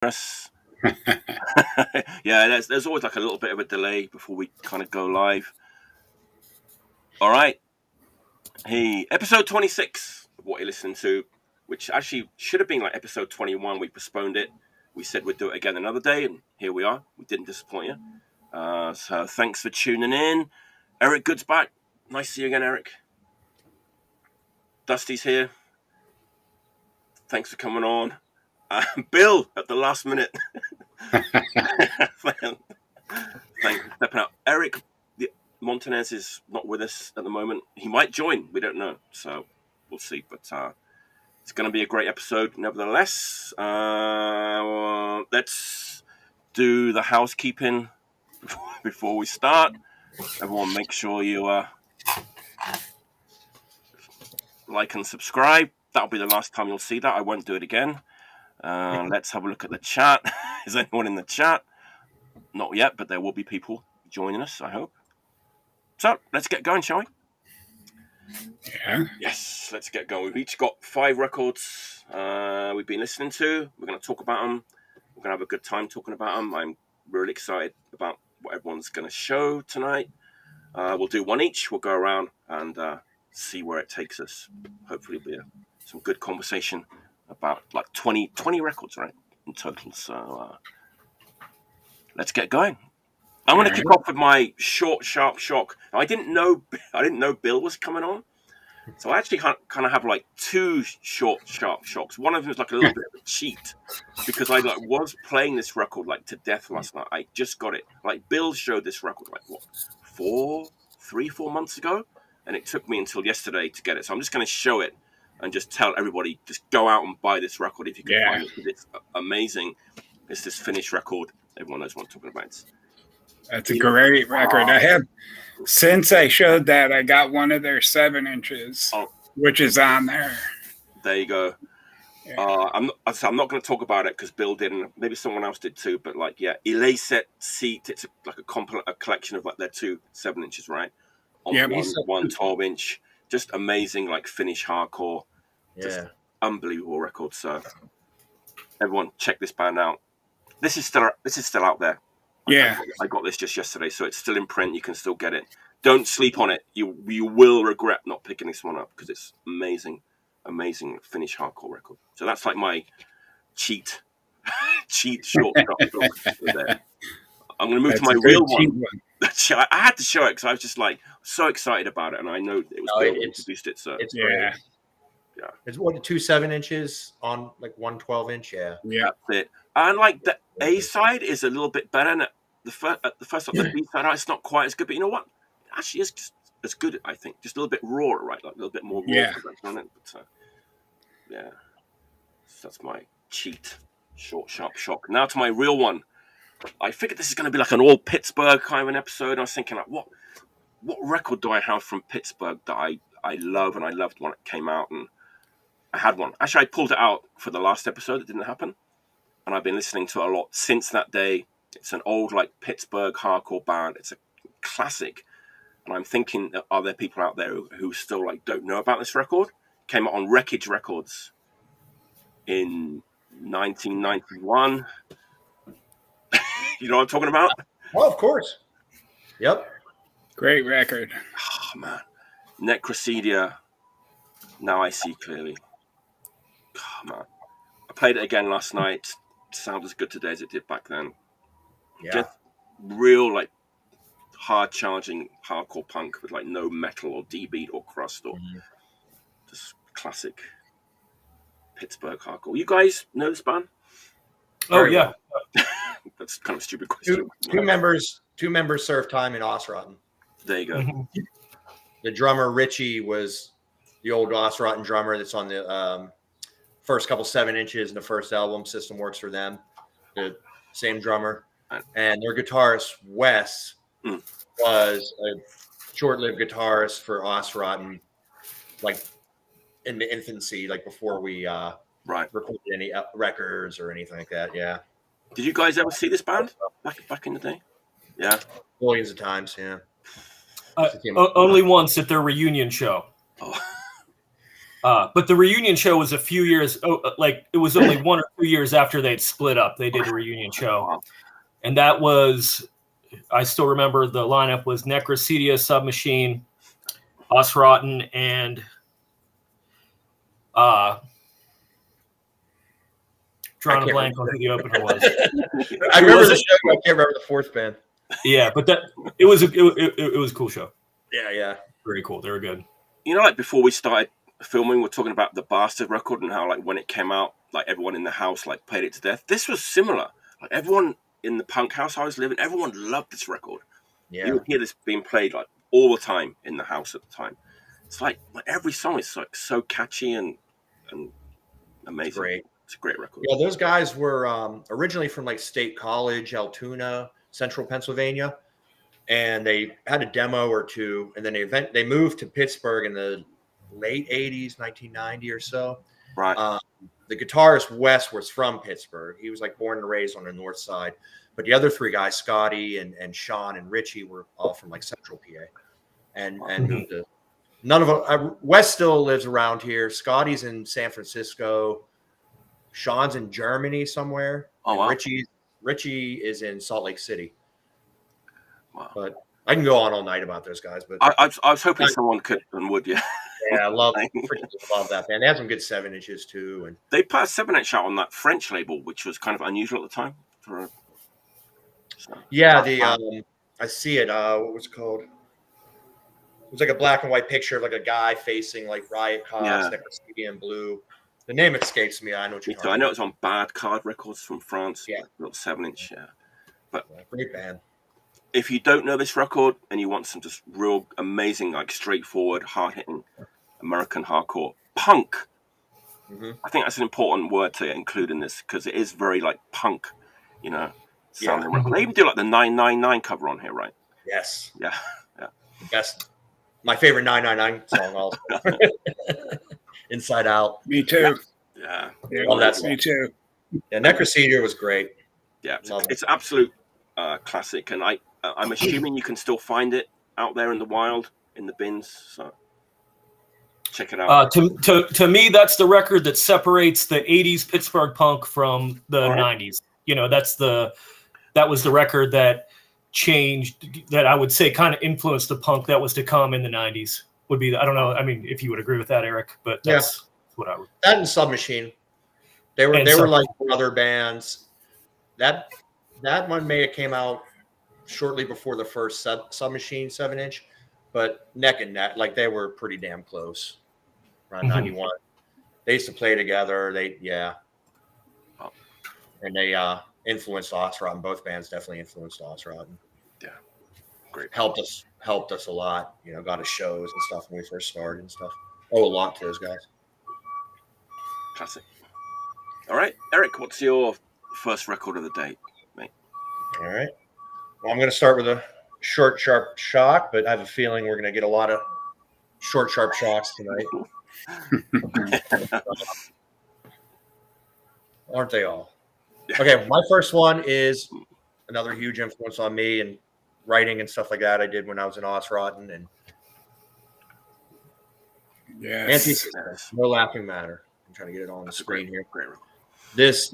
Press. Yeah, there's always like a little bit of a delay before we kind of go live. All right. Hey, episode 26 of what you're listening to, which actually should have been like episode 21. We postponed it. We said we'd do it again another day, and here we are. We didn't disappoint you. So thanks for tuning in. Eric Good's back. Nice to see you again, Eric. Dusty's here. Thanks for coming on. Bill at the last minute. Thanks for stepping out. Eric Montanez is not with us at the moment. He might join. We don't know. So we'll see. But it's going to be a great episode nevertheless. Let's do the housekeeping before we start. Everyone make sure you like and subscribe. That'll be the last time you'll see that. I won't do it again. Let's have a look at the chat. Is anyone in the chat? Not yet, but there will be people joining us, I hope. So, let's get going, shall we? Yeah. Yes, let's get going. We've each got 5 records we've been listening to. We're going to talk about them. We're going to have a good time talking about them. I'm really excited about what everyone's going to show tonight. We'll do one each. We'll go around and see where it takes us. Hopefully it'll be some good conversation about like 20 records, right, in total. So let's get going. I'm going to kick off with my short, sharp shock. Now, I didn't know Bill was coming on, so I actually kind of have like 2 short, sharp shocks. One of them is like a little bit of a cheat because I was playing this record like to death last night. I just got it. Like Bill showed this record like what 4 months ago, and it took me until yesterday to get it. So I'm just going to show it and just tell everybody, just go out and buy this record if you can find it. It's amazing. It's this Finnish record. Everyone knows what I'm talking about. That's a great record. I have, since I showed that, I got one of their 7 inches, which is on there. There you go. Yeah. I'm not going to talk about it because Bill didn't. Maybe someone else did too. But like, yeah, Eleventh Seat. It's like a collection of like their 2 7 inches, right? On one 12 inch. Just amazing, like Finnish hardcore. Just unbelievable record. So everyone, check this band out. This is still out there. Yeah, I got this just yesterday, so it's still in print. You can still get it. Don't sleep on it. You will regret not picking this one up because it's amazing Finnish hardcore record. So that's like my cheat short there. I'm going to move to my real one. I had to show it because I was just like so excited about it, and I know it was Bill who introduced it. So it's great. Yeah. It's 2 7 inches on like 1 12 inch. Yeah. That's it. And like the A side is a little bit better. And the first the B side, it's not quite as good. But you know what? It actually is just as good, I think. Just a little bit raw, right? Like a little bit more raw on it. But yeah, so that's my cheat short, sharp shock. Now to my real one. I figured this is going to be like an all Pittsburgh kind of an episode. I was thinking like, what record do I have from Pittsburgh that I love, and I loved when it came out, and I had one. Actually, I pulled it out for the last episode. It didn't happen. And I've been listening to it a lot since that day. It's an old, like, Pittsburgh hardcore band. It's a classic. And I'm thinking, are there people out there who still, like, don't know about this record? It came out on Wreckage Records in 1991. You know what I'm talking about? Well, of course. Yep. Great record. Oh, man. Necracedia. Now I see clearly. Oh, man. I played it again last night. It sounds as good today as it did back then. Yeah. Just real, like, hard charging hardcore punk with like no metal or D-beat or crust or just classic Pittsburgh hardcore. You guys know this band? Oh yeah. That's kind of a stupid question. Two members served time in Osrotten. There you go. The drummer Richie was the old Osrotten drummer that's on the first couple 7 inches in the first album. System Works for them. The same drummer. And their guitarist Wes was a short-lived guitarist for Osrotten, like in the infancy, like before we recorded any records or anything like that. Yeah. Did you guys ever see this band back in the day? Yeah. Millions of times. Yeah. Only once at their reunion show. Oh. But the reunion show was a few years, it was only 1 or 2 years after they'd split up. They did a reunion show. And that was, I still remember the lineup was Necracedia, Submachine, Osrotten, and drawing a blank on who the opener was. I remember the show. I can't remember the fourth band. Yeah, but it was a cool show. Yeah. Very cool. They were good. You know, like before we started filming, we're talking about the Bastard record and how, like, when it came out, like, everyone in the house, like, played it to death. This was similar. Like, everyone in the punk house I was living, everyone loved this record. Yeah. You would hear this being played, like, all the time in the house at the time. It's like every song is, like, so catchy and amazing. Great. It's a great record. Yeah, those guys were originally from, like, State College, Altoona, Central Pennsylvania. And they had a demo or two, and then they moved to Pittsburgh in the late 80s, 1990 or so. Right. The guitarist Wes was from Pittsburgh. He was, like, born and raised on the north side. But the other three guys, Scotty and Sean and Richie, were all from, like, Central PA. And moved to, none of them. Wes still lives around here. Scotty's in San Francisco. Sean's in Germany somewhere. Oh, wow. Richie is in Salt Lake City. Wow. But I can go on all night about those guys. But I was hoping someone could and would, yeah. Yeah, I freaking love that band. They had some good 7 inches too. And they put a 7-inch out on that French label, which was kind of unusual at the time. I see it. What was it called? It was like a black and white picture of, like, a guy facing, like, Riot Cops, Necracedia in blue. The name escapes me. I know what you're talking about. I know it's on Bad Card Records from France. Yeah, little 7-inch. Yeah, but great band. If you don't know this record and you want some just real amazing, like, straightforward, hard-hitting American hardcore punk, I think that's an important word to include in this because it is very, like, punk, you know, sounding record. They even do, like, the 999 cover on here, right? Yes. Yeah. The best. My favorite 999 song also. Inside Out. Me too. Yeah. Love that song. Me too. Yeah, Necracedia was great. Yeah, it's absolute classic, and I'm assuming you can still find it out there in the wild, in the bins, so check it out. To me, that's the record that separates the 80s Pittsburgh punk from the 90s. You know, that was the record that changed, that I would say kind of influenced the punk that was to come in the 90s. Would be, I don't know, I mean, if you would agree with that, Eric, but that's what I would. That and Submachine. They were like other bands. That one may have came out shortly before the first Submachine 7-inch, but neck and neck, like, they were pretty damn close around 91. They used to play together. And they influenced Osrotten. Both bands definitely influenced Osrotten. Yeah, great. Helped us a lot. You know, got us shows and stuff when we first started and stuff. Oh, a lot to those guys. Classic. All right, Eric, what's your first record of the day, mate? All right. Well, I'm going to start with a short, sharp shock, but I have a feeling we're going to get a lot of short, sharp shocks tonight. Aren't they all? Okay, my first one is another huge influence on me and writing and stuff like that I did when I was in Osrotten. And No Laughing Matter. I'm trying to get it on the screen here. Great. This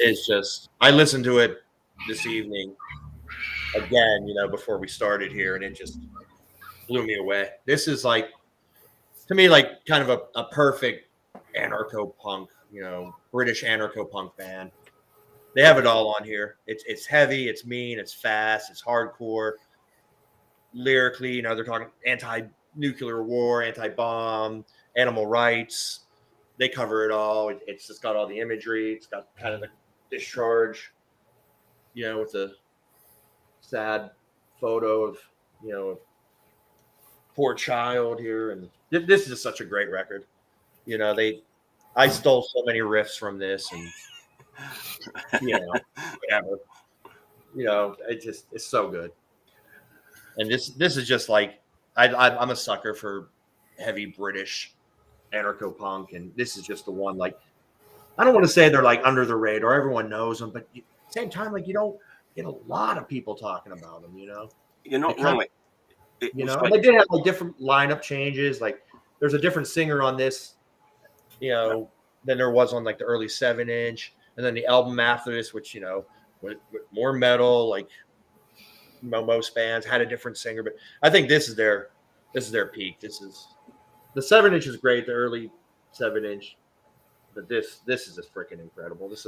is just, I listened to it this evening again, you know, before we started here, and it just blew me away. This is, like, to me, like, kind of a perfect anarcho-punk, you know, British anarcho-punk band. They have it all on here. It's heavy, it's mean, it's fast, it's hardcore. Lyrically, you know, they're talking anti-nuclear war, anti-bomb, animal rights. They cover it all. It's just got all the imagery. It's got kind of the discharge, you know, with the sad photo of, you know, a poor child here. And this is just such a great record. You know, I stole so many riffs from this, and, you know, whatever. You know, it's so good. And this is just like, I'm a sucker for heavy British anarcho punk, and this is just the one. Like, I don't want to say they're, like, under the radar, everyone knows them, but at the same time, like, you don't get a lot of people talking about them. You know, you're not wrong. You know, they did have, like, different lineup changes. Like, there's a different singer on this than there was on like the early 7-inch, and then the album after this, which with more metal, like most bands had a different singer, but I think this is their peak. This is the 7-inch is great, the early 7-inch, but this is just freaking incredible. This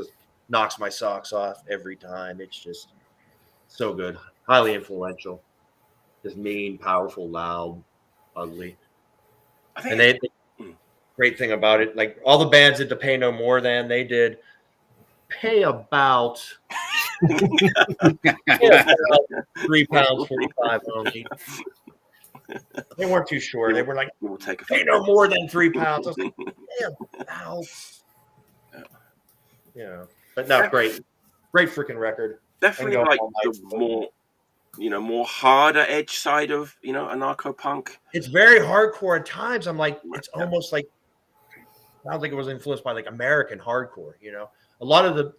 knocks my socks off every time. It's just so good, highly influential, just mean, powerful, loud, ugly. And great thing about it, like all the bands did to Pay No More Than, they did pay about £3.45 only. They weren't too sure. They were like, we'll take pay no more than £3. I was like, but no, great freaking record. Definitely like the more harder edge side of anarcho-punk. It's very hardcore at times. I'm like, it's almost like, sounds like it was influenced by like American hardcore. A lot of the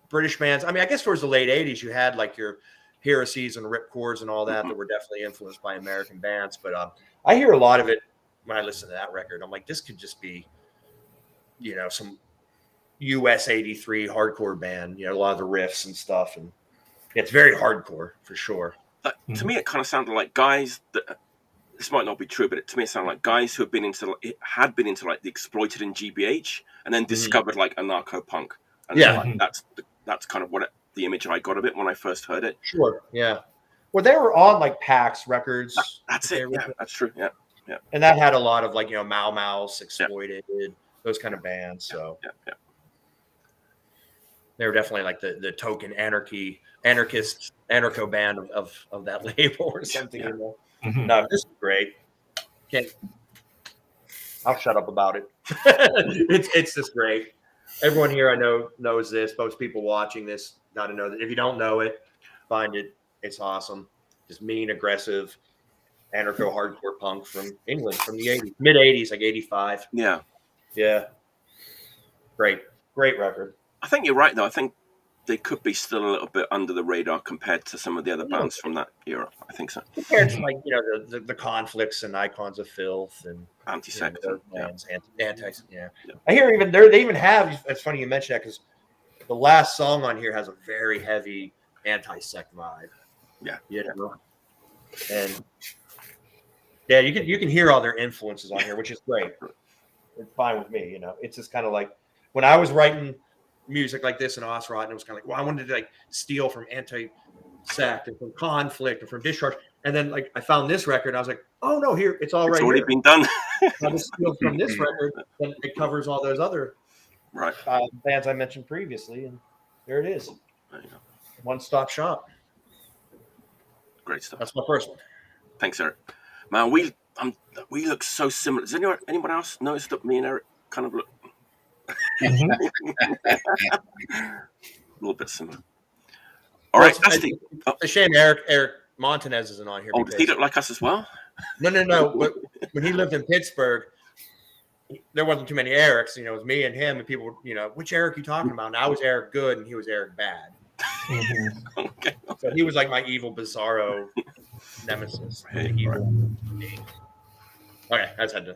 British bands. I mean, I guess towards the late 80s, you had like your Heresies and Ripcords and all that were definitely influenced by American bands. But I hear a lot of it when I listen to that record. I'm like, this could just be, some US 83 hardcore band. A lot of the riffs and stuff, and it's very hardcore for sure. To me, it kind of sounded like guys that. This might not be true, but to me, it sounded like guys who had been into like the Exploited and GBH, and then discovered like anarcho-punk. And that's kind of the image I got of it when I first heard it. Sure, yeah. Well, they were on like PAX Records. That's it. Yeah, that's true. Yeah. And that had a lot of like Mau Mau's, Exploited, those kind of bands. So they were definitely like the token anarcho band of that label or something. No, this is great. I'll shut up about it. It's just great. Everyone here I know knows this. Most people watching this got to know that. If you don't know it, find it. It's awesome. Just mean, aggressive, anarcho hardcore punk from England from the 80s, mid 80s, like 85. Yeah. Great record. I think you're right though. I think they could be still a little bit under the radar compared to some of the other bands from that era. I think so. Compared to like the Conflicts and Icons of Filth and Anti-Sect. I hear they even have. It's funny you mentioned that because the last song on here has a very heavy Anti-Sect vibe. Yeah. And you can hear all their influences on here, which is great. It's fine with me. It's just kind of like when I was writing music like this in Osrot, and it was kind of like, well, I wanted to like steal from Anti-Sect and from Conflict and from Discharge, and then like I found this record, and I was like, oh no, here it's all right. It's already been done. I just steal from this record, and it covers all those other bands I mentioned previously, and there it is. There you go. One-stop shop. Great stuff. That's my first one. Thanks, Eric. Man, we look so similar. Does anyone else notice that me and Eric kind of look a little bit similar? All right, Dusty. It's a shame Eric Montanez isn't on here. Oh, does he look like us as well? No. When he lived in Pittsburgh, there wasn't too many Erics. It was me and him, and people, which Eric you talking about? And I was Eric Good, and he was Eric Bad. Okay. So he was like my evil, bizarro nemesis. Okay, I just had to.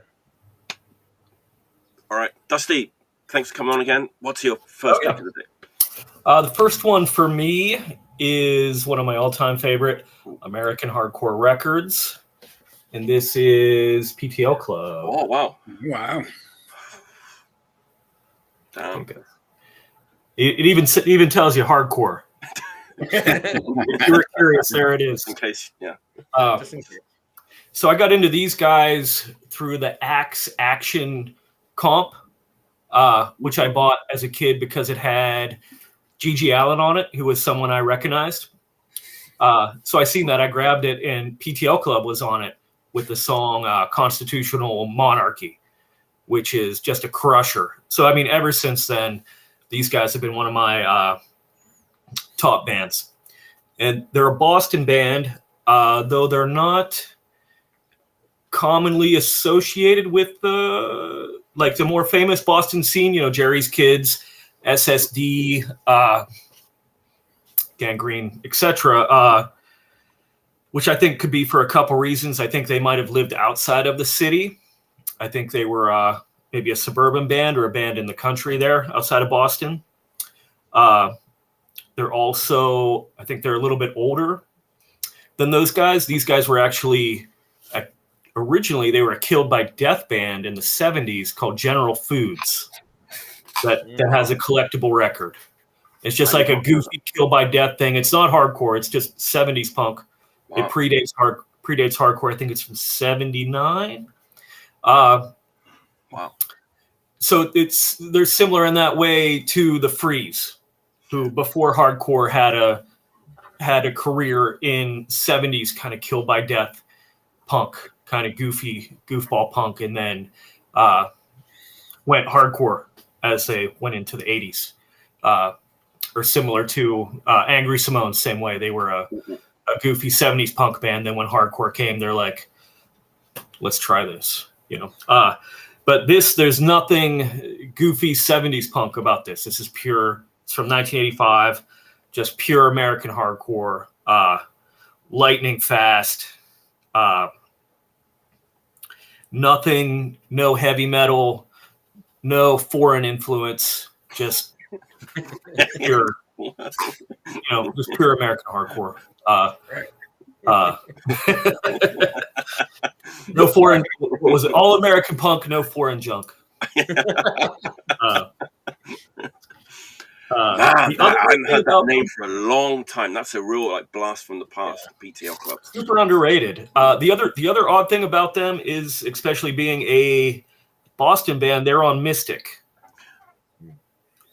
All right, Dusty. Thanks for coming on again. What's your first pick of the day? The first one for me is one of my all-time favorite American hardcore records, and this is PTL Klub. Oh wow! Damn. It even tells you hardcore. If you were curious, there it is. In case, So I got into these guys through the Axe Action comp, which I bought as a kid because it had G.G. Allen on it, who was someone I recognized. So I seen that, I grabbed it, and PTL Klub was on it with the song Constitutional Monarchy, which is just a crusher. So, I mean, ever since then, these guys have been one of my top bands. And they're a Boston band, though they're not commonly associated with the more famous Boston scene, Jerry's Kids, SSD, Gangrene, etc., which I think could be for a couple reasons. I think they might have lived outside of the city. I think they were maybe a suburban band or a band in the country there outside of Boston. They're also, I think they're a little bit older than those guys. These guys were actually, originally they were a killed by death band in the 70s called General Foods that has a collectible record. It's just like a goofy kill by death thing. It's not hardcore. It's just 70s punk. Wow. It predates hardcore. I think it's from 79. Wow. So they're similar in that way to the Freeze, who before hardcore had a career in 70s kind of kill by death punk, kind of goofball punk, and then went hardcore as they went into the 80s. Or similar to Angry Simone, same way. They were a goofy 70s punk band. Then when hardcore came, they're like, let's try this, you know. But there's nothing goofy 70s punk about this. This is pure. It's from 1985, just pure American hardcore, lightning fast. Nothing, no heavy metal, no foreign influence, just pure, just pure American hardcore. No foreign. What was it? All American punk, no foreign junk. I've heard that name for a long time. That's a real blast from the past. PTL Klub. Super underrated. The other odd thing about them is, especially being a Boston band, they're on Mystic.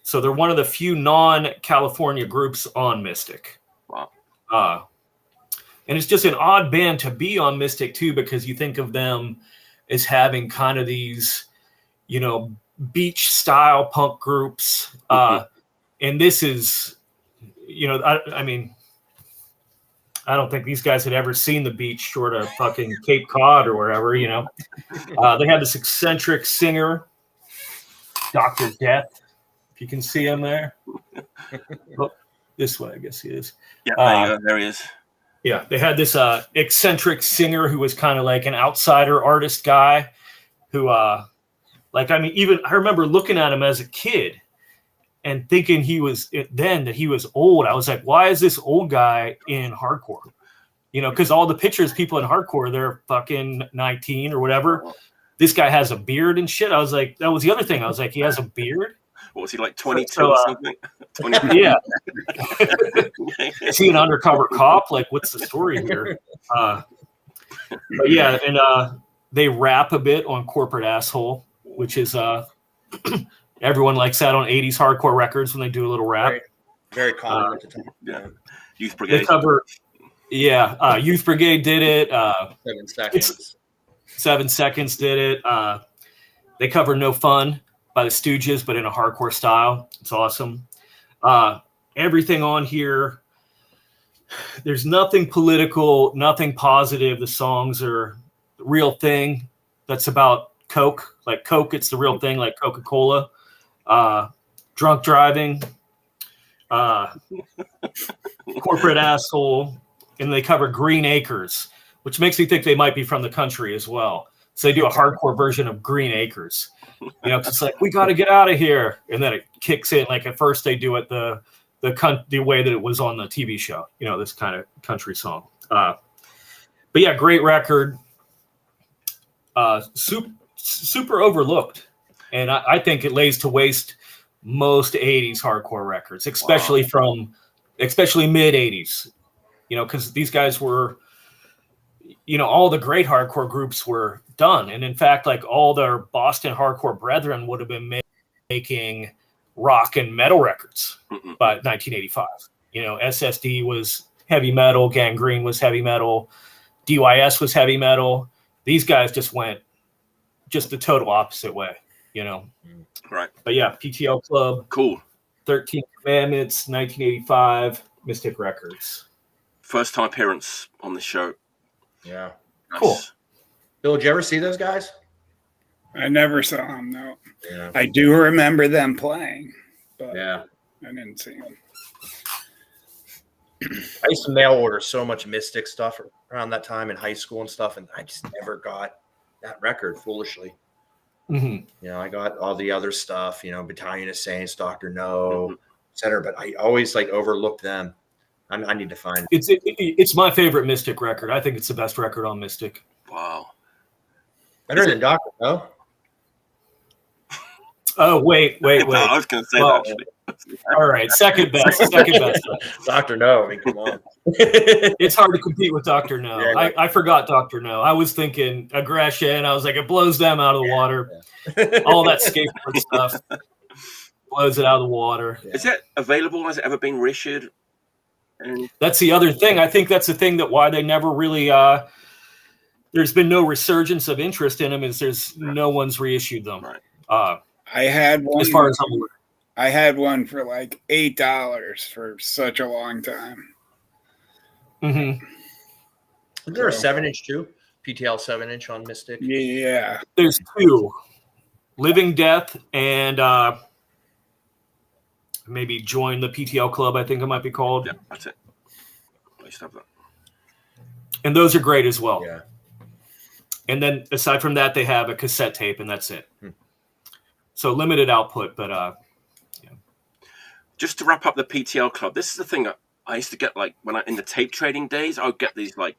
So they're one of the few non-California groups on Mystic. Wow. And it's just an odd band to be on Mystic too, because you think of them as having kind of these, beach style punk groups. And this is, I mean, I don't think these guys had ever seen the beach short of fucking Cape Cod or wherever, They had this eccentric singer, Dr. Death. If you can see him there. Oh, this way, I guess he is. Yeah, there you go. There he is. Yeah, they had this eccentric singer who was kind of like an outsider artist guy who, even I remember looking at him as a kid and thinking that he was old. I was like, why is this old guy in hardcore? Because all the pictures people in hardcore, they're fucking 19 or whatever. This guy has a beard and shit. I was like, that was the other thing. I was like, he has a beard? What was he, like 22 or something? 22? Yeah. Is he an undercover cop? Like, what's the story here? But yeah, and they rap a bit on Corporate Asshole, which is everyone likes that on 80s hardcore records when they do a little rap. Very, very common at the time. Yeah. Youth Brigade. They cover, Youth Brigade did it. 7 seconds. 7 Seconds did it. They cover No Fun by the Stooges, but in a hardcore style. It's awesome. Everything on here, there's nothing political, nothing positive. The songs are the real thing. That's about Coke. Like Coke, it's the real thing, like Coca-Cola. Drunk driving. Corporate Asshole. And they cover Green Acres, which makes me think they might be from the country as well. So they do a hardcore version of Green Acres. It's like, we got to get out of here. And then it kicks in. Like at first they do it the way that it was on the TV show, this kind of country song. But yeah, great record. Super overlooked. And I think it lays to waste most 80s hardcore records, especially mid 80s, because these guys were, all the great hardcore groups were done. And in fact, like all their Boston hardcore brethren would have been making rock and metal records by 1985. SSD was heavy metal, Gangrene was heavy metal, DYS was heavy metal. These guys just went the total opposite way, Right. But yeah, PTL Klub. Cool. 13 Commandments, 1985, Mystic Records. First time appearance on the show. Yeah. Nice. Cool. Bill, did you ever see those guys? I never saw them, no. Yeah. I do remember them playing, but Yeah. I didn't see them. I used to mail order so much Mystic stuff around that time in high school and stuff, and I just never got that record, foolishly. Mm-hmm. You know, I got all the other stuff, you know, Battalion of Saints, Dr. No, et cetera, but I always like overlooked them. I need to find it's my favorite Mystic record. I think it's the best record on Mystic. Wow. better than Dr. No. Oh, wait. I was going to say that actually. All right, second best. Dr. No, I mean, come on. It's hard to compete with Dr. No. Yeah, I forgot Dr. No. I was thinking Aggression. I was like, it blows them out of the water. All that skateboard stuff blows it out of the water. Is it available? Has it ever been reissued? That's the other thing. I think that's the thing that why they never really there's been no resurgence of interest in them is there's no one's reissued them. Right. I had one. As far as I'm aware. I had one for like $8 for such a long time. Mm-hmm. Is there a 7-inch too? PTL 7-inch on Mystic? Yeah. There's two. Living Death and maybe Join the PTL Klub, I think it might be called. Yeah, that's it. I used to have that. And those are great as well. Yeah. And then aside from that, they have a cassette tape, and that's it. So limited output, but yeah. Just to wrap up the PTL Klub, this is the thing I used to get, like, when in the tape trading days, I would get these, like,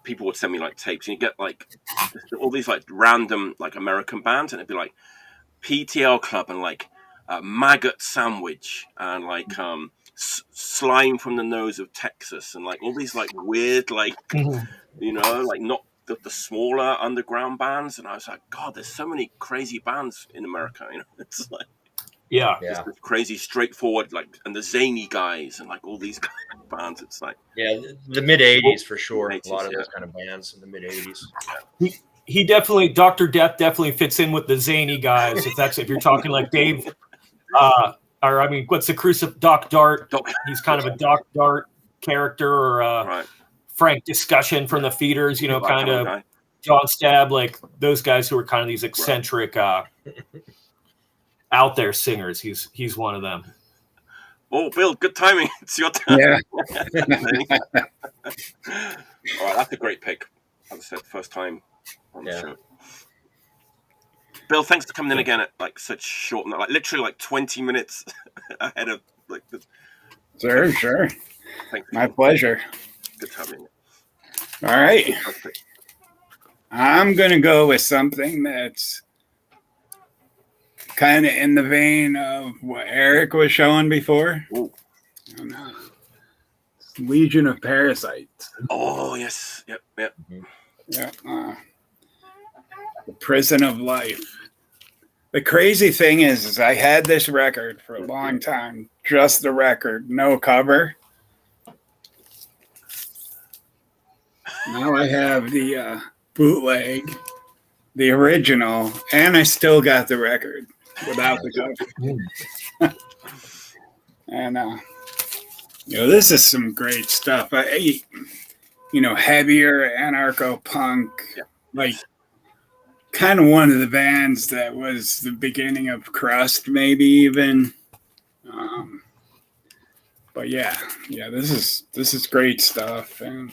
people would send me, like, tapes, and you get, like, all these, like, random, like, American bands, and it'd be, like, PTL Klub and, like, Maggot Sandwich and, like, Slime from the Nose of Texas and, like, all these, like, weird, like, you know, like, not the smaller underground bands. And I was like, God, there's so many crazy bands in America, you know? It's like, yeah. this crazy, straightforward, like, and the zany guys and, like, all these kind of bands. It's like, yeah, the mid 80s for sure. 80s, a lot of those kind of bands in the mid 80s. He definitely, Dr. Death definitely fits in with the zany guys. If you're talking like Dave, or I mean, what's the Doc Dart? He's kind of a Doc Dart character, or right. Frank Discussion from the Feeders, you know, kind of John Stab, like those guys who are kind of these eccentric, out there singers. He's one of them. Oh, Bill, good timing. It's your turn. Yeah. All right, that's a great pick. As I said, first time on the show. Bill, thanks for coming in again at like such short, like literally like 20 minutes ahead of like the. Sure. My pleasure. Good having you. All right. I'm going to go with something that's kind of in the vein of what Eric was showing before. Ooh. Legion of Parasites. Oh, yes. Yep. Yeah. The Prison of Life. The crazy thing is I had this record for a long time. Just the record, no cover. Now I have the bootleg, the original, and I still got the record without the cover. And this is some great stuff. Heavier anarcho-punk, like kind of one of the bands that was the beginning of crust, maybe even. But yeah, this is great stuff. And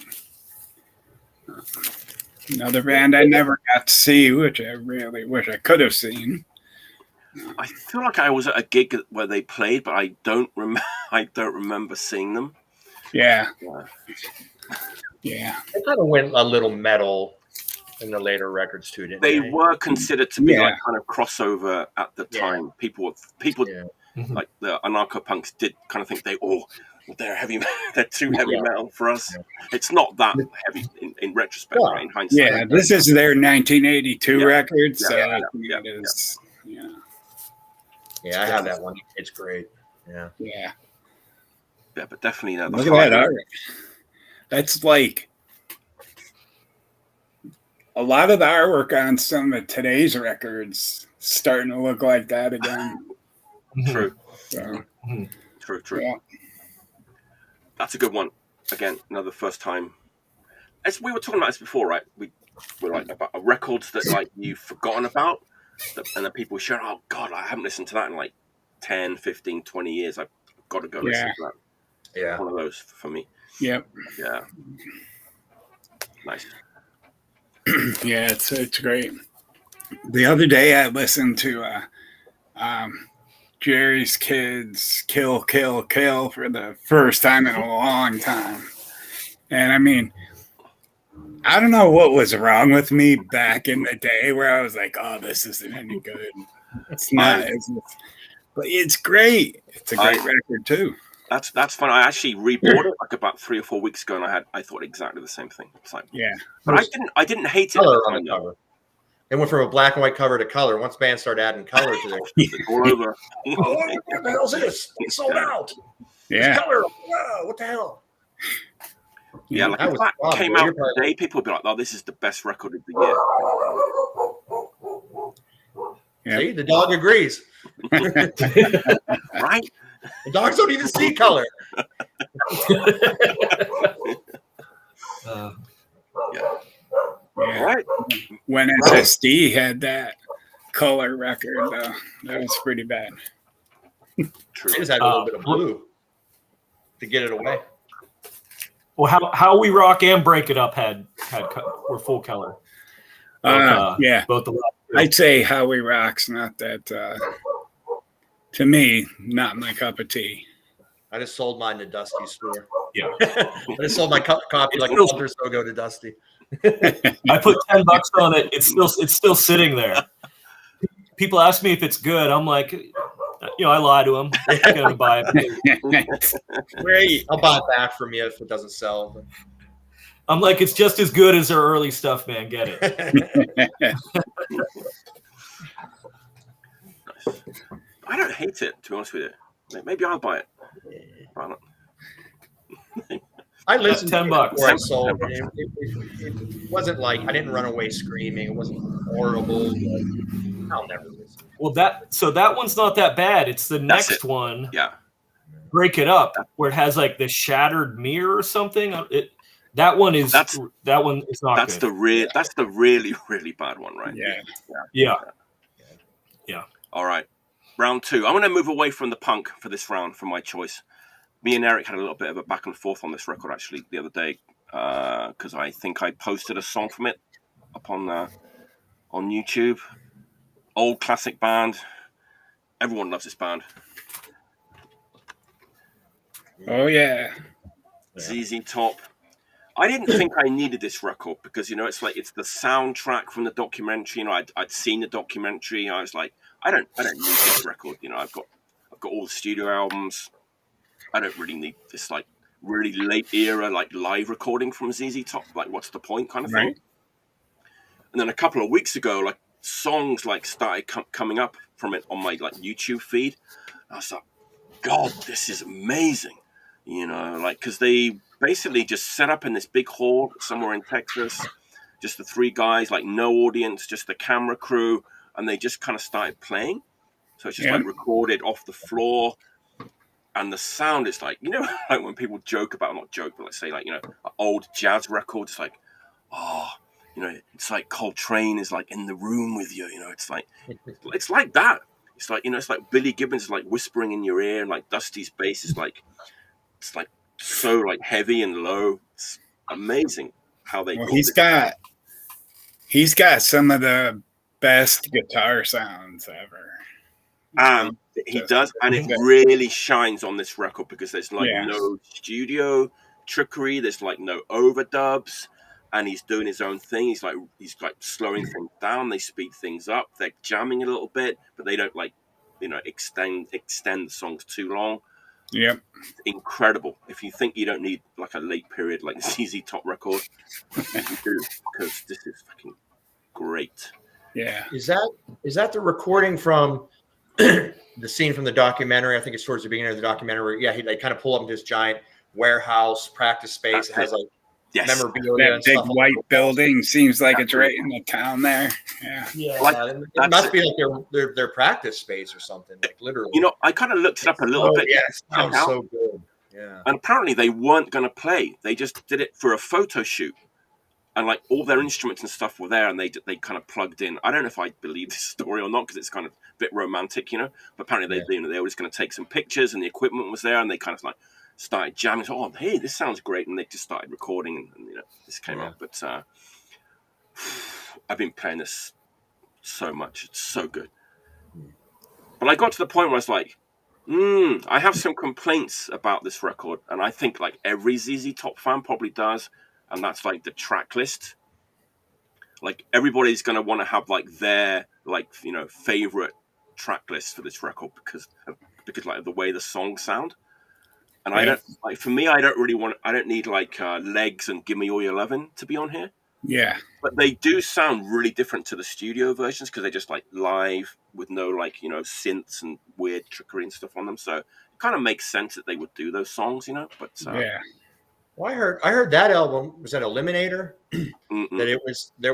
another band I never got to see, which I really wish I could have seen. I feel like I was at a gig where they played, but I don't remember seeing them. Yeah. They kind of went a little metal in the later records too, didn't they? They were considered to be like kind of crossover at the time. People like the anarcho punks did kind of think they're heavy. They're too heavy metal for us. It's not that heavy in retrospect, right? In hindsight. Yeah, this is their 1982 record, so it is. Yeah, I have that one. It's great. Yeah, but definitely look at that art. That's like a lot of the artwork on some of today's records starting to look like that again. True. So, True. Yeah. That's a good one. Again, another first time. As we were talking about this before, right? We were like about records that like you've forgotten about, and then people share, oh God, I haven't listened to that in like 10, 15, 20 years. I've got to go listen to that. Yeah. One of those for me. Yep. Yeah. Nice. Yeah, it's great. The other day I listened to Jerry's Kids Kill, Kill, Kill for the first time in a long time. And I mean, I don't know what was wrong with me back in the day where I was like, oh, this isn't any good. It's not. But it's great. It's a great record too. That's fun. I actually rebought it like about 3 or 4 weeks ago, and I thought exactly the same thing. It's like, yeah, but I didn't hate it. Color on the cover. It went from a black and white cover to color. Once bands started adding color to their all over. what the hell's this? It's sold out. Yeah. It's color. Wow, what the hell? Yeah, like if that came out today, people would be like, "Oh, this is the best record of the year." See, the dog agrees. Right? The dogs don't even see color. Yeah. Right. When SSD had that color record, though, that was pretty bad. True. They just had a little bit of blue to get it away. Well, how We Rock and Break It Up were full color. Yeah, both the. I'd say How We Rock's not that. To me, not my cup of tea. I just sold mine to Dusty's store. Yeah, I just sold my copy like a month or so ago to Dusty. I put $10 on it. It's still sitting there. People ask me if it's good. I'm like, I lie to them. I'm gonna buy it. Great. I'll buy it back from you if it doesn't sell. I'm like, it's just as good as their early stuff, man. Get it. I don't hate it, to be honest with you. Maybe I'll buy it. I listened to it $10 before I sold it. It wasn't like I didn't run away screaming. It wasn't horrible. I'll never listen. Well, that one's not that bad. It's the next one. Yeah. Break It Up, where it has like the shattered mirror or something. That one is not that's good. That's the really, really bad one, right? Yeah. All right. Round 2. I'm going to move away from the punk for this round for my choice. Me and Eric had a little bit of a back and forth on this record actually the other day because I think I posted a song from it up on YouTube. Old classic band. Everyone loves this band. Oh yeah. ZZ Top. I didn't think I needed this record because it's the soundtrack from the documentary. I'd seen the documentary. I was like, I don't need this record. I've got all the studio albums. I don't really need this like really late era like live recording from ZZ Top. Like, what's the point, kind of thing? And then a couple of weeks ago, like songs like started coming up from it on my like YouTube feed. I was like, God, this is amazing. Because they basically just set up in this big hall somewhere in Texas, just the 3 guys, like no audience, just the camera crew, and they just kind of started playing. So it's just like recorded off the floor. And the sound is like, like when people joke about, not joke, but let's say like, old jazz records, it's like, it's like Coltrane is like in the room with you, it's like that. It's like, it's like Billy Gibbons is like whispering in your ear, and like Dusty's bass is like, it's like so like heavy and low. It's amazing how they. Well, he's got some of the best guitar sounds ever. He does, and it really shines on this record because there's like no studio trickery. There's like no overdubs, and he's doing his own thing. He's like slowing things down. They speed things up. They're jamming a little bit, but they don't like extend the songs too long. Yep. Incredible. If you think you don't need like a late period like ZZ Top record, you do, because this is fucking great. Yeah. Is that the recording from the scene from the documentary? I think it's towards the beginning of the documentary. Yeah, they kind of pull up into this giant warehouse practice space. It has like memorabilia. That big white building seems like it's right in the town there. Yeah. It must be like their practice space or something. Like literally. I kind of looked it up a little bit. Yeah, it sounds so good. Yeah. And apparently they weren't going to play. They just did it for a photo shoot. And like all their instruments and stuff were there, and they kind of plugged in. I don't know if I believe this story or not because it's kind of a bit romantic, But apparently they were just going to take some pictures, and the equipment was there, and they kind of like started jamming. So, hey, this sounds great, and they just started recording, and this came out. But I've been playing this so much. It's so good. But I got to the point where I was like, I have some complaints about this record, and I think like every ZZ Top fan probably does, and that's like the track list. Like everybody's gonna want to have like their favorite track list for this record because like the way the songs sound. And I don't like, for me, I don't need like Legs and Gimme All Your Lovin' to be on here. Yeah. But they do sound really different to the studio versions because they're just like live with no synths and weird trickery and stuff on them. So it kind of makes sense that they would do those songs, But yeah. Well, I heard that album was an Eliminator. That it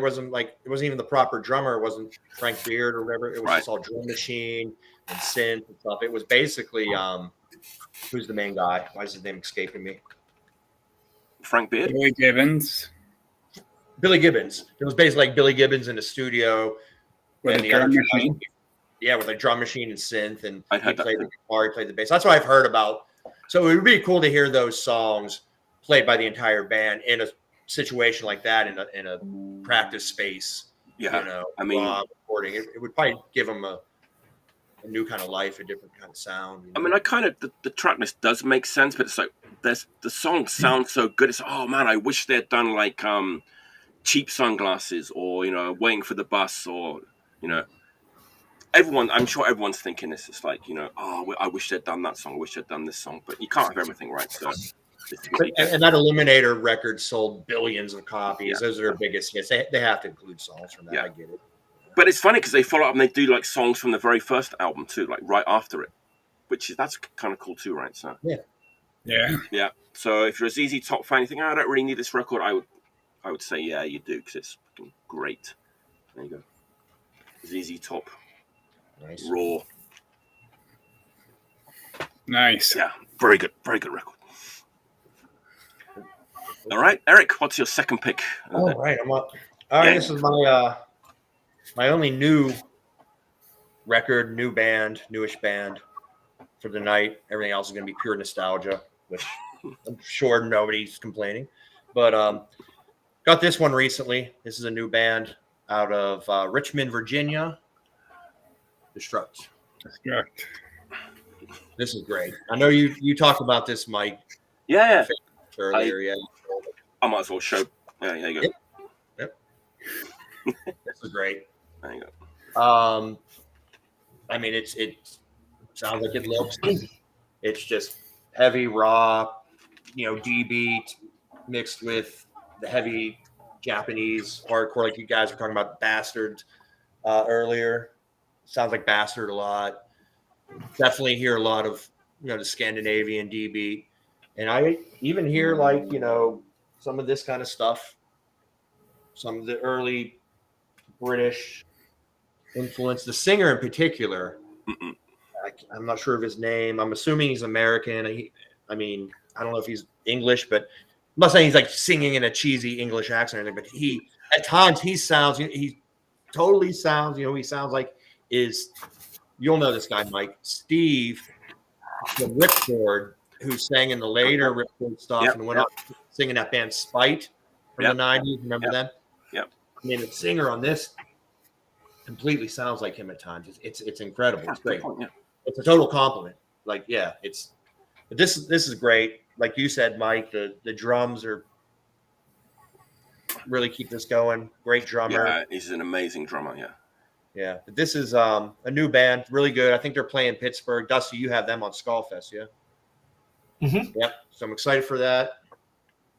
wasn't even the proper drummer. It wasn't Frank Beard or whatever. It was just all drum machine and synth and stuff. It was basically who's the main guy? Why is his name escaping me? Frank Beard? Billy Gibbons. Billy Gibbons. It was basically like Billy Gibbons in the studio With a drum machine. Yeah, with a drum machine and synth, and he played the guitar, he played the bass. That's what I've heard about. So it would be cool to hear those songs played by the entire band in a situation like that, in a practice space. Yeah, recording. It would probably give them a new kind of life, a different kind of sound. I mean, the track list does make sense, but it's like the songs sound so good. It's I wish they'd done like Cheap Sunglasses or Waiting for the Bus or everyone. I'm sure everyone's thinking this. It's like I wish they'd done that song. I wish they'd done this song, but you can't have everything right. So. And that Eliminator record sold billions of copies. Those are their biggest hits. They have to include songs from that. I get it. But it's funny because they follow up and they do like songs from the very first album too, like right after it, that's kind of cool too, right? So yeah. So if you're a ZZ Top fan, you think I don't really need this record, I would say you do because it's fucking great. There you go, ZZ Top, nice, raw, nice. Yeah, very good record. All right, Eric, what's your second pick? All right, I'm up. All right, this is my only new record, new band, newish band for the night. Everything else is going to be pure nostalgia, which I'm sure nobody's complaining. But got this one recently. This is a new band out of Richmond, Virginia. Destruct. This is great. I know you talked about this, Mike. Yeah. Earlier, I might as well show. Yeah, there you go. Yep. This is great. There you go. I mean, it sounds like it looks. It's just heavy, raw, D beat mixed with the heavy Japanese hardcore, like you guys were talking about Bastard earlier. Sounds like Bastard a lot. Definitely hear a lot of the Scandinavian D beat, and I even hear like some of this kind of stuff, some of the early British influence. The singer in particular, I'm not sure of his name. I'm assuming he's American. I don't know if he's English, but I'm not saying he's like singing in a cheesy English accent or anything, but at times he totally sounds, he sounds like you'll know this guy, Mike, Steve from Ripcord, who sang in the later Ripcord stuff and went up singing that band Spite from the 90s. Remember them? Yep. I mean, the singer on this completely sounds like him at times. It's incredible. It's great. It's a total compliment. Like, this is great. Like you said, Mike, the drums are really keep this going. Great drummer. Yeah, he's an amazing drummer. Yeah. But this is a new band, really good. I think they're playing Pittsburgh. Dusty, you have them on Skullfest, yeah? Mm-hmm. Yep. So I'm excited for that.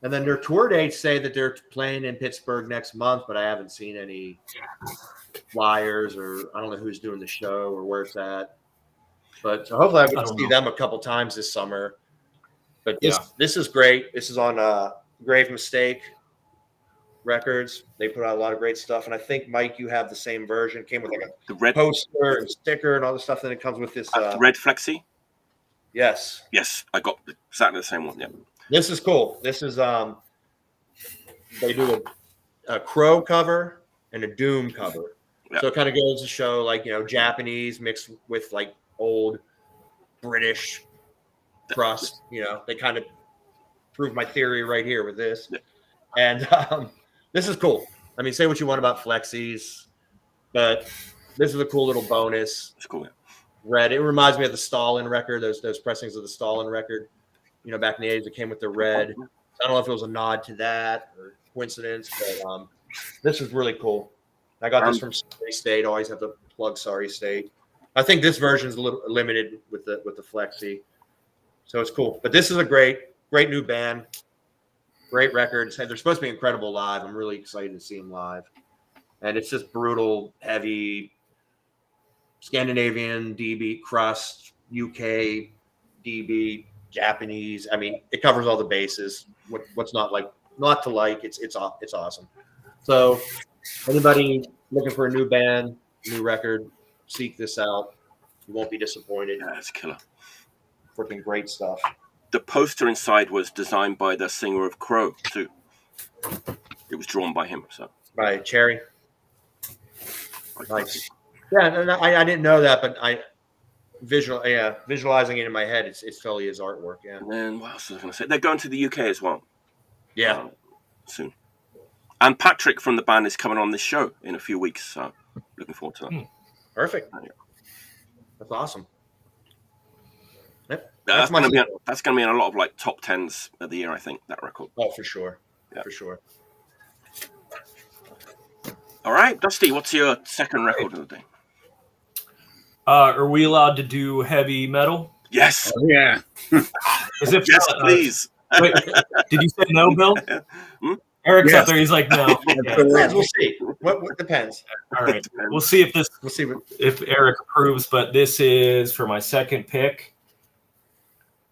And then their tour dates say that they're playing in Pittsburgh next month, but I haven't seen any flyers or I don't know who's doing the show or where it's at. But so hopefully I get to see them a couple times this summer. But this is great. This is on Grave Mistake Records. They put out a lot of great stuff. And I think, Mike, you have the same version. It came with like the red poster and sticker and all the stuff. Then it comes with this red flexi. Yes, I got exactly the same one. Yeah. This is cool. This is they do a Crow cover and a Doom cover. So it kind of goes to show like, Japanese mixed with like old British crust, they kind of prove my theory right here with this. And this is cool. I mean, say what you want about Flexies. But this is a cool little bonus. It's cool. Yeah. Red. It reminds me of the Stalin record. Those pressings of the Stalin record. You know, back in the 80s, it came with the red. I don't know if it was a nod to that or coincidence, but this is really cool. I got this from Sorry State. Always have to plug Sorry State. I think this version is a little limited with the Flexi, so it's cool. But this is a great new band, great record. They're supposed to be incredible live. I'm really excited to see them live, and it's just brutal, heavy, Scandinavian D beat, crust, UK D beat, Japanese. I mean, it covers all the bases. What's not to like? It's awesome. So, anybody looking for a new band, new record, seek this out. You won't be disappointed. Yeah, it's killer. Freaking great stuff. The poster inside was designed by the singer of Crow too. It was drawn by him. So By Cherry. Nice. Yeah, I didn't know that, but visualizing it in my head, it's totally his artwork. Yeah. And then what else was I going to say? They're going to the UK as well. Yeah. Soon. And Patrick from the band is coming on this show in a few weeks, so looking forward to that. Perfect. Yeah. That's awesome. Yep. That's going to be in a lot of like top 10s of the year, I think, that record. Oh, for sure. Yeah. For sure. All right, Dusty, what's your second record of the day? Are we allowed to do heavy metal? Yes. Oh, yeah. As if Yes, please. Wait, did you say no, Bill? Eric's Yes. up there. He's like, no. Yeah. Depends, we'll see. What depends? All right. We'll see if What Eric approves, but this is for my second pick.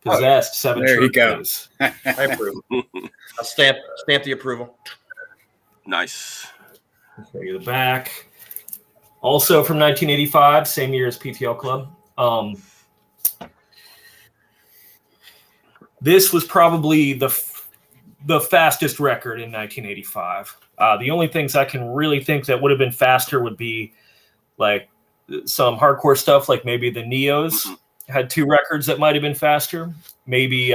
Possessed, Seven There you go. Churches. I approve. I'll stamp the approval. Nice. Show you the back. Also from 1985, same year as PTL Klub. This was probably the fastest record in 1985. The only things I can really think that would have been faster would be like some hardcore stuff, like maybe the Neos had two records that might have been faster. Maybe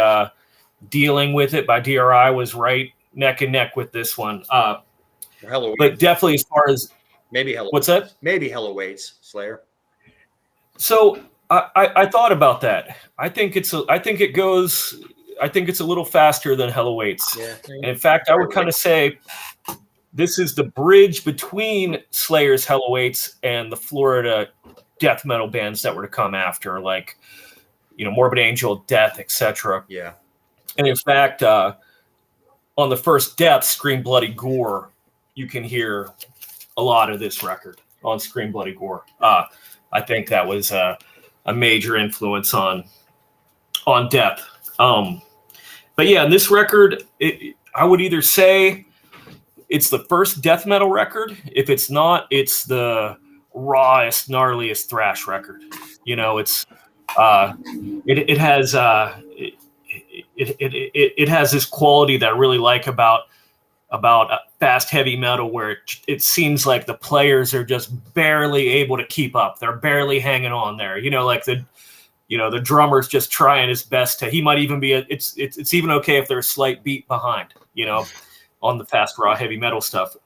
Dealing With It by DRI was right neck and neck with this one. Hello. But definitely as far as Maybe Hello. What's that? Maybe Hello Waits, Slayer. So I thought about that. I think it's a little faster than Hello Waits. Yeah. And in fact, I would kind of say this is the bridge between Slayer's Hello Waits and the Florida death metal bands that were to come after, like, you know, Morbid Angel, Death, etc. Yeah. And in fact, on the first Death, Scream Bloody Gore, you can hear a lot of this record on Scream Bloody Gore. I think that was a major influence on Death. But yeah, this record, I would either say it's the first death metal record. If it's not, it's the rawest, gnarliest thrash record. You know, it has this quality that I really like about fast heavy metal, where it seems like the players are just barely able to keep up. They're barely hanging on there. You know, like the drummer's just trying his best to. He might even be it's even okay if there's a slight beat behind. You know, on the fast raw heavy metal stuff.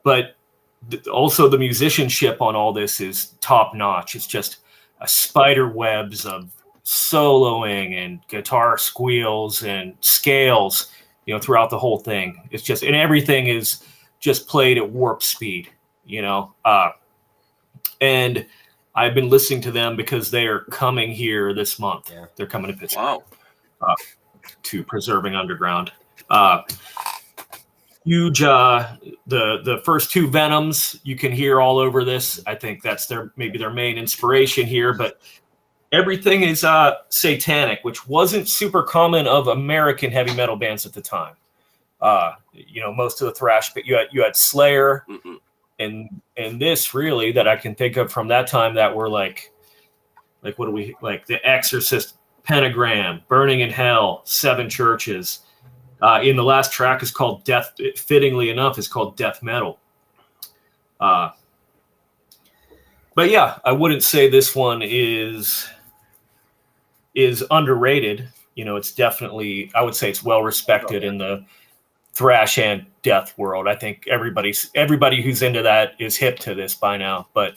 But also the musicianship on all this is top notch. It's just a spider webs of soloing and guitar squeals and scales, you know, throughout the whole thing. It's just, and everything is just played at warp speed, you know. And I've been listening to them because they are coming here this month. Yeah. They're coming to Pittsburgh. Wow. To Preserving Underground. Huge. The first two Venoms you can hear all over this. I think that's maybe their main inspiration here, but everything is satanic, which wasn't super common of American heavy metal bands at the time. You know, most of the thrash, but you had Slayer, and this really that I can think of from that time that were like what do we like? The Exorcist, Pentagram, Burning in Hell, Seven Churches. In the last track is called Death. Fittingly enough, is called Death Metal. But yeah, I wouldn't say this one is underrated. You know, it's definitely, I would say it's well respected in the thrash and death world. I think everybody who's into that is hip to this by now. But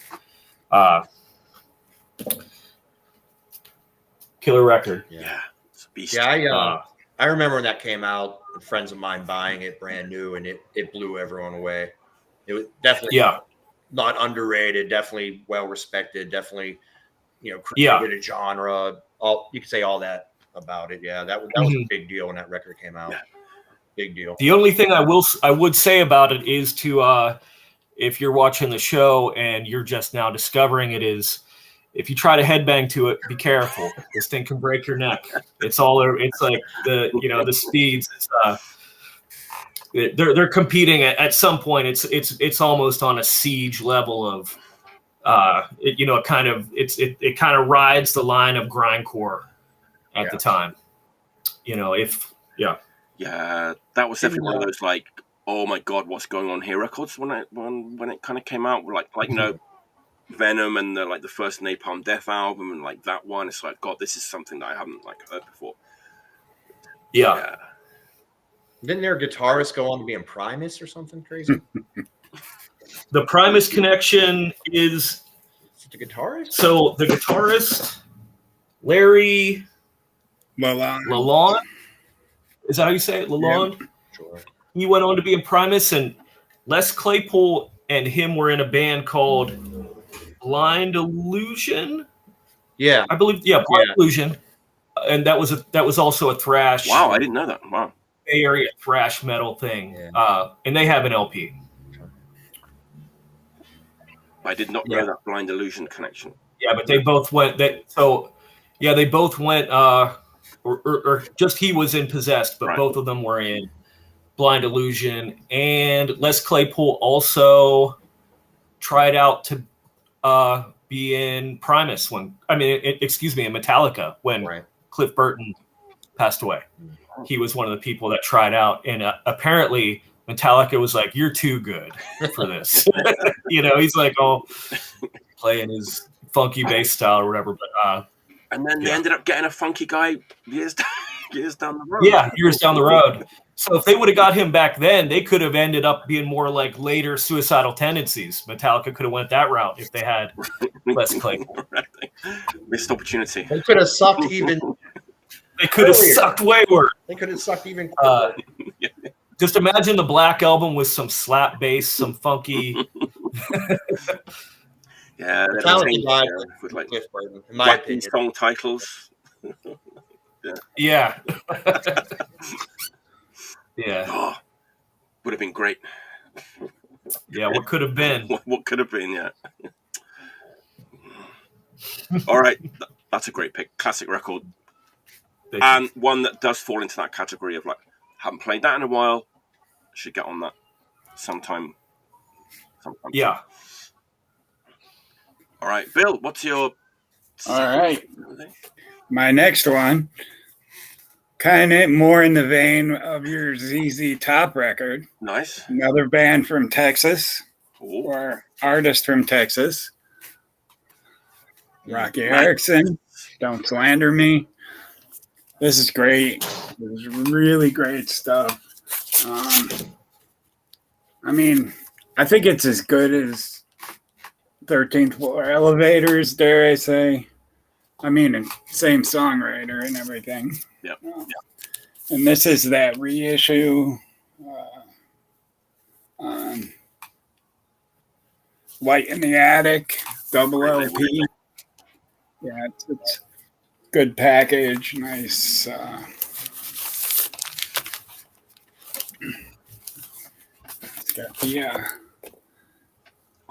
killer record. Yeah, it's a beast. Yeah, I remember when that came out. Friends of mine buying it brand new, and it blew everyone away. It was definitely not underrated. Definitely well respected. Definitely, created a genre. You could say all that about it. Yeah, that was a big deal when that record came out. Yeah. Big deal. The only thing I would say about it is to if you're watching the show and you're just now discovering it, is if you try to headbang to it, be careful. This thing can break your neck. It's like the speeds. They're competing at some point. It's almost on a siege level of it kind of rides the line of grindcore at the time. Yeah, that was definitely one of those like, oh my god, what's going on here records when it kind of came out. Like Venom and the first Napalm Death album and like that one. It's like, God, this is something that I haven't heard before. Yeah. Didn't their guitarist go on to be in Primus or something crazy? The Primus connection is the guitarist. So the guitarist Larry Lalonde. Is that how you say it? Lalonde? Yeah. Sure. He went on to be in Primus, and Les Claypool and him were in a band called Blind Illusion. Yeah. I believe, Blind Illusion. And that was also a thrash. Wow, I didn't know that. Wow. Bay Area thrash metal thing. Yeah. And they have an LP. I did not know that Blind Illusion connection. Yeah, but they both went they both went or just he was in Possessed, but both of them were in Blind Illusion. And Les Claypool also tried out to be in Primus in Metallica when Cliff Burton passed away. He was one of the people that tried out, and apparently Metallica was like, "You're too good for this." He's like, playing his funky bass style or whatever. But and then they ended up getting a funky guy years down the road. Yeah, years down the road. So if they would have got him back then, they could have ended up being more like later Suicidal Tendencies. Metallica could have went that route if they had Les Claypool. Missed opportunity. They could have sucked even. They could have sucked wayward. They could have sucked even. Just imagine the Black Album with some slap bass, some funky. Yeah, with like Cliff Burton, in my opinion. Song titles. Yeah. Yeah. Oh, would have been great. Yeah, what could have been? What could have been? Yeah. All right, that's a great pick. Classic record. And one that does fall into that category of like, haven't played that in a while. Should get on that sometime. Yeah. All right, Bill, what's your... All right. My next one, kind of more in the vein of your ZZ Top record. Nice. Another band from Texas, or artist from Texas. Rocky Erickson, Don't Slander Me. This is great. This is really great stuff. I think it's as good as 13th Floor Elevators, dare I say. Same songwriter and everything. Yep. And this is that reissue. Light in the Attic, double LP. Yeah, it's good package, nice. It's got the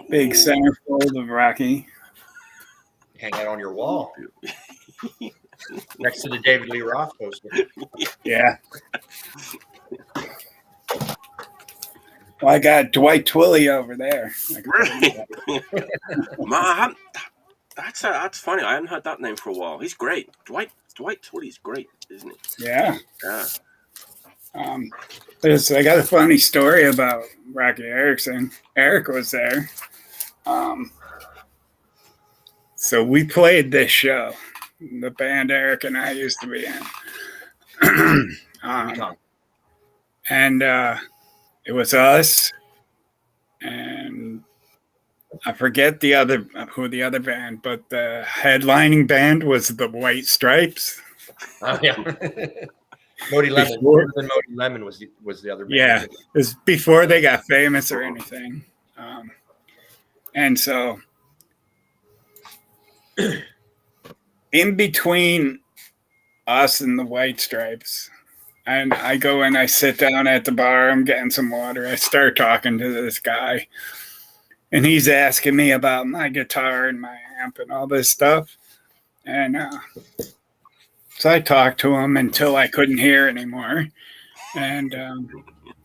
big centerfold of Rocky. Hang that on your wall next to the David Lee Roth poster. Yeah. Well, I got Dwight Twilley over there. Really? That's funny. I haven't heard that name for a while. He's great. Dwight Twilley's great, isn't he? Yeah. Yeah. I got a funny story about Rocky Erickson. Eric was there. So we played this show, the band Eric and I used to be in. And it was us, and I forget who the other band, but the headlining band was the White Stripes. Oh yeah. Modi Lemon. Modi Lemon was the other band. Yeah, it was before they got famous or anything. And so in between us and the White Stripes, and I go and I sit down at the bar, I'm getting some water. I start talking to this guy, and he's asking me about my guitar and my amp and all this stuff. And so I talked to him until I couldn't hear anymore. And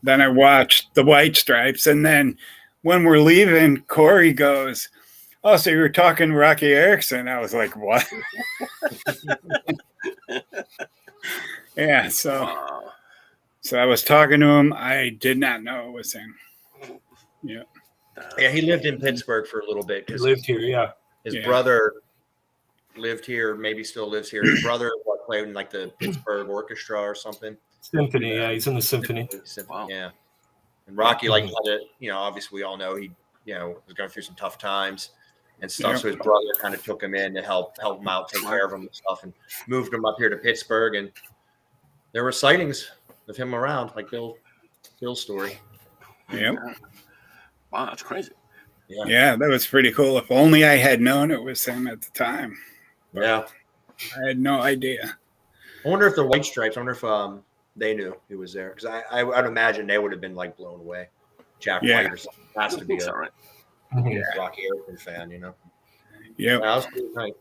then I watched the White Stripes. And then when we're leaving, Corey goes, "Oh, so you were talking Rocky Erickson?" I was like, "What?" Yeah, so I was talking to him. I did not know it was him. Yeah. Yeah, he lived in Pittsburgh for a little bit. He lived here, yeah. His brother lived here, maybe still lives here. His brother played in like the Pittsburgh Orchestra or something. Symphony, yeah, he's in the symphony. Wow. Yeah. And Rocky, like, obviously we all know he, was going through some tough times and stuff. So his brother kind of took him in to help him out, take care of him and stuff, and moved him up here to Pittsburgh. And there were sightings of him around, like Bill's story. Yeah. Wow, that's crazy. Yeah, that was pretty cool. If only I had known it was him at the time. But yeah. I had no idea. I wonder if the White Stripes, they knew he was there. Because I'd imagine they would have been like blown away. Jack White or something. Has to be a right. Rocky Erickson fan, Yeah. That was pretty nice.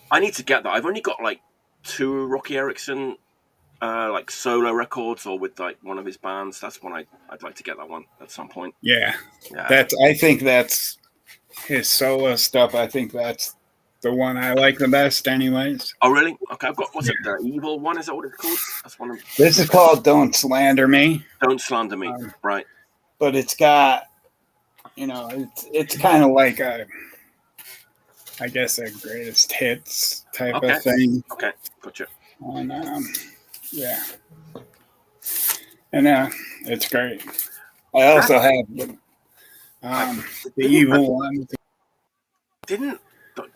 I need to get that. I've only got like 2 Rocky Erickson like solo records or with like one of his bands. That's one I'd like to get that one at some point. Yeah. I think that's his solo stuff. I think that's the one I like the best anyways. Oh really? Okay, I've got it, the Evil one, is that what it's called? That's one of This is called Don't Slander Me. Don't Slander Me, right. But it's got it's kind of like I guess a greatest hits type of thing. Okay, gotcha. And yeah. And it's great. I also have the Evil one.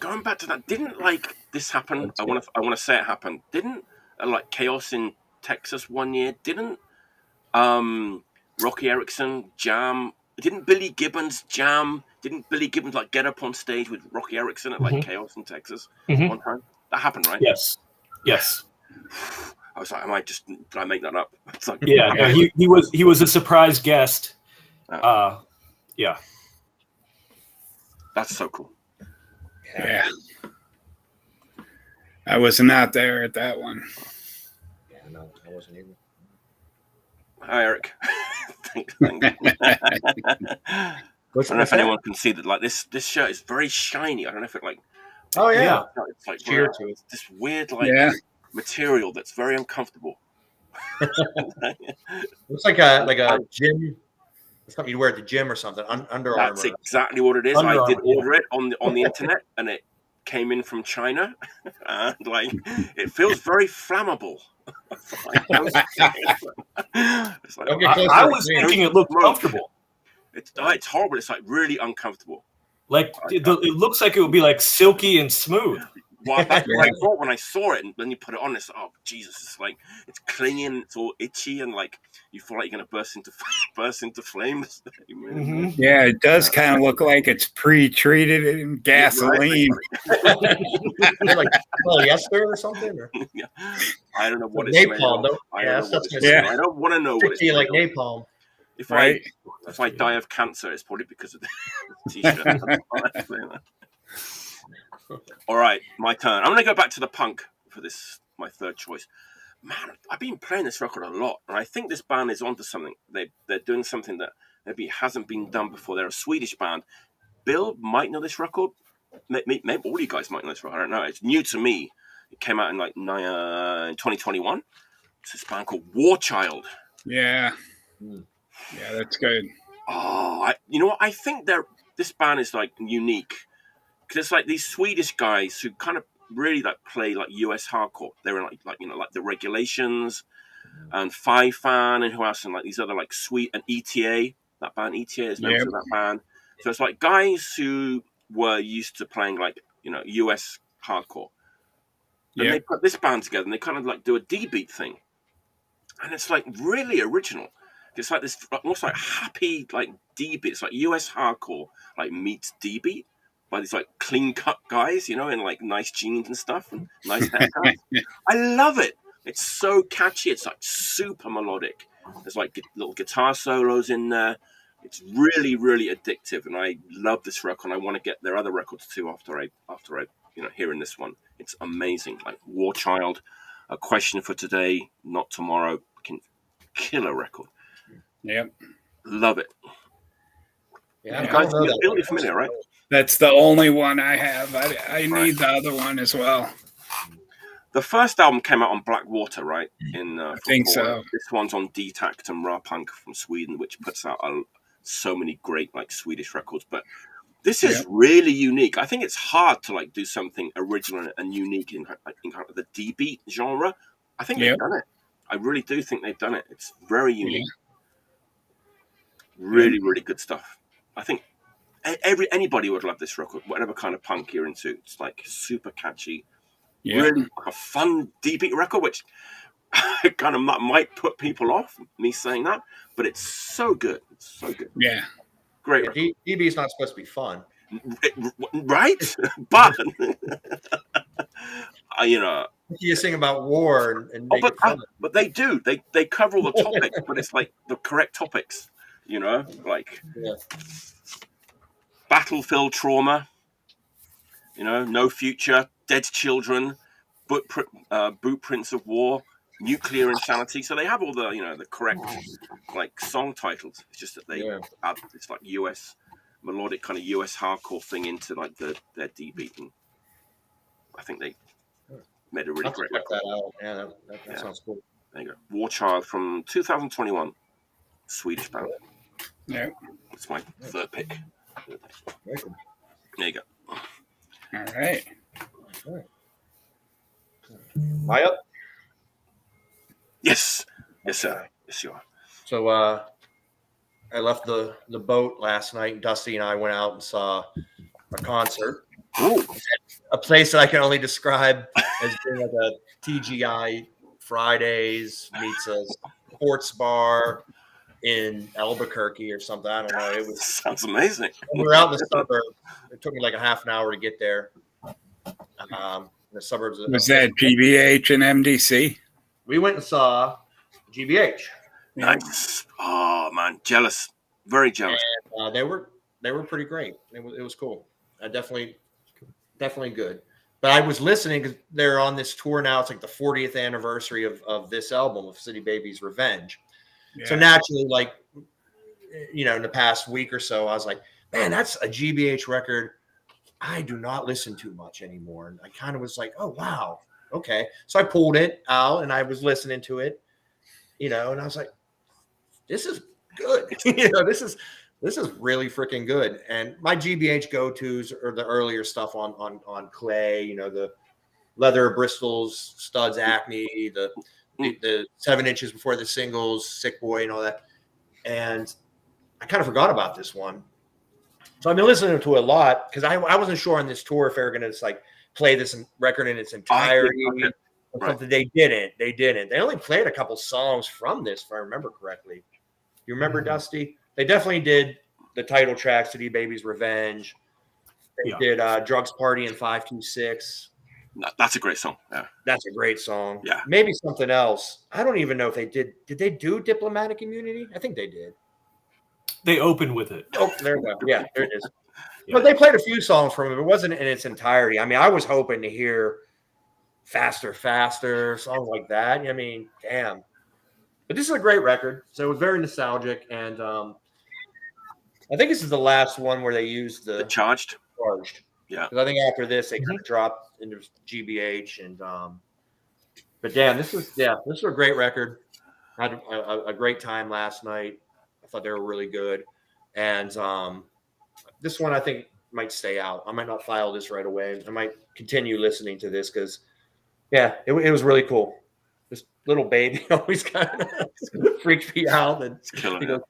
Going back to that, didn't like this happen? I want to say it happened. Didn't like Chaos in Texas one year? Didn't Rocky Erickson jam? Didn't Billy Gibbons jam? Didn't Billy Gibbons like get up on stage with Rocky Erickson at like Chaos in Texas one time? That happened, right? Yes. I was like, did I make that up? It's like, yeah, no, he was a surprise guest. Yeah. That's so cool. Yeah. I was not there at that one. Yeah, no, I wasn't either. Hi, Eric. Thank you. I don't know if anyone can see that. Like this shirt is very shiny. I don't know if it like. Oh yeah. It's like it's this weird material that's very uncomfortable. Looks like a gym. Something you wear at the gym or something. Under Armour. That's exactly what it is. I did order it on the internet, and it came in from China, and like it feels very flammable. It's like, I was thinking it looked comfortable. It's horrible. It's like really uncomfortable. Like it looks like it would be like silky and smooth. Well, that's what I thought when I saw it, and then you put it on. It's oh Jesus! It's like it's clinging, it's all itchy, and like you feel like you're gonna burst into flames. Yeah, it does kind of look like it's pre-treated in gasoline. Like polyester or something. Or? Yeah. I don't know what it's napalm. I don't want to know what it's like napalm. If I die of cancer, it's probably because of the t-shirt. All right, my turn. I'm going to go back to the punk for this, my third choice. Man, I've been playing this record a lot, and I think this band is onto something. They're doing something that maybe hasn't been done before. They're a Swedish band. Bill might know this record. Maybe all you guys might know this record. I don't know. It's new to me. It came out in like 2021. It's this band called Warchild. Yeah. Yeah, that's good. Oh, you know what? I think this band is like unique. Because it's like these Swedish guys who kind of really like play like US hardcore. They're in like the Regulations. and Five Fan, and who else, and like these other like Sweet and ETA. That band ETA is members of that band. So it's like guys who were used to playing like US hardcore, and they put this band together, and they kind of like do a D-beat thing, and it's like really original. It's like this almost like happy like D-beat. It's like US hardcore like meets D-beat by these like clean cut guys, in like nice jeans and stuff and nice haircuts. I love it. It's so catchy. It's like super melodic. There's like little guitar solos in there. It's really, really addictive, and I love this record. And I want to get their other records too after I hearing this one. It's amazing. Like Warchild, A Question for Today, Not Tomorrow. Killer record. Yep. Love it. Yeah, you guys are familiar, right? That's the only one I have. I need the other one as well. The first album came out on Blackwater, right? I think so. This one's on Detakt and Rapunk from Sweden, which puts out so many great like Swedish records. But this is really unique. I think it's hard to like do something original and unique in kind of the D-beat genre. I think they've done it. I really do think they've done it. It's very unique. Really, really good stuff. I think anybody would love this record, whatever kind of punk you're into. It's like super catchy. Really a fun D-beat record, which kind of might put people off, me saying that, but it's so good. It's so good. Yeah. Great record. DB is not supposed to be fun. Right? But, You sing about war and make it fun. But they do. They cover all the topics, but it's like the correct topics, like battlefield trauma, no future, dead children, boot prints of war, nuclear insanity. So they have all the the correct like song titles. It's just that they add this like US melodic kind of US hardcore thing into like their D-beat, and I think they made a really great record. Check that out. Yeah, that sounds cool. There you go. Warchild from 2021, Swedish band. Yeah, it's my third pick. There you go. All right. Am I up? Yes, sir. Yes, you are. So I left the boat last night. Dusty and I went out and saw a concert. Ooh. A place that I can only describe as being like a TGI Fridays meets a sports bar in Albuquerque or something. I don't know. It was sounds amazing. We were out in the suburbs. It took me like a half an hour to get there. The suburbs. Was that GBH and MDC? We went and saw GBH. Nice. Oh man, jealous. Very jealous. And, they were pretty great. It was cool. Definitely good. But I was listening because they're on this tour now. It's like the 40th anniversary of this album of City Baby's Revenge. Yeah. So naturally, like, in the past week or so, I was like, man, that's a GBH record I do not listen to much anymore. And I kind of was like, oh, wow. Okay. So I pulled it out and I was listening to it, and I was like, this is good. This is really freaking good. And my GBH go-tos are the earlier stuff on Clay, the leather Bristol's, Studs, Acne, the 7 inches before the singles, Sick Boy, and all that. And I kind of forgot about this one. So I've been listening to it a lot because I wasn't sure on this tour if they were going to just like play this record in its entirety. Or something. They didn't. They only played a couple songs from this, if I remember correctly. You remember, Dusty? They definitely did the title track, City Baby's Revenge. They did Drugs Party in 526. That's a great song. Yeah. That's a great song. Yeah. Maybe something else. I don't even know if they did. Did they do Diplomatic Immunity? I think they did. They opened with it. Oh, there we go. Yeah, there it is. Yeah. But they played a few songs from it. It wasn't in its entirety. I mean, I was hoping to hear Faster, songs like that. I mean, damn. But this is a great record. So it was very nostalgic. And I think this is the last one where they used the Charged. Yeah. Because I think after this, they kind of dropped into GBH. And but damn, this is a great record. I had a great time last night. I thought they were really good. And this one I think might stay out. I might not file this right away. I might continue listening to this because, yeah, it was really cool. Just little baby always kind of freaks me out. And It's killing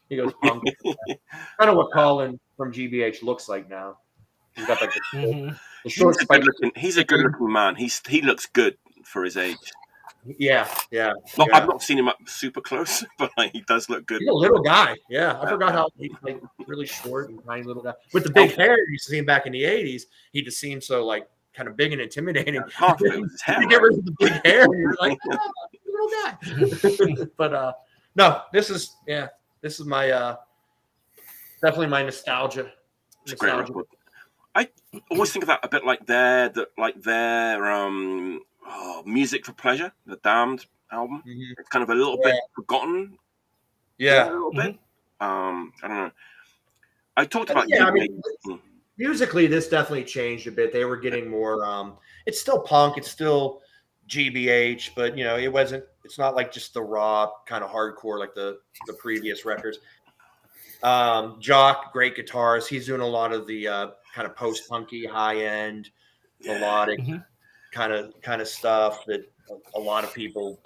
he goes punk. Kind of what Colin from GBH looks like now. He's got like the short spike. He's a good looking man. He looks good for his age. Yeah. I've not seen him up super close, but like, he does look good. He's a little guy. Yeah, I forgot how he's like really short and tiny little guy with the big hair. You used to see him back in the '80s. He just seemed so like kind of big and intimidating. Half of it was his hair. You get rid of the big hair, and you're like, oh, little guy. But no, this is my definitely my nostalgia. It's a great record. I always think of that a bit like their Music for Pleasure, the Damned album. It's kind of a little bit forgotten. Yeah, a little bit. I don't know. I talked about musically, this definitely changed a bit. They were getting more. It's still punk. It's still GBH, but you know, it's not like just the raw kind of hardcore like the previous records. Jock, great guitarist. He's doing a lot of the kind of post-punky, high-end, melodic kind of stuff that a lot of people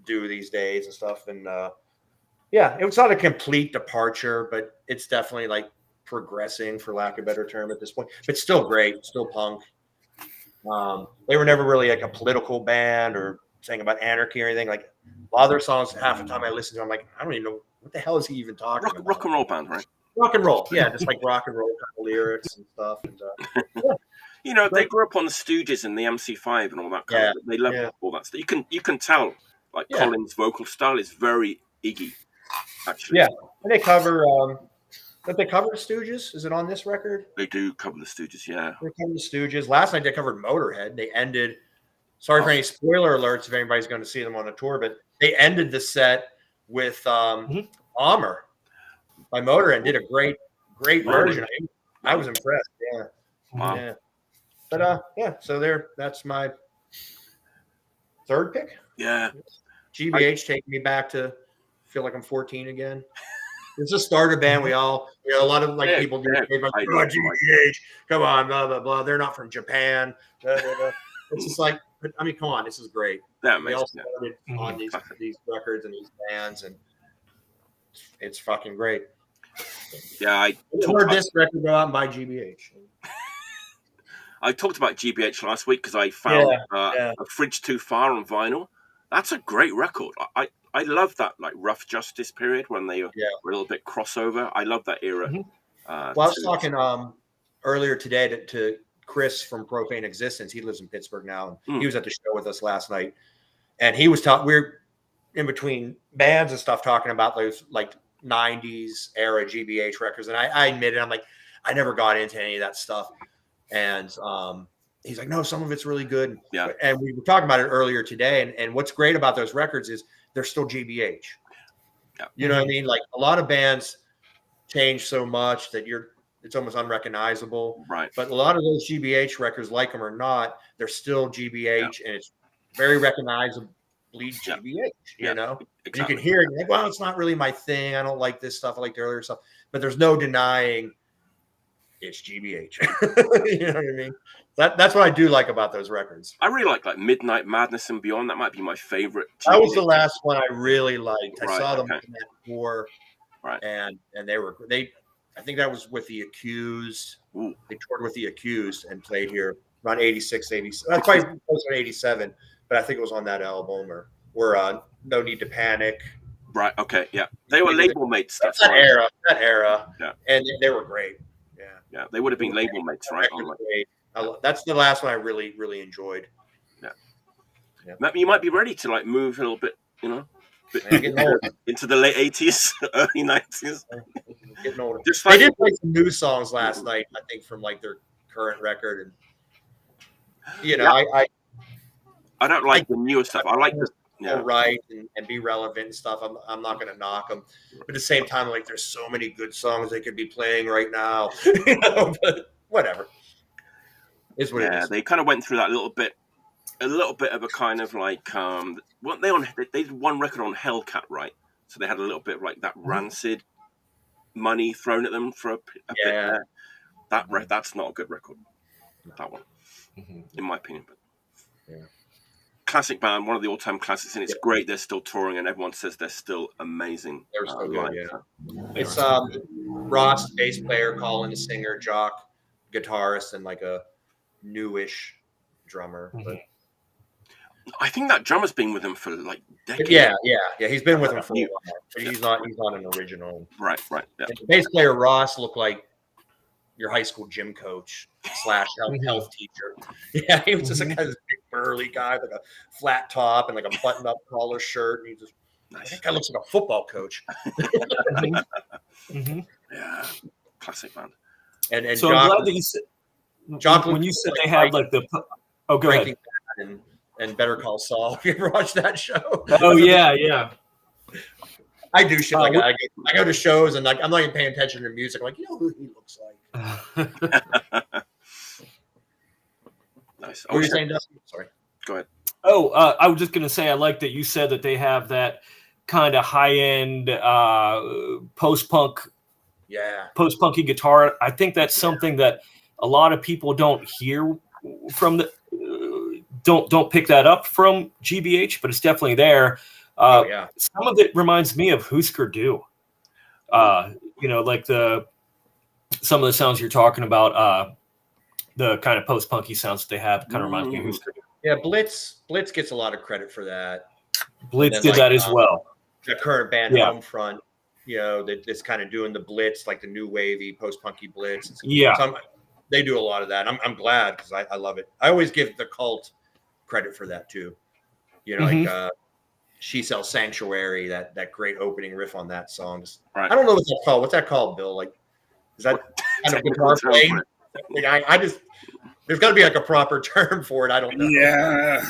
do these days and stuff. And it was not a complete departure, but it's definitely like progressing, for lack of a better term, at this point. But still great, still punk. They were never really like a political band or saying about anarchy or anything. Like a lot of their songs, half the time I listen to them, I'm like, I don't even know what the hell is he even talking about. Rock and roll band, right? Rock and roll, yeah, just like rock and roll kind of lyrics and stuff. And you know, they grew up on the Stooges and the MC5 and all that kind of. They love all that stuff. You can tell, like Colin's vocal style is very Iggy, actually. Yeah, and they cover. Don't they cover the Stooges? Is it on this record? They do cover the Stooges, yeah. They cover the Stooges. Last night they covered Motorhead. They ended. Sorry for any spoiler alerts if anybody's going to see them on a tour, but they ended the set with Bomber by Motorhead. Did a great version. I was impressed. Yeah. Wow. Yeah. But so that's my third pick. Yeah. GBH taking me back to feel like I'm 14 again. It's a starter band. We all, a lot of like people do GBH. Come on, blah blah blah. They're not from Japan. Blah, blah, blah. It's just like, I mean, come on, this is great. We all started on these records and these bands, and it's fucking great. Yeah, I heard this record go out and buy GBH. I talked about GBH last week because I found A Fridge Too Far on vinyl. That's a great record. I love that like Rough Justice period when they were a little bit crossover. I love that era. Well, I was talking earlier today to Chris from Profane Existence. He lives in Pittsburgh now. And he was at the show with us last night, and he was talking. We're in between bands and stuff talking about those like 90s era GBH records, and I admit it. I'm like, I never got into any of that stuff, and he's like, no, some of it's really good. Yeah. And we were talking about it earlier today, and what's great about those records is they're still GBH. Yeah. You know what I mean? Like a lot of bands change so much that it's almost unrecognizable. Right. But a lot of those GBH records, like them or not, they're still GBH, and it's very recognizably GBH. You know, exactly. You can hear it. You're like, well, it's not really my thing. I don't like this stuff. I like the earlier stuff. But there's no denying it's GBH. You know what I mean? That's what I do like about those records. I really like Midnight Madness and Beyond. That might be my favorite. That was the last one I really liked. I saw them on that tour, right? And they. I think that was with the Accused. Ooh. They toured with the Accused and played here around 86, 87. That's probably close to 87, but I think it was on that album or No Need to Panic. Right. Okay. Yeah. They were label mates. That era. Yeah. And they were great. Yeah. Yeah. They would have been label mates, right? That's the last one I really, really enjoyed. Yeah. You might be ready to like move a little bit, you know, into the late 80s, early 90s. Getting older. Just they did play some new songs last night, I think, from like their current record, and you know, I don't like the newer stuff. I like the right and be relevant and stuff. I'm not going to knock them, but at the same time, like there's so many good songs they could be playing right now. You know, but whatever. Is what it is. They kind of went through that a little bit of a kind of like they did one record on Hellcat, right? So they had a little bit of like that rancid money thrown at them for a bit there. That's not a good record. That one, in my opinion. But classic band, one of the all-time classics, and it's great they're still touring, and everyone says they're still amazing. They're so good, live. yeah. It's Ross, bass player, Colin, the singer, Jock, guitarist, and like a newish drummer. But I think that drummer's been with him for like decades. yeah. He's been with him for a while, but he's not an original. Right. Yeah. And the bass player Ross looked like your high school gym coach / health teacher. Yeah, he was just like this big burly guy with like a flat top and like a button-up collar shirt. And he just that guy looks like a football coach. Yeah, classic band. And so Jock, I'm glad that you said when you said they had like the go ahead. And Better Call Saul. Have you ever watched that show? Oh yeah. I do shit like that. I go to shows and like I'm not even paying attention to music. I'm like, you know who he looks like. Nice. What were you saying, Dustin? Sorry. Go ahead. Oh, I was just gonna say I like that you said that they have that kind of high-end post-punky guitar. I think that's something that a lot of people don't hear from the don't pick that up from GBH, but it's definitely there. Some of it reminds me of Husker Du. Like some of the sounds you're talking about, the kind of post-punky sounds that they have kind of reminds me of Husker Du. Yeah, Blitz gets a lot of credit for that. Blitz did that as well. The current band Homefront, that's kind of doing the Blitz, like the new wavy post-punky Blitz. So they do a lot of that. I'm glad because I love it. I always give the Cult credit for that too. Like She Sells Sanctuary, that great opening riff on that song. Right. I don't know what that's called. What's that called, Bill? Like, is that kind of guitar playing? Like, I just there's got to be like a proper term for it. I don't know. Yeah.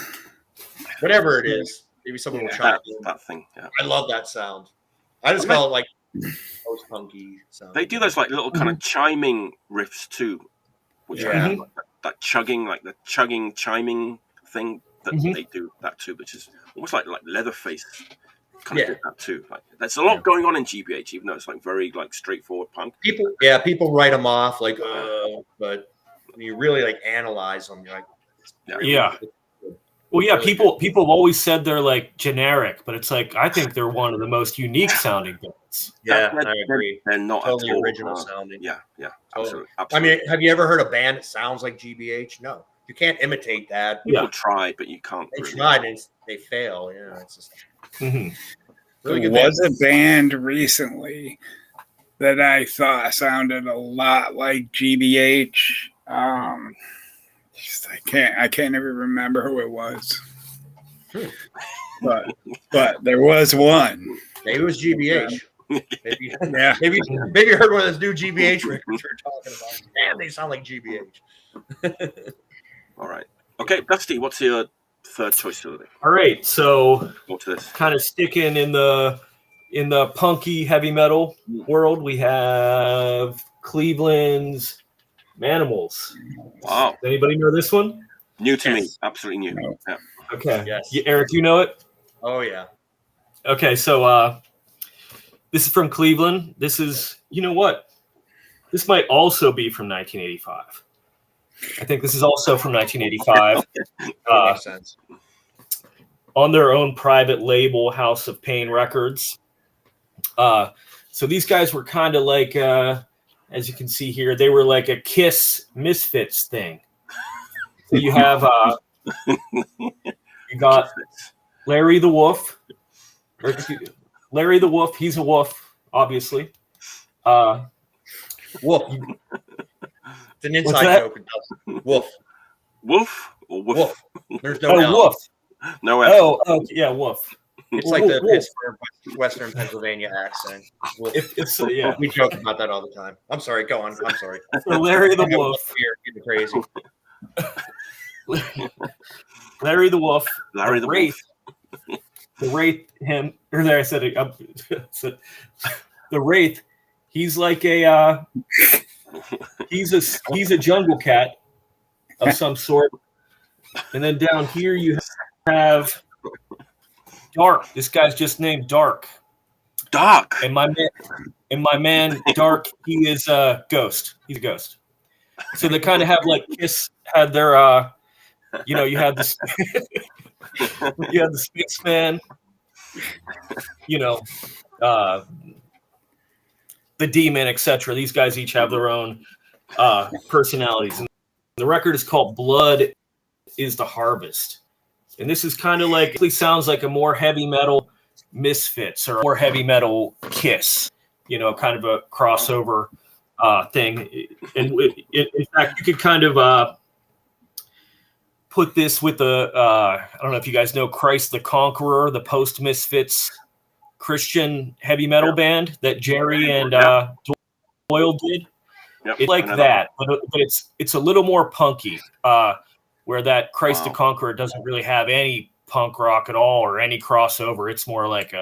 Whatever it is, maybe someone will try that thing. Yeah. I love that sound. I just call it like post-punky sound. They do those like little kind of chiming riffs too, which I like that chugging, like the chiming thing that they do that too, which is almost like Leatherface kind of did that too. Like there's a lot going on in GBH, even though it's like very like straightforward punk. People write them off like, but when you really like analyze them, you're like, Well, yeah, people have always said they're like generic, but it's like I think they're one of the most unique sounding bands. Yeah, I agree. They're not totally original sounding. Yeah, totally. absolutely. I mean, have you ever heard a band that sounds like GBH? No, you can't imitate that. People try, but you can't. They tried and they fail. Yeah, it's just really good. There was a band recently that I thought sounded a lot like GBH. I can't even remember who it was. But there was one. Maybe it was GBH. Maybe you heard one of those new GBH records we're talking about. Man, they sound like GBH. All right. Okay, Dusty, what's your third choice today? All right, so kind of sticking in the punky heavy metal world, we have Cleveland's Manimals. Wow. Does anybody know this one? New to me. Absolutely new. No. Yeah. Okay. Yes. Eric, you know it? Oh, yeah. Okay, so this is from Cleveland. This is, you know what? This might also be from 1985. I think this is also from 1985. Makes sense. On their own private label, House of Pain Records. So these guys were kind of like... as you can see here, they were like a Kiss Misfits thing. So you have you got Larry the Wolf. Larry the Wolf, he's a wolf, obviously. Wolf. It's an inside joke. Wolf. Wolf or woof? Wolf. There's no L. Wolf. No L. Oh, yeah, wolf. It's like the Pittsburgh, Western Pennsylvania accent. We joke about that all the time. I'm sorry. Go on. I'm sorry. So Larry the Wolf. Getting crazy. Larry the Wolf. Larry the Wraith. Wolf. The Wraith, him. Or there, I said it. The Wraith. He's like a. He's a jungle cat of some sort. And then down here you have Dark. This guy's just named Dark. Dark. And my man Dark, he is a ghost. He's a ghost. So they kind of have like Kiss had their You know, you have this, you have the Spaceman. You know, the Demon, etc. These guys each have their own personalities. And the record is called "Blood Is the Harvest," and this is kind of like, it sounds like a more heavy metal Misfits or more heavy metal Kiss. You know, kind of a crossover thing. And in fact, you could kind of put this with the I don't know if you guys know Christ the Conqueror, the post Misfits Christian heavy metal band that Jerry and Doyle did. Yep. It's like that, but it's a little more punky. Where that Christ the Conqueror doesn't really have any punk rock at all or any crossover. It's more like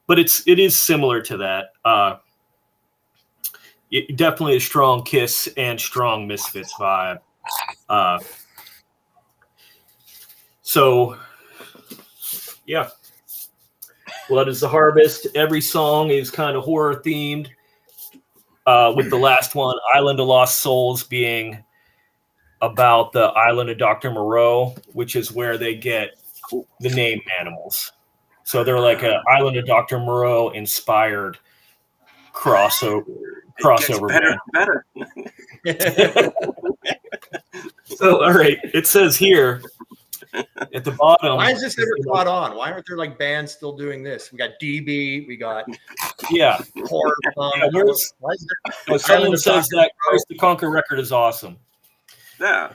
but it is similar to that. Definitely a strong Kiss and strong Misfits vibe. So, yeah. Blood is the Harvest. Every song is kind of horror themed. With the last one, Island of Lost Souls, being about the island of Dr. Moreau, which is where they get the name Manimals. So they're like an Island of Dr. Moreau inspired crossover better. So, all right, it says here at the bottom. Why is this ever caught on? Why aren't there like bands still doing this? We got DB, we got horror punk. Someone says that Christ the Conqueror record is awesome. Yeah.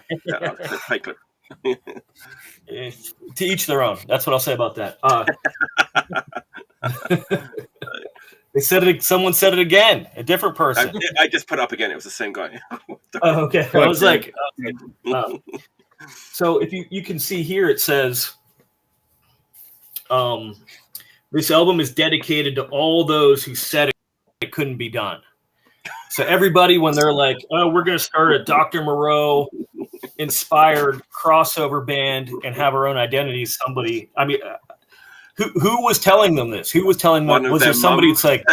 To each their own. That's what I'll say about that. They said it. Someone said it again. A different person. I just put it up again. It was the same guy. Oh, okay. I was like, so if you can see here, it says, this album is dedicated to all those who said it couldn't be done. So everybody, when they're like, oh, we're going to start a Dr. Moreau inspired crossover band and have our own identity, somebody, I mean, who was telling them this? Who was telling them? Was there somebody that's like,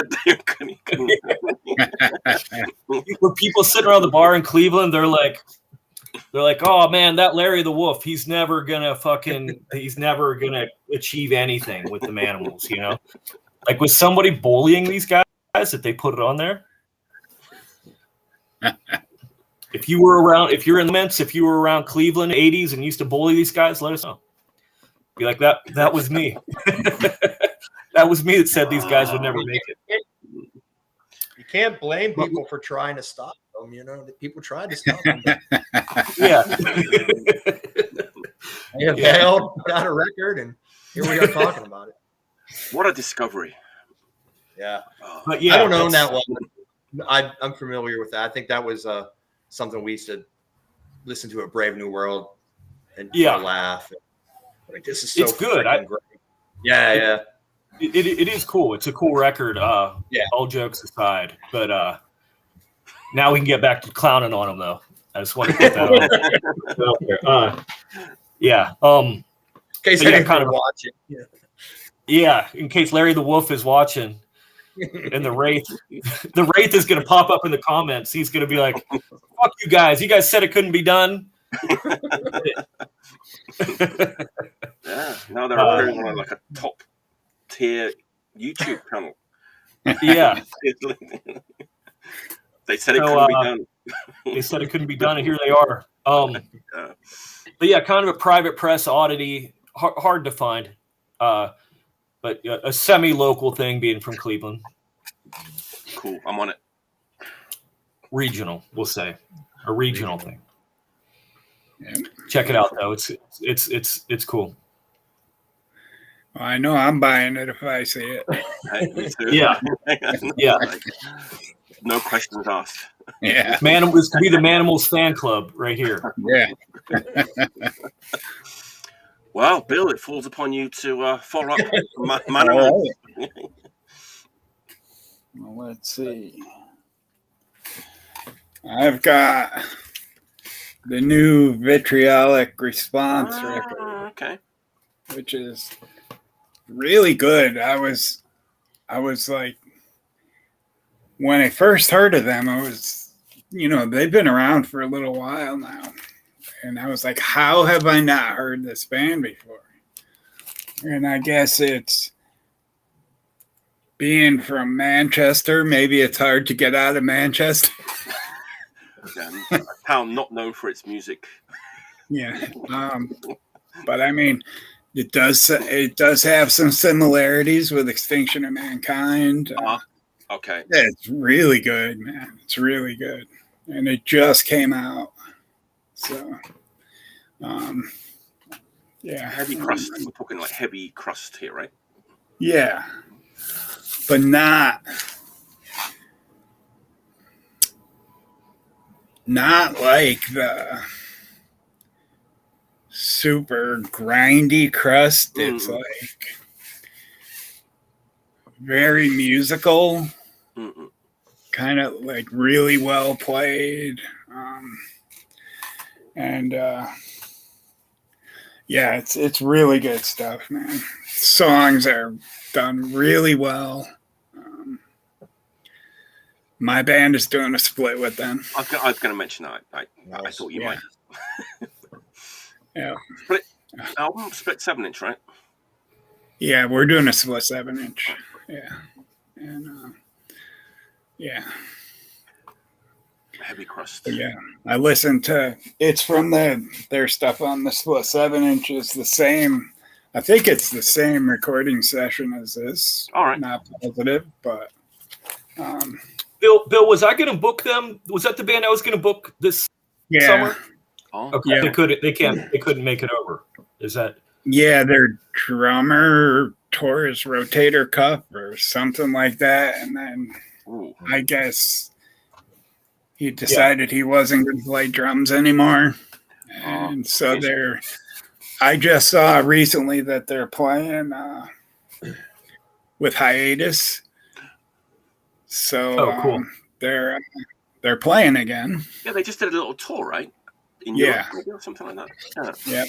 were people sitting around the bar in Cleveland? They're like, oh man, that Larry the Wolf, he's never gonna achieve anything with the Manimals, you know? Like, was somebody bullying these guys that they put it on there? If you're in the Mets, if you were around Cleveland in the 80s and used to bully these guys, let us know. Be like, that was me. That was me that said these guys would never make it. You can't blame people for trying to stop them. You know, people tried to stop them. Yeah. They failed, got a record, and here we are talking about it. What a discovery. Yeah. But yeah, I don't own that one. I'm familiar with that. I think that was something we used to listen to at Brave New World and laugh. Like, this is so it's good. Great. Yeah. It is cool. It's a cool record. All jokes aside, but now we can get back to clowning on them, though. I just want to put that out there. Yeah. In case anyone's watching. Yeah, in case Larry the Wolf is watching, and the Wraith is going to pop up in the comments. He's going to be like, "Fuck you guys! You guys said it couldn't be done." Yeah, now they're appearing on like a top tier YouTube channel. Yeah, they said it couldn't be done. They said it couldn't be done, and here they are. But yeah, kind of a private press oddity, hard to find, but a semi-local thing, being from Cleveland. Cool, I'm on it. Regional, we'll say, a regional thing. Yeah. Check it out, though. It's cool. Well, I know I'm buying it if I see it. Me too. Yeah. Yeah. No questions asked. Yeah. Manimals to be the Manimals fan club right here. Yeah. Well, Bill, it falls upon you to follow up Manimals. Right. Well, let's see. I've got the new Vitriolic Response record, Okay. which is really good. I was like, when I first heard of them, I was, they've been around for a little while now, And I was like, how have I not heard this band before? And I guess it's being from Manchester. Maybe it's hard to get out of Manchester. A town not known for its music. Yeah. But I mean, it does have some similarities with Extinction of Mankind. Okay. Yeah, it's really good, man. It's really good. And it just came out. So, yeah. Heavy crust. We're talking like heavy crust here, right? Yeah. But not like the super grindy crust. It's like very musical, kind of like really well played. And yeah, it's really good stuff, man. Songs are done really well. My band is doing a split with them. I was going to mention that. I thought you might. Yeah. Split album, split 7-inch, right? Yeah, we're doing a split 7-inch. Yeah. And yeah. Heavy crust. But yeah. I listened to it's from their stuff on the split 7-inch is the same. I think it's the same recording session as this. All right. Not positive, but Bill, was I going to book them? Was that the band I was going to book this summer? Oh, okay. Yeah. They couldn't make it over. Is that? Yeah, their drummer tore his rotator cuff or something like that, and then I guess he decided he wasn't going to play drums anymore, and so I just saw recently that they're playing with hiatus. So cool. They're playing again. Yeah, they just did a little tour, right? In Yeah. Europe, or something like that. Yeah.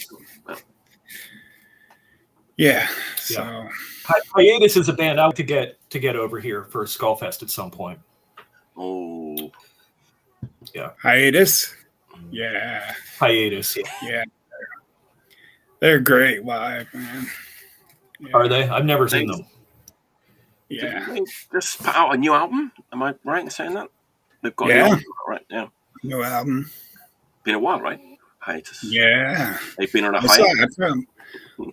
Yeah. So Hiatus is a band I want to get over here for Skullfest at some point. Oh. Yeah. hiatus. Yeah. Hiatus. Yeah. They're great live, man. Yeah. Are they? I've never seen them. Yeah. Did they just put out a new album? Am I right in saying that? They've got a new Yeah. album, right? Yeah. New album. Been a while, right? Hiatus. Yeah. They've been on a I saw hiatus. them.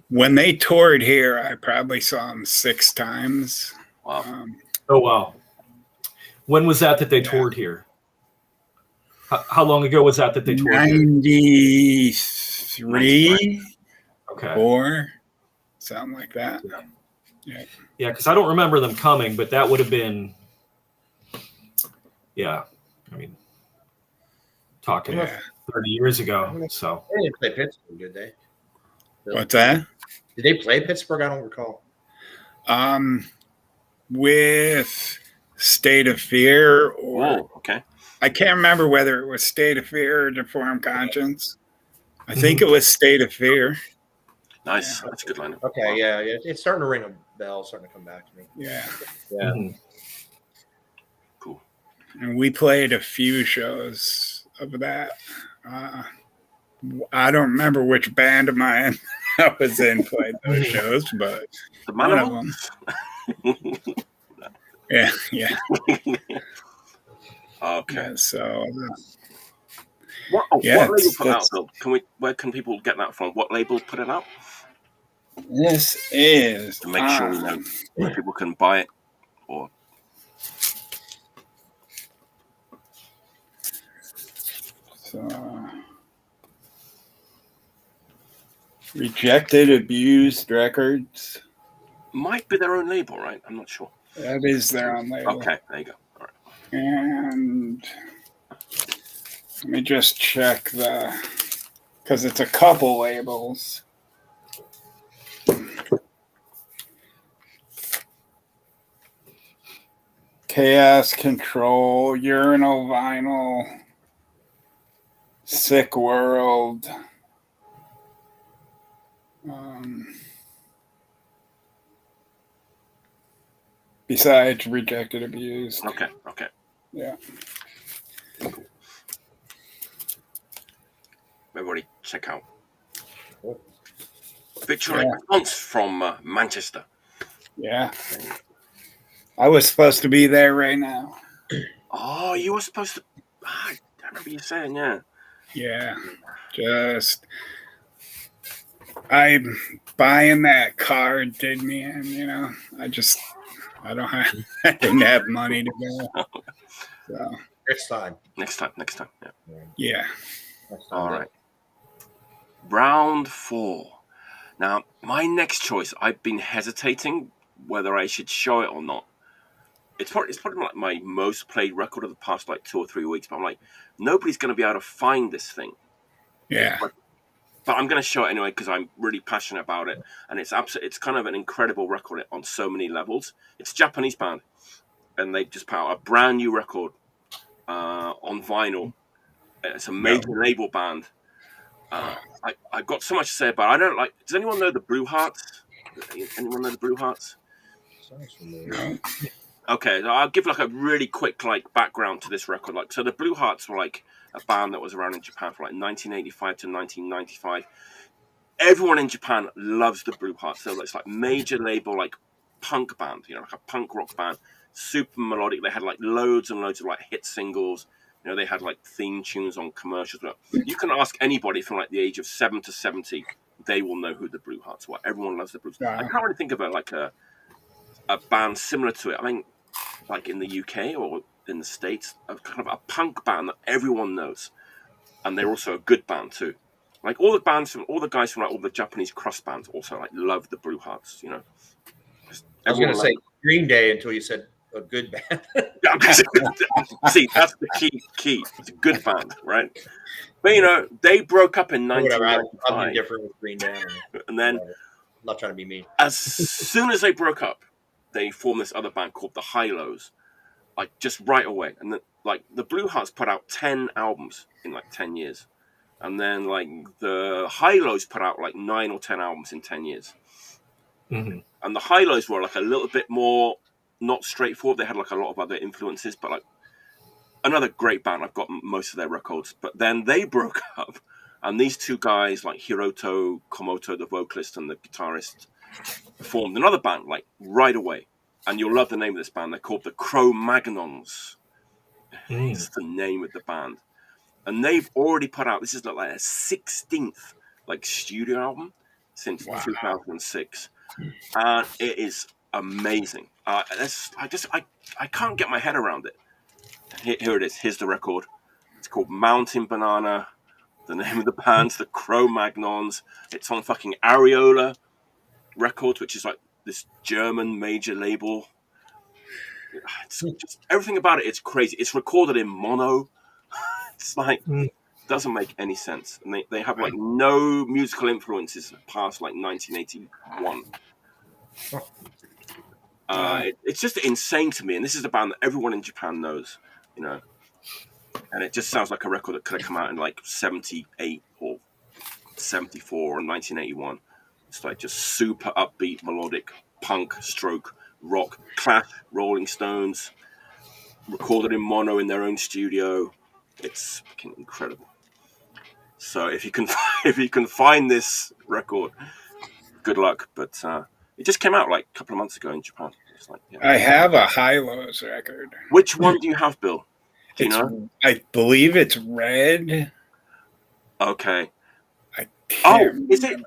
When they toured here, I probably saw them 6 times. Wow. Oh wow. When was that they toured here? How long ago was that they toured here? 93, Okay. 4, something like that. Yeah, because I don't remember them coming, but that would have been, I mean, talking 30 years ago. So They didn't play Pittsburgh, did they? What's that? Did they play Pittsburgh? I don't recall. With State of Fear or Okay. I can't remember whether it was State of Fear or Deformed Conscience. I think it was State of Fear. Nice. That's a good lineup. Okay, yeah. It's starting to ring a bell, starting to come back to me. Yeah. Yeah. Mhm. Cool. And we played a few shows of that. I don't remember which band of mine I was in played those shows, but The one of Manimals? them. Yeah. Okay. Yeah, so What Yeah, label put that's- out, Bill? Where can people get that from? What label put it out? this is To make sure we know where people can buy it or so Rejected Abused Records. might be their own label, right? I'm not sure. That is their own label. Okay, there you go. All right. And let me just check because it's a couple labels. Chaos Control, Urinal Vinyl, Sick World. Besides Rejected Abused. Okay. Yeah. Everybody check out. Cool. Victorian response from Manchester. Yeah. I was supposed to be there right now. Oh, you were supposed to. I remember you saying, yeah. Yeah. I'm buying that card did me in, you know. I didn't have money to go. So Next time. Next time. Yeah. Yeah. Next time, All right. Round 4. Now, my next choice, I've been hesitating whether I should show it or not. It's probably like my most played record of the past like 2 or 3 weeks, but I'm like, nobody's going to be able to find this thing. Yeah. But I'm going to show it anyway because I'm really passionate about it, and it's kind of an incredible record on so many levels. It's a Japanese band, and they just put out a brand new record on vinyl. It's a major label band. I've got so much to say about it. I don't like. Does anyone know the Blue Hearts? Anyone know the Blue Hearts? No. Okay, so I'll give like a really quick like background to this record. Like, so the Blue Hearts were like a band that was around in Japan for like 1985 to 1995. Everyone in Japan loves the Blue Hearts. So it's like major label like punk band, you know, like a punk rock band, super melodic. They had like loads and loads of like hit singles. You know, they had like theme tunes on commercials. You can ask anybody from like the age of 7 to 70, they will know who the Blue Hearts were. Everyone loves the Blue Hearts. I can't really think of like a band similar to it. I mean, like in the UK or in the States, a kind of a punk band that everyone knows, and they're also a good band too. Like all the guys from like all the Japanese crust bands also like love the Blue Hearts. You know, I was going to say Green Day until you said a good band. See, that's the key. It's a good band, right? But you know, they broke up in 1995. I'll be different with Green Day, and then I'm not trying to be mean. As soon as they broke up, they formed this other band called the Hi-Lows, like just right away. And the Blue Hearts put out 10 albums in like 10 years, and then like the Hi-Lows put out like 9 or 10 albums in 10 years. Mm-hmm. And the Hi-Lows were like a little bit more not straightforward. They had like a lot of other influences, but like another great band. I've got most of their records, but then they broke up, and these two guys like Hiroto Komoto, the vocalist and the guitarist, formed another band like right away. And you'll love the name of this band. They're called the Cro-Magnons. It's the name of the band. And they've already put out, this is like a 16th like studio album since 2006. And it is amazing. I can't get my head around it. Here it is. Here's the record. It's called Mountain Banana. The name of the band's the Cro-Magnons. It's on fucking Areola Records, which is like this German major label. It's just everything about it. It's crazy. It's recorded in mono. It's like doesn't make any sense. And they have like no musical influences past like 1981. It's just insane to me. And this is a band that everyone in Japan knows, you know. And it just sounds like a record that could have come out in like 78 or 74 or 1981. It's like just super upbeat, melodic, punk, stroke, rock, Clash, Rolling Stones, recorded in mono in their own studio. It's fucking incredible. So if you can find this record, good luck. But it just came out like a couple of months ago in Japan. It's like, yeah. I have a Hi-Lows record. Which one do you have, Bill? Do you know? I believe it's red. Okay. I can't is it?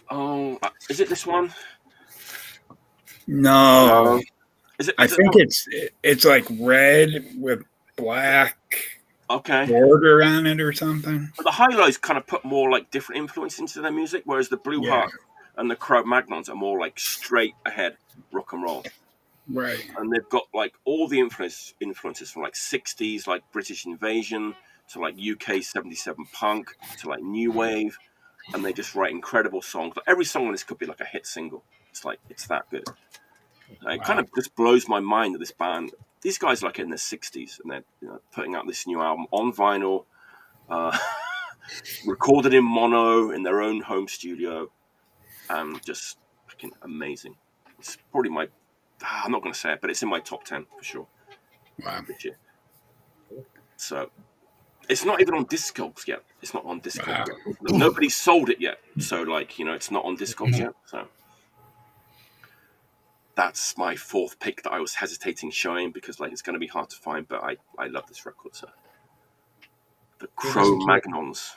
Oh, is it this one? No. I think it's like red with black border on it or something. But the Hi-Lows kind of put more like different influence into their music, whereas the Blue Heart and the Cro-Magnons are more like straight ahead rock and roll. Right. And they've got like all the influences from like 60s, like British Invasion, to like UK 77 punk, to like new wave. And they just write incredible songs. Like every song on this could be like a hit single. It's like, it's that good. It kind of just blows my mind that this band, these guys are like in their 60s, and they're putting out this new album on vinyl, recorded in mono in their own home studio, and just fucking amazing. It's probably I'm not going to say it, but it's in my top 10 for sure. Wow. So It's not even on Discogs yet. It's not on Discogs yet. Nobody's sold it yet. So, like, it's not on Discogs yet. So that's my fourth pick that I was hesitating showing because, like, it's going to be hard to find. But I love this record. So the Cro-Magnons.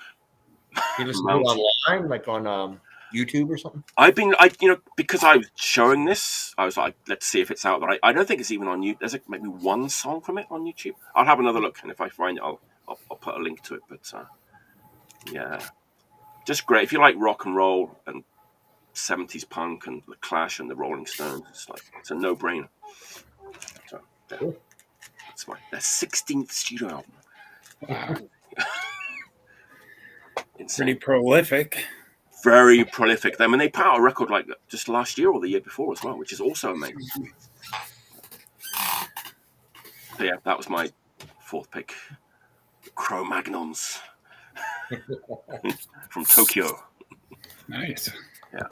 You listen to it online, like on YouTube or something? Because I was showing this, I was like, let's see if it's out there. I don't think it's even on YouTube. There's like maybe one song from it on YouTube. I'll have another look, and if I find it, I'll put a link to it. But yeah, just great. If you like rock and roll and 70s punk and the Clash and the Rolling Stones, it's a no-brainer. So that's their 16th studio album. Wow. Insane. Pretty prolific. Very prolific. I mean, they put out a record like just last year or the year before as well, which is also amazing. But yeah, that was my fourth pick. Cro-Magnons from Tokyo. Nice. Yeah.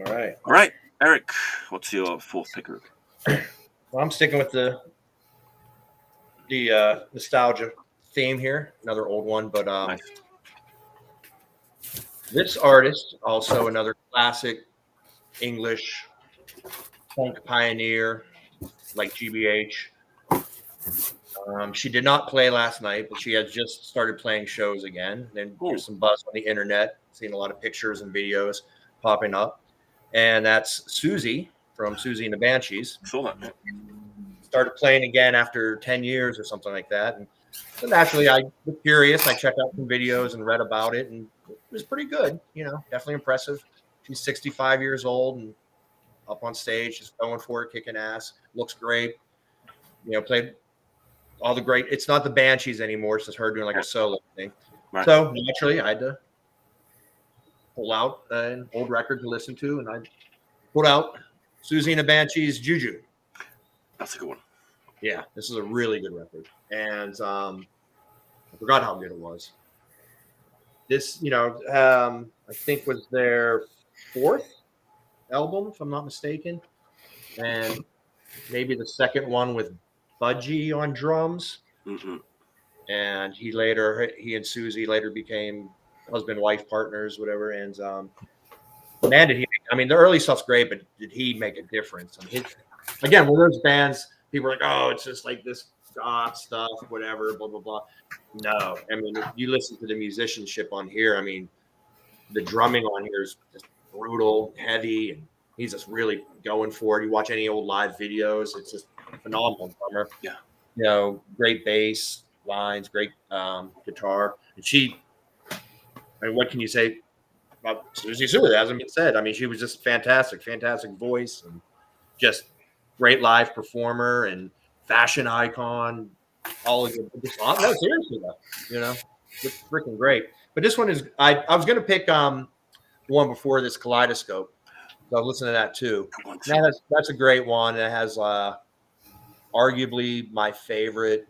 All right, Eric, what's your fourth pick? Well, I'm sticking with the nostalgia theme here. Another old one, but Nice. This artist, also another classic English punk pioneer, like GBH. She did not play last night, but she has just started playing shows again. Then there's some buzz on the internet, seeing a lot of pictures and videos popping up. And that's Siouxsie from Siouxsie and the Banshees. Saw that, man. Started playing again after 10 years or something like that. And so naturally, I was curious. I checked out some videos and read about it, and it was pretty good. Definitely impressive. She's 65 years old and up on stage, just going for it, kicking ass. Looks great. Played all the great. It's not the Banshees anymore. It's just her doing like a solo thing. Right. So naturally, I had to pull out an old record to listen to, and I pulled out Siouxsie and the Banshees' Juju. That's a good one. Yeah, this is a really good record. And I forgot how good it was. This, I think was their fourth album, if I'm not mistaken. And maybe the second one with Budgie on drums. Mm-hmm. And he and Siouxsie later became husband-wife partners, whatever. And man, did he, the early stuff's great, but did he make a difference? Again, with those bands, people are like, oh, it's just like this goth stuff, whatever, blah, blah, blah. No, if you listen to the musicianship on here, the drumming on here is just brutal, heavy, and he's just really going for it. You watch any old live videos, it's just a phenomenal drummer. Yeah. Great bass lines, great guitar. And what can you say about Siouxsie? It hasn't been said. She was just fantastic voice, and just great live performer and fashion icon. All of it. No, seriously though, it's freaking great. But this one is I was gonna pick the one before this, Kaleidoscope. So I'll listen to that too. That's a great one. It has arguably my favorite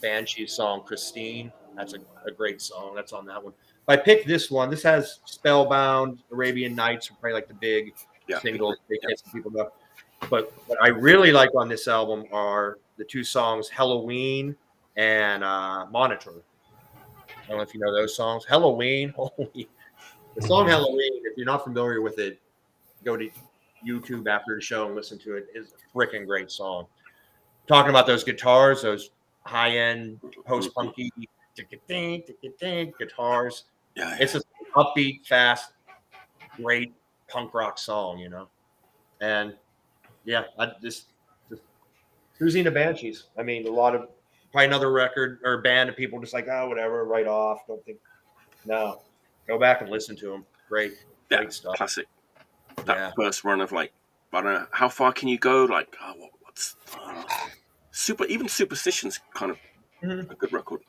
Banshee song, Christine. That's a great song. That's on that one. If I pick this one, this has Spellbound, Arabian Nights, probably like the big singles big hits that people know. But what I really like on this album are the two songs, Halloween and Monitor. I don't know if you know those songs. Halloween, the song Halloween, if you're not familiar with it, go to YouTube after the show and listen to it. It's a freaking great song. Talking about those guitars, those high-end post-punky guitars. Yeah. It's an upbeat, fast, great punk rock song, And yeah, just Siouxsie and the Banshees. A lot of probably another record or band of people just like, oh, whatever, write off. Don't think. No, go back and listen to them. Great stuff. Classic. That first run of I don't know, how far can you go? What's even Superstition's kind of a good record.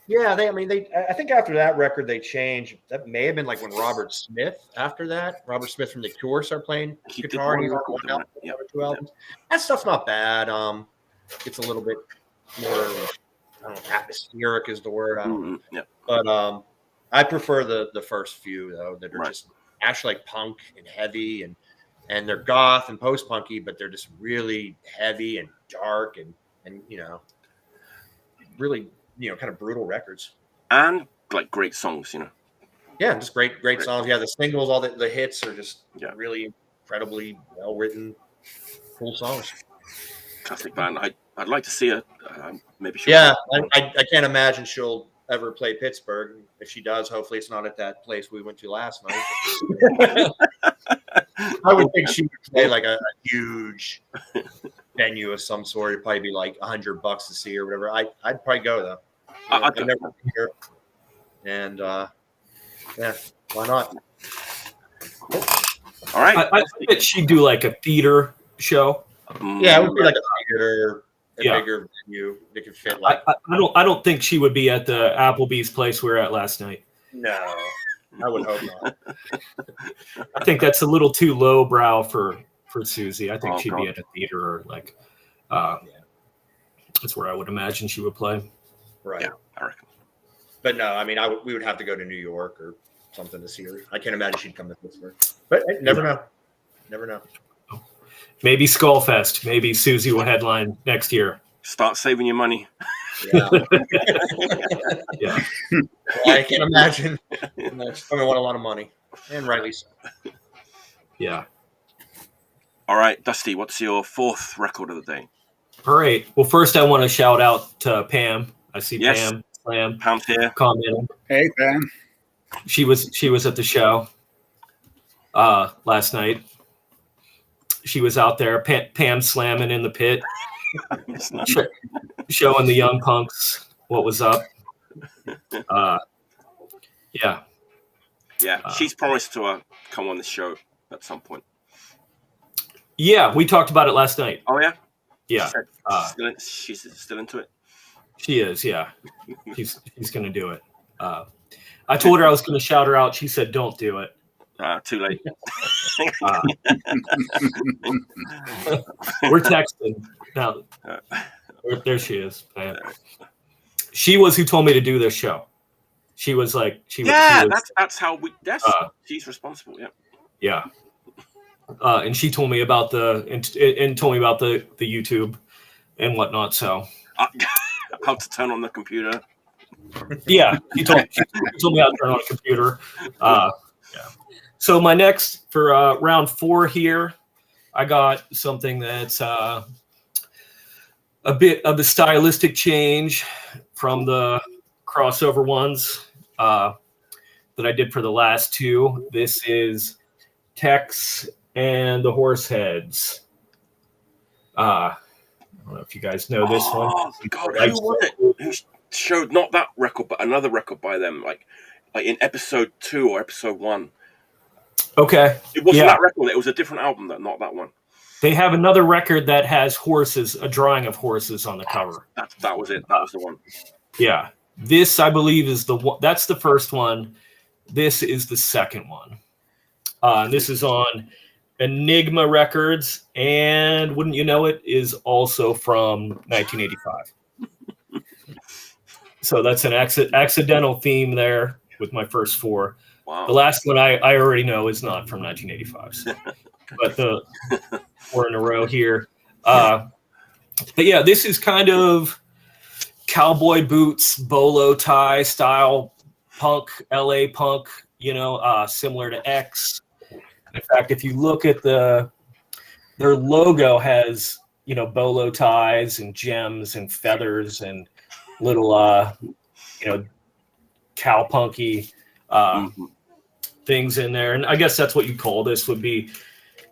Yeah, I think after that record they changed. That may have been like when Robert Smith after that. Robert Smith from The Cure started playing guitar. He's on one album, two albums. That stuff's not bad. It's a little bit more, I don't know, atmospheric is the word. I don't know. Yeah. But I prefer the first few though, that are just actually like punk and heavy and they're goth and post punky, but they're just really heavy and dark and really, kind of brutal records. And like great songs, Yeah, just great songs. Yeah, the singles, all the hits are just really incredibly well written, cool songs. Classic band. I'd like to see her. Maybe she'll. Yeah, I can't imagine she'll ever play Pittsburgh. If she does, hopefully it's not at that place we went to last night. I would think she would play like a huge venue of some sort. It'd probably be like $100 to see or whatever. I'd probably go though. I've never been here, and yeah, why not? All right. I think that she'd do like a theater show. Yeah, it would be like a theater, a bigger venue. They could fit like. I don't think she would be at the Applebee's place we were at last night. No, I would hope not. I think that's a little too lowbrow for Siouxsie. I think she'd be at a theater or like. That's where I would imagine she would play. Right. Yeah, I reckon. But no, I mean, we would have to go to New York or something to see her. I can't imagine she'd come to Pittsburgh. But never know. Never know. Maybe Skullfest. Maybe Siouxsie will headline next year. Start saving your money. Yeah. Yeah. I can't imagine. She's probably want a lot of money, and rightly so. Yeah. All right, Dusty, what's your fourth record of the day? All right. Well, first I want to shout out to Pam. I see Pam Slam. Pam's here. Commenting. Hey, Pam. She was at the show last night. She was out there, Pam slamming in the pit, showing the young punks what was up. Yeah. She's promised to come on the show at some point. Yeah, we talked about it last night. Oh yeah. Yeah. She's still into it. She is. Yeah. She's going to do it. I told her I was going to shout her out. She said, "Don't do it." Too late. We're texting now. There she is. She was who told me to do this show. She was like, that's how we. She's responsible. Yeah. Yeah. And she told me about the YouTube and whatnot. So how to turn on the computer. Yeah, she told me how to turn on a computer. Yeah. So my next for round 4 here, I got something that's a bit of the stylistic change from the crossover ones that I did for the last 2. This is Tex and the Horseheads. I don't know if you guys know this one. God, who was it? Who showed not that record, but another record by them, like in episode 2 or episode 1. Okay. It wasn't that record. It was a different album, though, not that one. They have another record that has horses, a drawing of horses on the cover. That was it. That was the one. Yeah. This, I believe, is the one. That's the first one. This is the second one. This is on Enigma Records, and wouldn't you know it, is also from 1985. So that's an accidental theme there with my first 4. Wow. The last one I already know is not from 1985. So. But the 4 in a row here. But yeah, this is kind of cowboy boots, bolo tie style punk, LA punk, similar to X. In fact, if you look at their logo has, bolo ties and gems and feathers and little, cowpunky things in there. And I guess that's what you call this, would be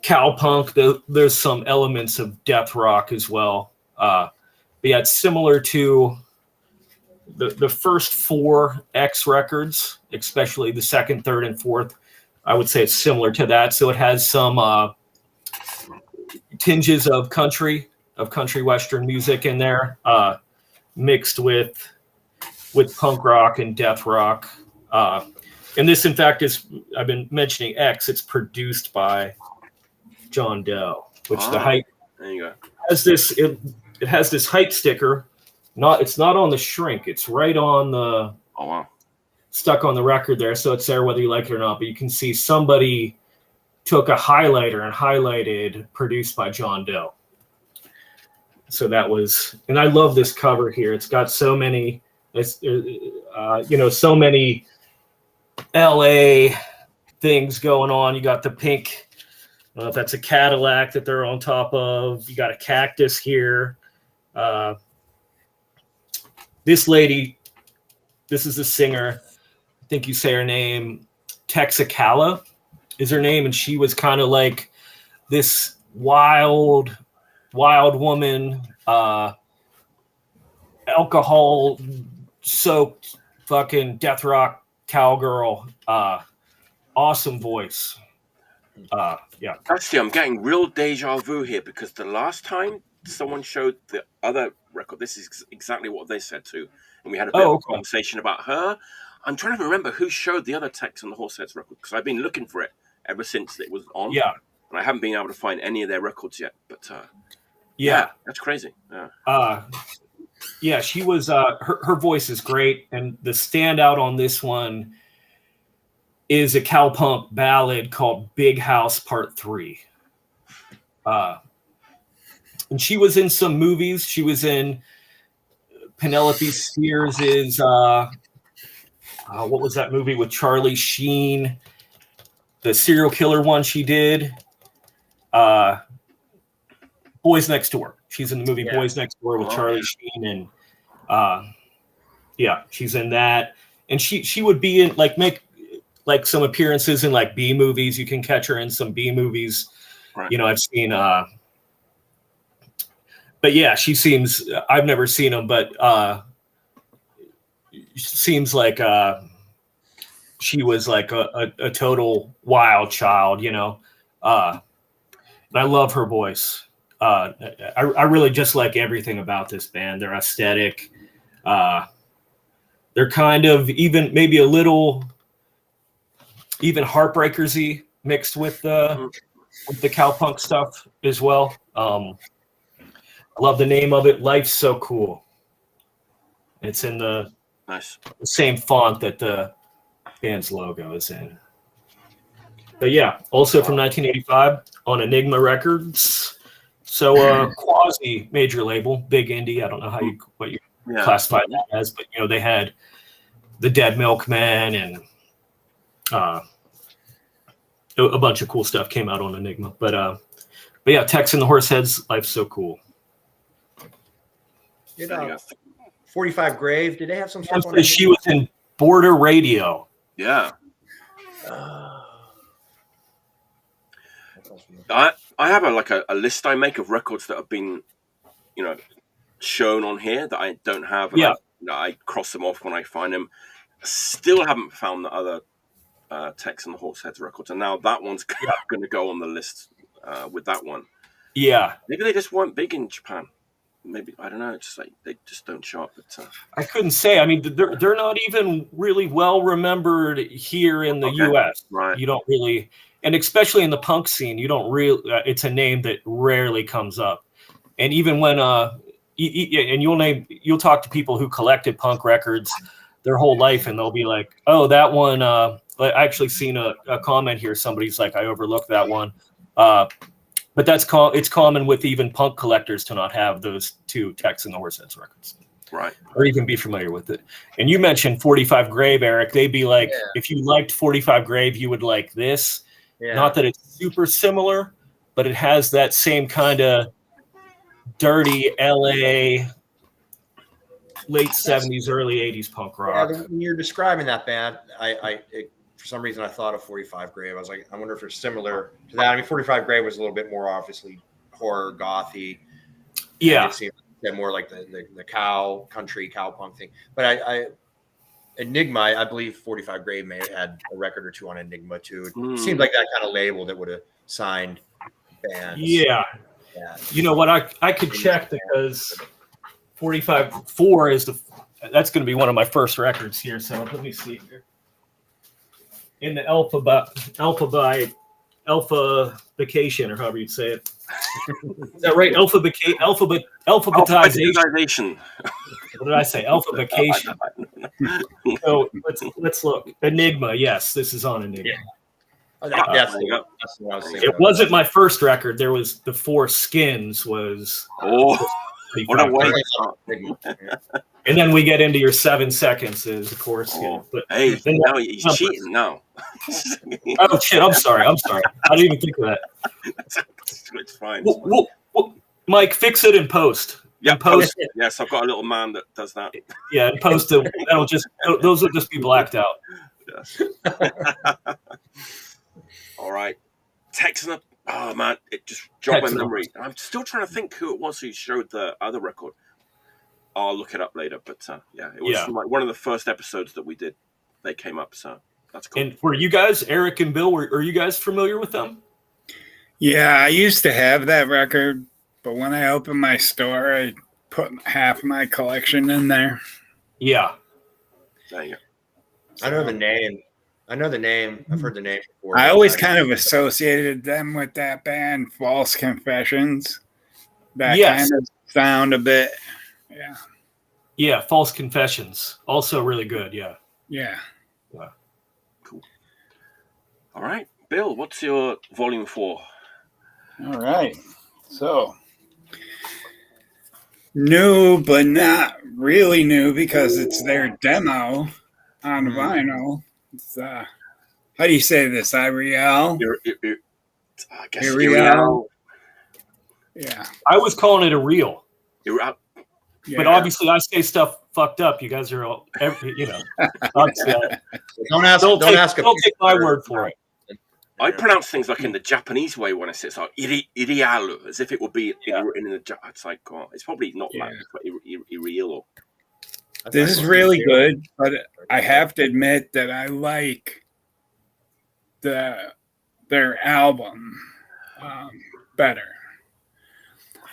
cowpunk. There's some elements of death rock as well. But yeah, it's similar to the first 4 X records, especially the second, third, and fourth. I would say it's similar to that. So it has some tinges of country Western music in there, mixed with punk rock and death rock. And this, in fact, I've been mentioning X. It's produced by John Doe, which the hype there you go. Has this. It has this hype sticker. It's not on the shrink. It's right on the. Oh wow. Stuck on the record there, so it's there whether you like it or not. But you can see somebody took a highlighter and highlighted "produced by John Doe." So that was, and I love this cover here. It's got so many, so many LA things going on. You got the pink, that's a Cadillac that they're on top of. You got a cactus here. This lady, this is the singer. I think you say her name, Texacala is her name, and she was kind of like this wild woman, alcohol soaked fucking death rock cowgirl. Awesome voice. Yeah. Actually, I'm getting real deja vu here because the last time someone showed the other record, this is exactly what they said too, and we had a bit of a conversation about her. I'm trying to remember who showed the other text on the Horseheads record because I've been looking for it ever since it was on. Yeah. And I haven't been able to find any of their records yet. But yeah, that's crazy. Yeah. She was. Her voice is great, and the standout on this one is a cowpunk ballad called "Big House Part 3." And she was in some movies. She was in Penelope Spears's. What was that movie with Charlie Sheen? The serial killer one she did. Boys Next Door. She's in the movie Boys Next Door with Charlie Sheen, and she's in that. And she would be in make some appearances in like B movies. You can catch her in some B movies. Right. I've seen. But yeah, she seems. I've never seen them, but seems like she was like a total wild child, and I love her voice. I really just like everything about this band. Their aesthetic, they're kind of even maybe a little even Heartbreakers-y mixed with the cowpunk stuff as well. I love the name of it, Life's So Cool. It's in the same font that the band's logo is in. But yeah, also from 1985 on Enigma Records. So quasi major label, big indie. I don't know what you classify that as, but they had the Dead Milkmen and a bunch of cool stuff came out on Enigma. But yeah, Tex and the Horseheads, Life's So Cool. 45 Grave. Did they have some stuff on it? She was in Border Radio. Yeah. I have a list I make of records that have been, shown on here that I don't have. And I cross them off when I find them. Still haven't found the other Tex and the Horseheads records, and now that one's going to go on the list with that one. Yeah. Maybe they just weren't big in Japan. Maybe, I don't know. It's like they just don't show up. But, I couldn't say. I mean, they're not even really well remembered here in the U.S. Right. You don't really, and especially in the punk scene, you don't really. It's a name that rarely comes up. And even when and you'll talk to people who collected punk records their whole life, and they'll be like, "Oh, that one." I actually seen a comment here. Somebody's like, "I overlooked that one." But it's common with even punk collectors to not have those two Tex and the Horseheads records. Right. Or even be familiar with it. And you mentioned 45 Grave, Eric. They'd be like, if you liked 45 Grave, you would like this. Yeah. Not that it's super similar, but it has that same kind of dirty LA, late 70s, early 80s punk rock. Yeah, when you're describing that band, for some reason, I thought of 45 Grave. I was like, I wonder if they're similar to that. I mean, 45 Grave was a little bit more obviously horror, gothy. Yeah. It seemed more like the country cowpunk thing. But Enigma, I believe 45 Grave may have had a record or two on Enigma too. It seemed like that kind of label that would have signed bands. Yeah. You know what? I could check because 45-4 is that's going to be one of my first records here. So let me see here. In the alphabetication, or however you'd say it. Is that right? Alphabetization. What did I say? Alphabetication. So let's look. Enigma. Yes, this is on Enigma. Yeah. That's what I was thinking. It wasn't my first record. There was the Four Skins was. What a way. And then we get into your 7 seconds, of course. But hey, no, he's cheating now. Oh shit! I'm sorry. I didn't even think of that. It's fine. Well, Mike, fix it in post. Yeah, post. Yes, I've got a little man that does that. Yeah, in post. Those will just be blacked out. Yes. All right, Texan. Oh man, it just jogged my memory. I'm still trying to think who it was who showed the other record. I'll look it up later, but it was like one of the first episodes that we did. They came up, so that's cool. And were you guys, Eric and Bill, are you guys familiar with them? Yeah, I used to have that record, but when I opened my store, I put half my collection in there. Yeah. There you go. I know the name. I've heard the name before. I always kind of associated them with that band, False Confessions. That kind of sound a bit. Yeah. Yeah, False Confessions. Also really good, yeah. Yeah. Cool. All right. Bill, what's your volume 4? All right. So, new, but not really new because it's their demo on vinyl. It's, how do you say this? Iriel? I guess Iriel. Yeah. I was calling it a reel. Yeah. But obviously I say stuff fucked up. You guys are all, don't take my word for it. I pronounce things like in the Japanese way when I say it's like irialu, as if it would be written in the. It's like, oh, it's probably not like iriel. This is really good, but I have to admit that I like their album better.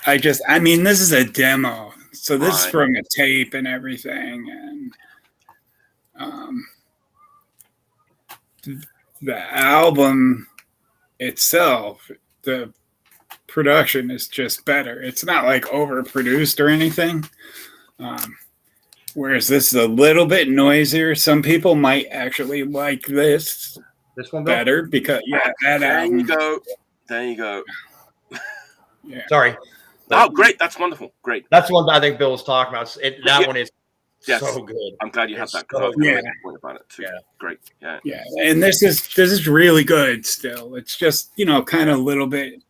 I mean, this is a demo, so this is from a tape and everything, and the album itself, the production is just better. It's not like overproduced or anything. Whereas this is a little bit noisier. Some people might actually like this one better because that album. There you go. Yeah. Sorry. Oh, great! That's wonderful. Great. That's one I think Bill was talking about. That one is so good. I'm glad you had that. So Point about it too. Yeah. Great. Yeah. Yeah, and this is really good. Still, it's just kind of a little bit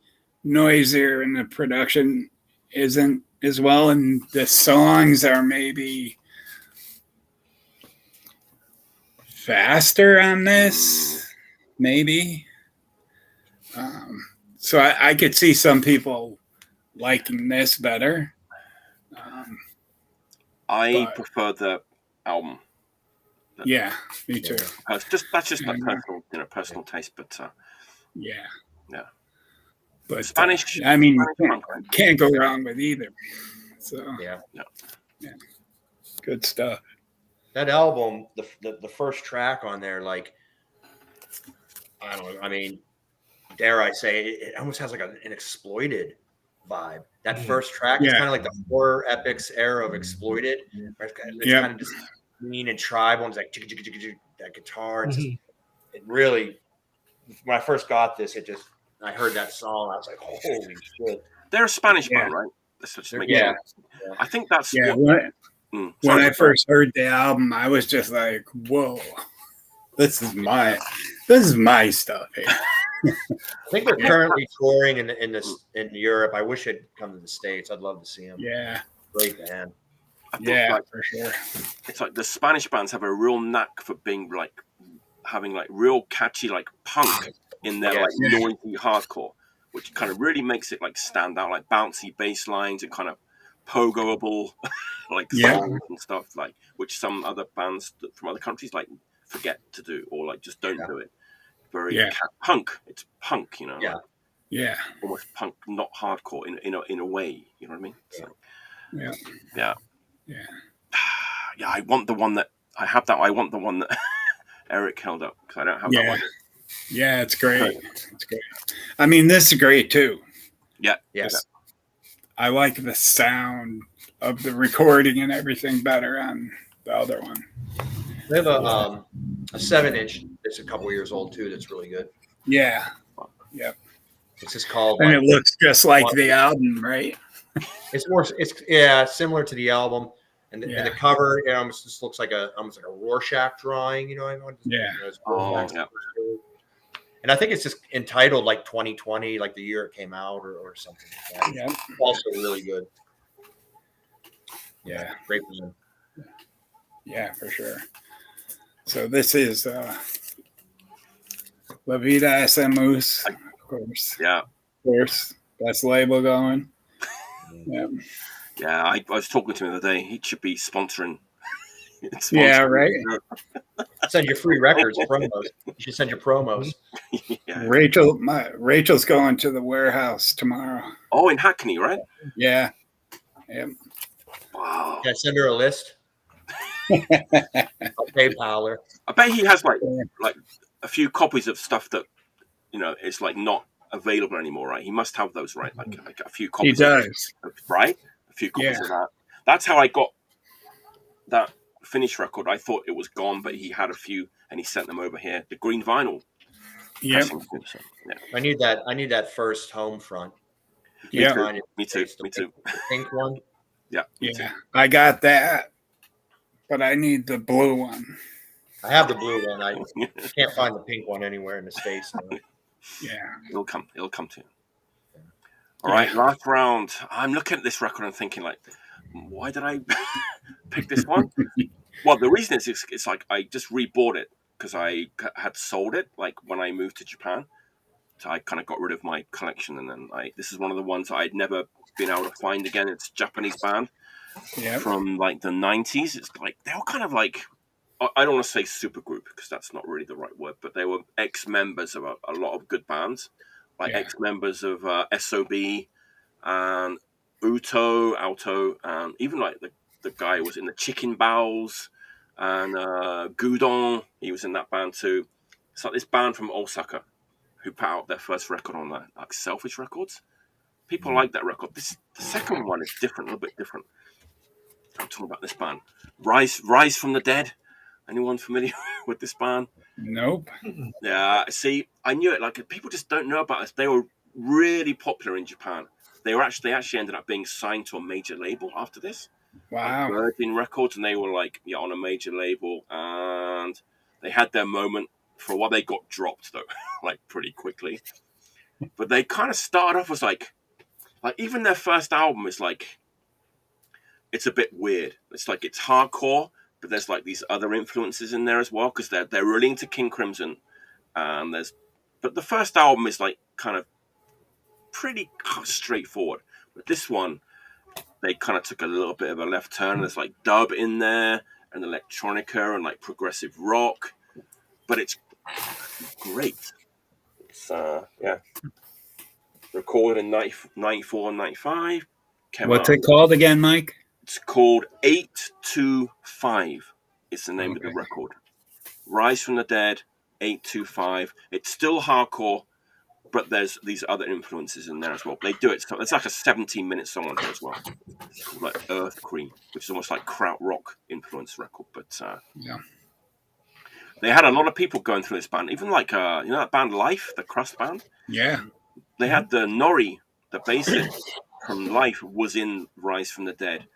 noisier, and the production isn't as well, and the songs are maybe faster on this, maybe. So I could see some people liking this better. I prefer the album. Yeah, me too. That's just my personal taste, but yeah. But Spanish. I mean, can't go wrong with either. So yeah. Good stuff. That album, the first track on there, like, I don't know. I mean, dare I say, it almost has like an exploited vibe. That first track is kind of like the horror epics era of exploited. It's kind of just mean and tribal. It's like that guitar. It's just, it really. When I first got this, I heard that song. I was like, holy shit! They're a Spanish band, right? Let's just make sure. I think that's when I first heard the album, I was just like, whoa, this is my stuff here. I think they're currently touring in Europe. I wish it'd come to the States. I'd love to see them. Yeah, great band. For sure. It's like the Spanish bands have a real knack for being like having like real catchy like punk in their like noisy hardcore, which kind of really makes it like stand out, like bouncy bass lines and kind of pogoable like songs and stuff, like which some other bands from other countries like forget to do or like just don't do it. Very punk. It's punk, like, almost punk, not hardcore in a way. You know what I mean? So, yeah. I want the one that I have. I want the one that Eric held up because I don't have that one. Yeah, it's great. It's great. I mean, this is great too. Yeah. Yes. I like the sound of the recording and everything better on the other one. They have a 7-inch that's a couple years old too. That's really good. Yeah. Yep. It's just called. And it looks just like the album, right? It's similar to the album, and the cover it almost just looks like almost like a Rorschach drawing. You know, and I think it's just entitled like 2020, like the year it came out, or something like that. Yeah, also really good. Yeah, great one. Yeah, for sure. So this is La Vida Moose, of course. Yeah. Of course. Best label going. Yeah. Yeah, I was talking to him the other day. He should be sponsoring. Yeah, right. Send your free records, promos. You should send your promos. Yeah. Rachel's going to the warehouse tomorrow. Oh, in Hackney, right? Yeah. Yep. Wow. Can I send her a list? I'll PayPal her. I bet he has like a few copies of stuff that is like not available anymore, right? He must have those, right? Like a few copies. He does, right? A few copies of that. That's how I got that finished record. I thought it was gone, but he had a few, and he sent them over here. The green vinyl. Yep. I need that first home front. Yeah. Me too. The pink one. Yeah. Yeah. I got that, but I need the blue one. I have the blue one. I can't find the pink one anywhere in the States. No. Yeah. It'll come to you. All right, last round. I'm looking at this record and thinking, like, why did I pick this one? Well, the reason is it's like I just rebought it because I had sold it like when I moved to Japan. So I kind of got rid of my collection, and then this is one of the ones I'd never been able to find again. It's a Japanese band from like the 90s. It's like they were kind of like, I don't want to say super group because that's not really the right word, but they were ex-members of a lot of good bands, like ex-members of SOB and Alto, and even like the guy who was in the Chicken Bowls and Gudon. He was in that band too. It's like this band from Osaka who put out their first record on that, like Selfish Records. People like that record. The second one is different, a little bit different. I'm talking about this band, Rise from the Dead. Anyone familiar with this band? Nope. Yeah, see, I knew it. Like, people just don't know about this. They were really popular in Japan. They actually ended up being signed to a major label after this. Wow. Like Virgin Records, and they were like, on a major label, and they had their moment for a while. They got dropped though, like pretty quickly. But they kind of started off as like even their first album is like, it's a bit weird. It's like it's hardcore, but there's like these other influences in there as well because they're really into King Crimson. But the first album is like kind of pretty straightforward. But this one, they kind of took a little bit of a left turn. There's like dub in there and electronica and like progressive rock, but it's great. It's recorded in 94 and 95. What's it called again, Mike? It's called 825. It's the name of the record. Rise from the Dead, 825. It's still hardcore, but there's these other influences in there as well. They do it. So it's like a 17-minute song on here as well. It's called like Earth Cream, which is almost like krautrock influence record. But they had a lot of people going through this band. Even like that band Life, the Crust band. Yeah. They had the Nori, the bassist from Life, was in Rise from the Dead.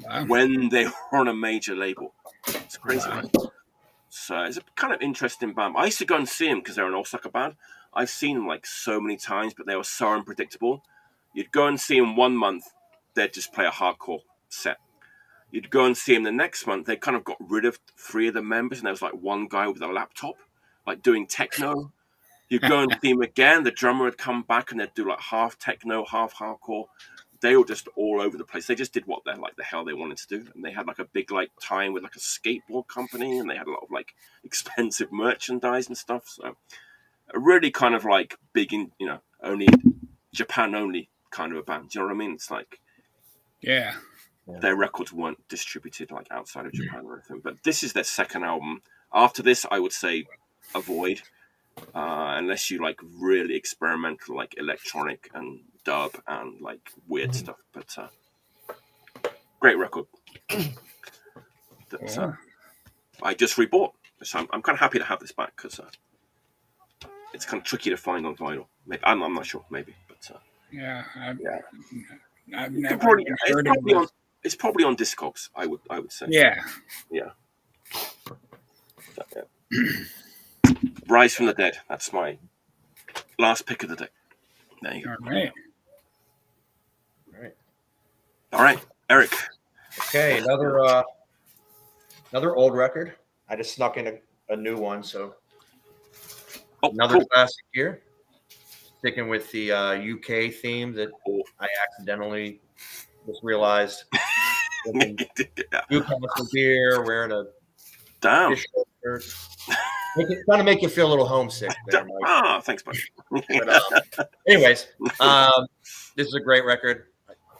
Wow. When they were on a major label. It's crazy, right? So it's a kind of interesting band. I used to go and see them because they're an Osaka band. I've seen them like so many times, but they were so unpredictable. You'd go and see them 1 month, they'd just play a hardcore set. You'd go and see them the next month, they kind of got rid of 3 of the members, and there was like one guy with a laptop, like doing techno. You'd go and see them again, the drummer would come back and they'd do like half techno, half hardcore. They were just all over the place. They just did what the hell they wanted to do. And they had like a big like tie-in with like a skateboard company, and they had a lot of like expensive merchandise and stuff. So a really kind of like big in, only Japan only kind of a band. Do you know what I mean? It's like, their records weren't distributed like outside of Japan or anything. But this is their second album. After this, I would say avoid, unless you like really experimental, like electronic and dub and like weird stuff. But great record. I just rebought. So I'm kind of happy to have this back because it's kind of tricky to find on vinyl. Maybe, I'm not sure, maybe, but I've You can never probably, even it's heard probably of on it. it's probably on Discogs, I would say. Yeah. Yeah. Rise from the Dead. That's my last pick of the day. There you go. All right. All right, Eric. Okay, another old record. I just snuck in a new one, so another Cool. classic here. Sticking with the UK theme that I accidentally just realized. Newcastle beer, wearing a Damn. fish shirt. Trying to make you feel a little homesick there, Mike. Ah, thanks, buddy. But, anyways, this is a great record.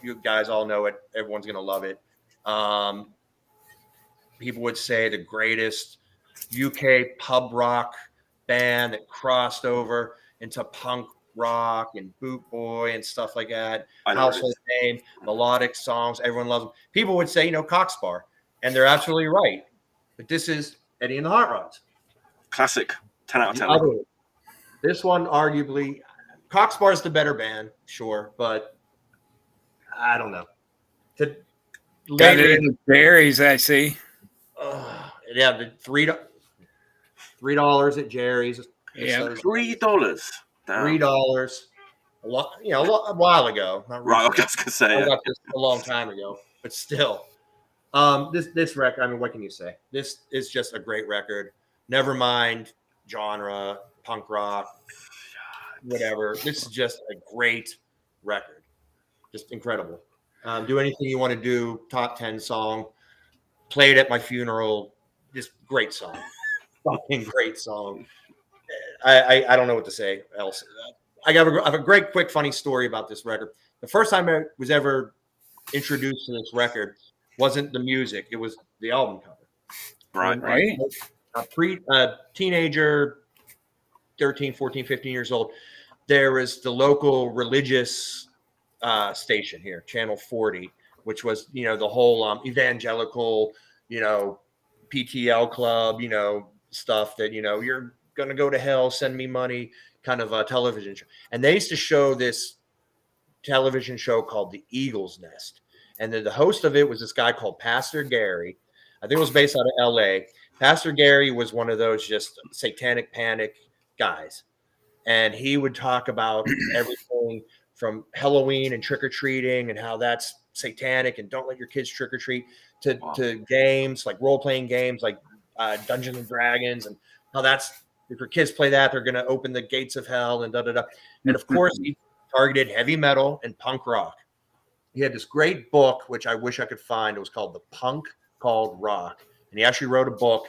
You guys all know it. Everyone's going to love it. People would say the greatest UK pub rock band that crossed over into punk rock and boot boy and stuff like that. Household name, melodic songs. Everyone loves them. People would say, Coxbar, and they're absolutely right. But this is Eddie and the Hot Rods. Classic. 10 out of 10. This one, arguably, Coxbar is the better band, sure, but I don't know. Got it in the berries, I see. Yeah, the $3 at Jerry's. Yeah, $3. Damn. $3. A while ago. Not Right, I was gonna say. I got this a long time ago, but still. This record, I mean, what can you say? This is just a great record. Never mind genre, punk rock, whatever. This is just a great record. Just incredible. Do anything you want to do. Top 10 song. Played at my funeral. Just great song. Fucking great song. I don't know what to say else. I have a great, quick, funny story about this record. The first time I was ever introduced to this record wasn't the music; it was the album cover. Right. A teenager, 13, 14, 15 years old. There was the local religious station here, Channel 40, which was the whole evangelical, PTL Klub, stuff that you're gonna go to hell, send me money, kind of television show. And they used to show this television show called The Eagle's Nest, and then the host of it was this guy called Pastor Gary. I think it was based out of L.A. Pastor Gary was one of those just satanic panic guys, and he would talk about everything from Halloween and trick-or-treating and how that's satanic and don't let your kids trick-or-treat to games like role-playing games like Dungeons and Dragons, and how that's, if your kids play that, they're going to open the gates of hell and da-da-da. And of course, he targeted heavy metal and punk rock. He had this great book, which I wish I could find. It was called The Punk Called Rock. And he actually wrote a book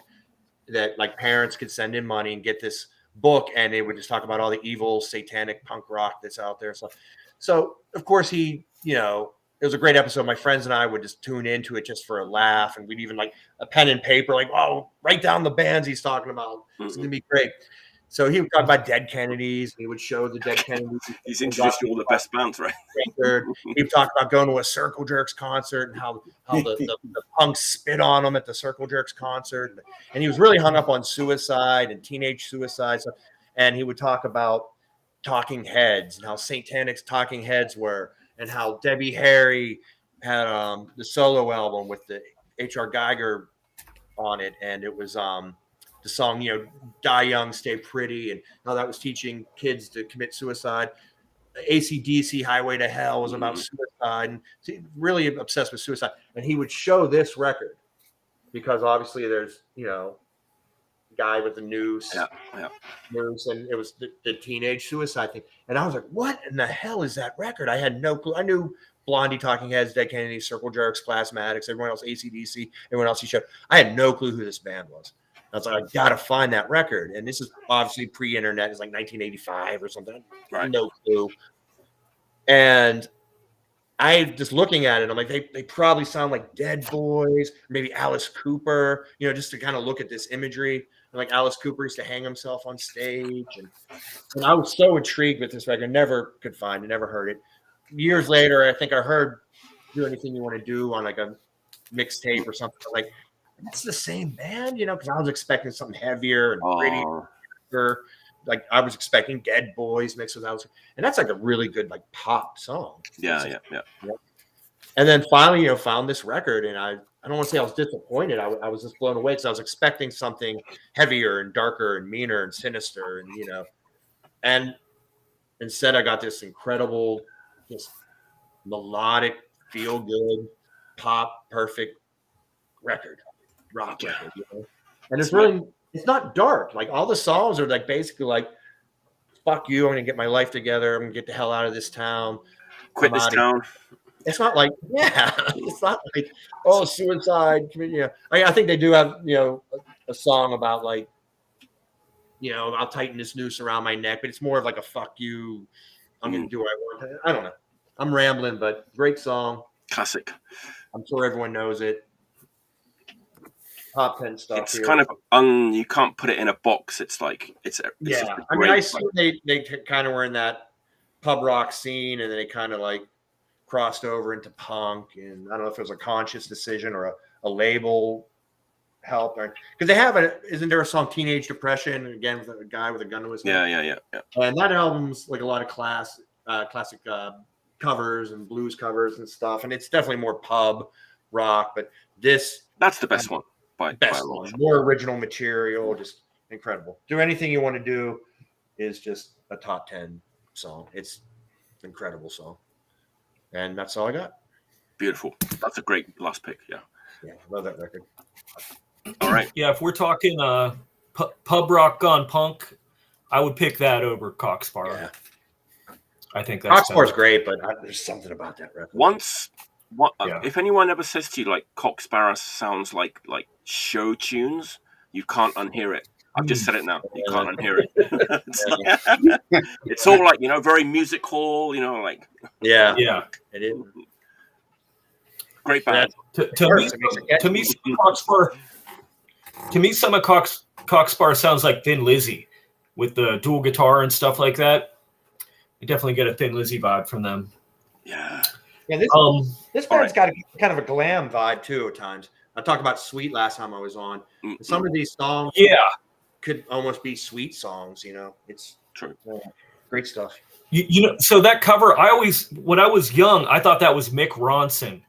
that like parents could send in money and get this book, and it would just talk about all the evil satanic punk rock that's out there. So of course he, it was a great episode. My friends and I would just tune into it just for a laugh, and we'd even like a pen and paper, like, oh, write down the bands he's talking about. It's gonna be great. So he would talk about Dead Kennedys. He would show the Dead Kennedys. He's introduced you all the best bands, right? He would talk about going to a Circle Jerks concert and how the punks spit on him at the Circle Jerks concert. And he was really hung up on suicide and teenage suicide. And he would talk about Talking Heads and how satanic Talking Heads were, and how Debbie Harry had the solo album with the H.R. Geiger on it. And it was the song, Die Young, Stay Pretty, and how that was teaching kids to commit suicide. AC/DC, Highway to Hell, was about suicide, and really obsessed with suicide. And he would show this record because obviously there's, guy with the noose, noose, and it was the teenage suicide thing. And I was like, what in the hell is that record? I had no clue. I knew Blondie, Talking Heads, Dead Kennedys, Circle Jerks, Plasmatics, everyone else, AC/DC, everyone else he showed. I had no clue who this band was. I was like, I got to find that record. And this is obviously pre-internet. It's like 1985 or something. Right. No clue. And I just looking at it, I'm like, they probably sound like Dead Boys, maybe Alice Cooper, just to kind of look at this imagery. And like Alice Cooper used to hang himself on stage. And I was so intrigued with this record. Never could find it, never heard it. Years later, I think I heard Do Anything You Want to Do on like a mixtape or something. Like, that's the same band, because I was expecting something heavier and prettier. Like I was expecting Dead Boys mixed with Alice, and that's like a really good like pop song. Yeah. And then finally, found this record, and I don't want to say I was disappointed. I was just blown away because I was expecting something heavier and darker and meaner and sinister, and instead I got this incredible, just melodic, feel good, pop, perfect record, rock record. And it's not dark. Like all the songs are like basically like, fuck you, I'm gonna get my life together, I'm gonna get the hell out of this town. Quit this town. It's not like, it's not like, oh, suicide. I think they do have, a song about like, I'll tighten this noose around my neck, but it's more of like a fuck you. I'm going to do what I want. I don't know. I'm rambling, but great song. Classic. I'm sure everyone knows it. Top 10 stuff. It's kind of you can't put it in a box. It's like, it's I mean, I see they kind of were in that pub rock scene, and then they kind of like crossed over into punk, and I don't know if it was a conscious decision or a label help, because they have isn't there a song Teenage Depression, again with a guy with a gun to his head? Yeah. And that album's like a lot of classic covers and blues covers and stuff, and it's definitely more pub rock, but that's the best one by one. More original material, just incredible. Do Anything You Want to Do is just a top 10 song. It's an incredible song. And that's all I got. Beautiful. That's a great last pick. Yeah, love that record. All right. Yeah, if we're talking pub rock gone punk, I would pick that over Cocksparrow. Yeah. I think that's Cocksparrow's great, but there's something about that record. If anyone ever says to you like Cocksparrow sounds like show tunes, you can't unhear it. I've just said it now. You can't unhear it. It's all like, very music hall, like. Yeah. It is. Great band. To me, some of Cocksparrow sounds like Thin Lizzy with the dual guitar and stuff like that. You definitely get a Thin Lizzy vibe from them. Yeah. Yeah. This band's got kind of a glam vibe too at times. I talked about Sweet last time I was on. Mm-hmm. Some of these songs, could almost be Sweet songs. It's true. Great stuff. So that cover, when I was young, I thought that was Mick Ronson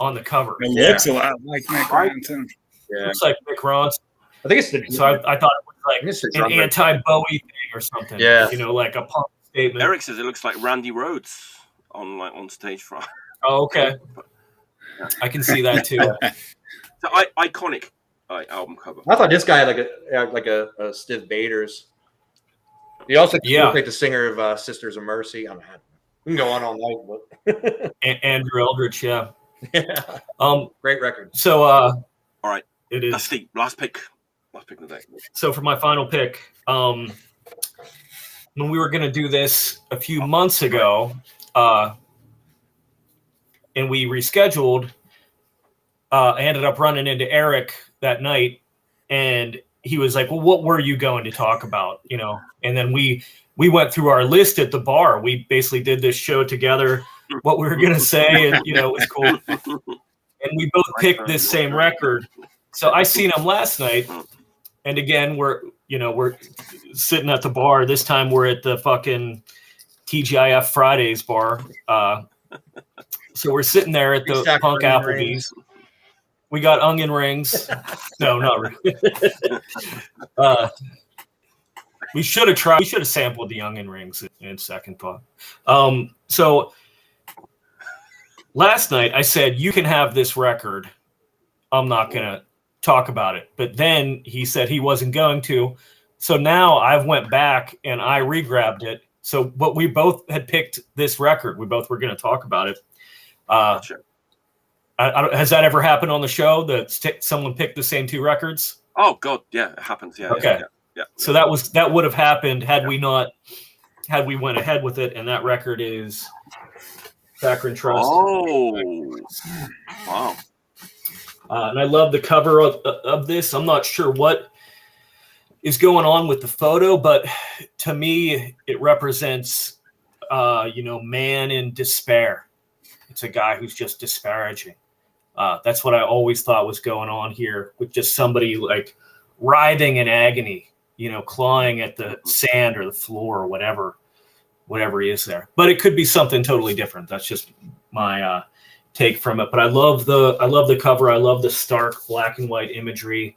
on the cover. It looks a lot like Mick Ronson. Yeah. It looks like Mick Ronson. I think it's so I thought it was like an anti-Bowie thing or something. Yeah. Like a punk statement. Eric says it looks like Randy Rhoads on stage front. Oh, okay. I can see that too. So iconic album cover. I thought this guy had like a stiff Bader's. He also looked like the singer of Sisters of Mercy. We can go on all night. But Andrew Eldritch, yeah. Great record. So, all right, it is. That's the last pick of the day. So for my final pick, when we were going to do this a few months ago, and we rescheduled, I ended up running into Eric that night, and he was like, well, what were you going to talk about? And then we went through our list at the bar. We basically did this show together, what we were going to say, and, it was cool. And we both picked this same record. So I seen him last night, and again, we're sitting at the bar. This time we're at the fucking TGIF Fridays bar. So we're sitting there at the Punk Applebee's. We got onion rings. No, not really. We should have sampled the onion rings in second thought. So last night I said, you can have this record. I'm not going to talk about it. But then he said he wasn't going to. So now I've went back and I re-grabbed it. But we both had picked this record. We both were going to talk about it. Sure. Has that ever happened on the show that someone picked the same two records? Oh God, yeah, it happens. Yeah. Okay. Yeah. So that would have happened had we went ahead with it, and that record is Saccharine Trust. Oh, wow. And I love the cover of this. I'm not sure what is going on with the photo, but to me, it represents, man in despair. It's a guy who's just disparaging. That's what I always thought was going on here, with just somebody like writhing in agony, clawing at the sand or the floor or whatever he is there. But it could be something totally different. That's just my take from it. But I love the cover. I love the stark black and white imagery.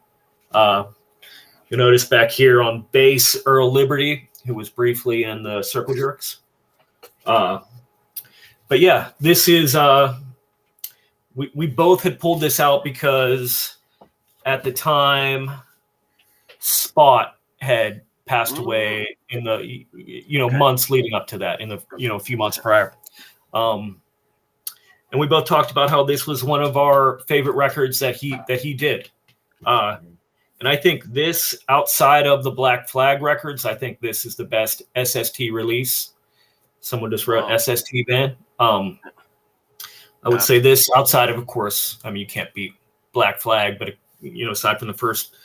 You notice back here on bass, Earl Liberty, who was briefly in the Circle Jerks. But yeah, this is we both had pulled this out because at the time Spot had passed away in the months leading up to that, in the a few months prior. And we both talked about how this was one of our favorite records that he did. And I think this, outside of the Black Flag records, I think this is the best SST release. Someone just wrote SST band. I would say this, outside of course, I mean, you can't beat Black Flag, but aside from the first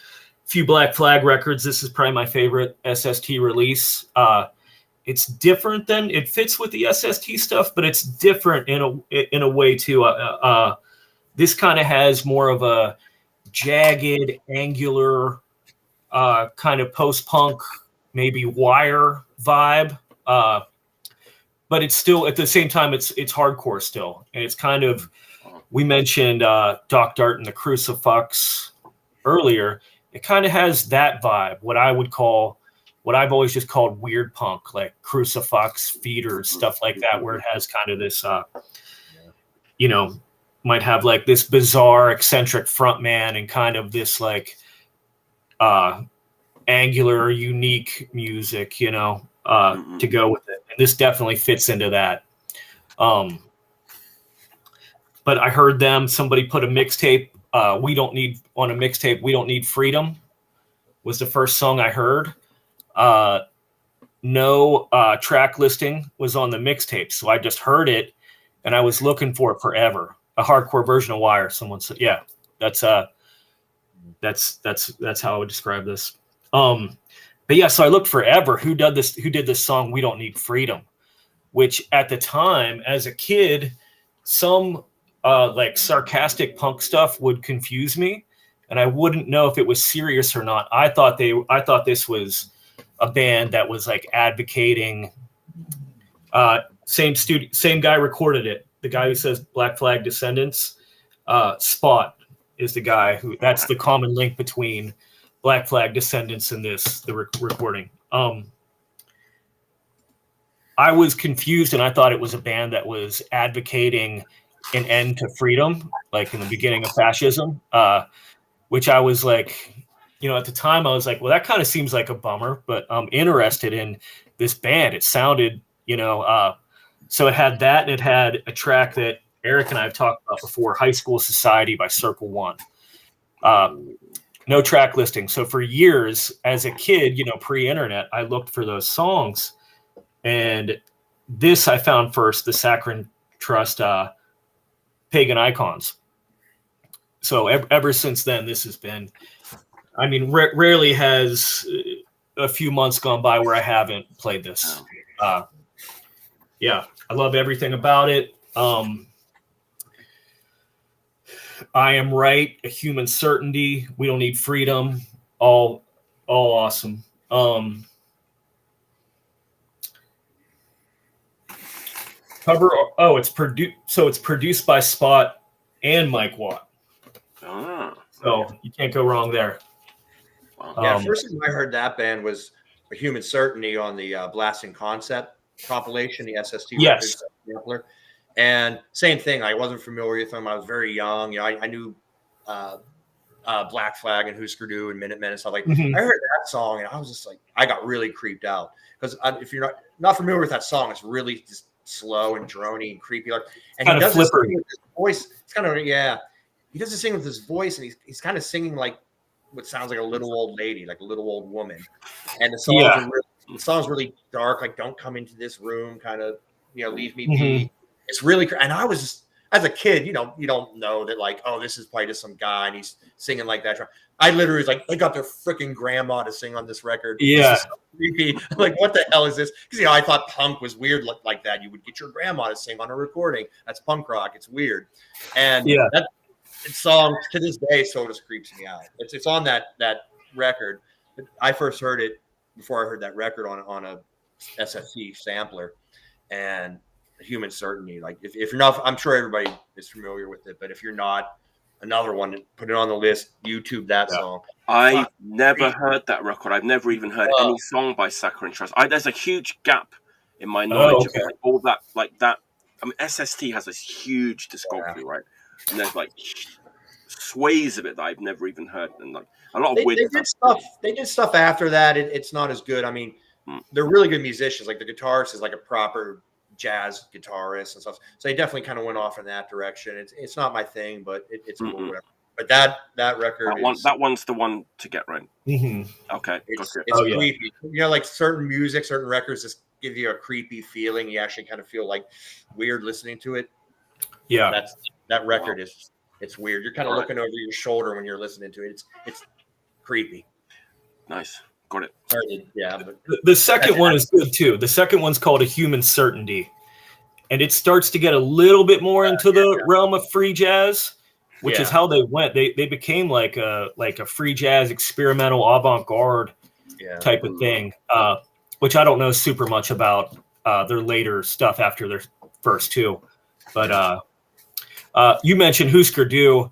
few Black Flag records, this is probably my favorite SST release. It's different than, it fits with the SST stuff, but it's different in a way too. This kind of has more of a jagged, angular, kind of post-punk, maybe Wire vibe. But it's still, at the same time, it's hardcore still. And it's kind of, we mentioned Doc Dart and the Crucifix earlier. It kind of has that vibe, what I've always just called weird punk, like Crucifix, Feeders, stuff like that, where it has kind of this, might have like this bizarre, eccentric front man and kind of this like angular, unique music, to go with it. And this definitely fits into that. But I heard somebody put a mixtape, We Don't Need Freedom was the first song I heard. No track listing was on the mixtape, so I just heard it and I was looking for it forever. A hardcore version of Wire. Someone said, yeah, that's how I would describe this. But yeah, so I looked forever. Who did this song? We Don't Need Freedom, which at the time as a kid, some like sarcastic punk stuff would confuse me, and I wouldn't know if it was serious or not. I thought this was a band that was like advocating. Same guy recorded it. The guy who says Black Flag Descendants, Spot is the guy that's the common link between Black Flag Descendants and the recording. I was confused and I thought it was a band that was advocating an end to freedom, like in the beginning of fascism, which I was like, at the time I was like, well, that kind of seems like a bummer, but I'm interested in this band. It sounded, so it had that, and it had a track that Eric and I have talked about before, High School Society by Circle One. No track listing. So for years as a kid, pre-internet, I looked for those songs. And this I found first, the Saccharine Trust Pagan Icons. So ever since then, this has been, I mean, rarely has a few months gone by where I haven't played this. Yeah, I love everything about it. I Am Right, A Human Certainty, We Don't Need Freedom, all awesome. Cover, it's produced by Spot and Mike Watt. So you can't go wrong there. Yeah, first time I heard that band was A Human Certainty on the Blasting Concept compilation, the SST yes. record. And same thing, I wasn't familiar with them. I was very young. I knew Black Flag and Husker Du and Minutemen and stuff like. I heard that song and I was just like, I got really creeped out because if you're not familiar with that song, it's really just slow and drony and creepy. And he does this thing with his voice. It's kind of he does this thing with his voice, and he's kind of singing like what sounds like a little old lady, like a little old woman. And the song's really dark, like "Don't come into this room," kind of leave me be. It's really, and I was just, as a kid, you don't know that like, oh, this is probably just some guy and he's singing like that. I literally was like, they got their freaking grandma to sing on this record. Yeah. This is so creepy. Like, what the hell is this? Because, I thought punk was weird like that. You would get your grandma to sing on a recording. That's punk rock. It's weird. And that song to this day so just creeps me out. It's on that record. I first heard it before I heard that record on a SFC sampler. And Human Certainty. Like if you're not, I'm sure everybody is familiar with it, but if you're not, another one, put it on the list. YouTube that song. I've never heard that record. I've never even heard any song by Saccharine Trust. There's a huge gap in my knowledge of like, all that, like that. I mean, SST has this huge discography, right? And there's like sways of it that I've never even heard, and like a lot of weird stuff. They did stuff after that. It's not as good. I mean, they're really good musicians. Like the guitarist is like a proper jazz guitarist and stuff. So they definitely kind of went off in that direction. It's not my thing, but it's cool, whatever. But that record, that one's the one to get right. Okay, it's creepy. You know, like certain music, certain records just give you a creepy feeling. You actually kind of feel like weird listening to it. Yeah, that record is it's weird. You're kind of looking over your shoulder when you're listening to it. It's creepy. Nice, got it. Yeah, but the second one is good too. The second one's called A Human Certainty, and it starts to get a little bit more into the realm of free jazz. Which is how they went. They became like a free jazz experimental avant-garde type of thing, which I don't know super much about their later stuff after their first two. But you mentioned Husker Du.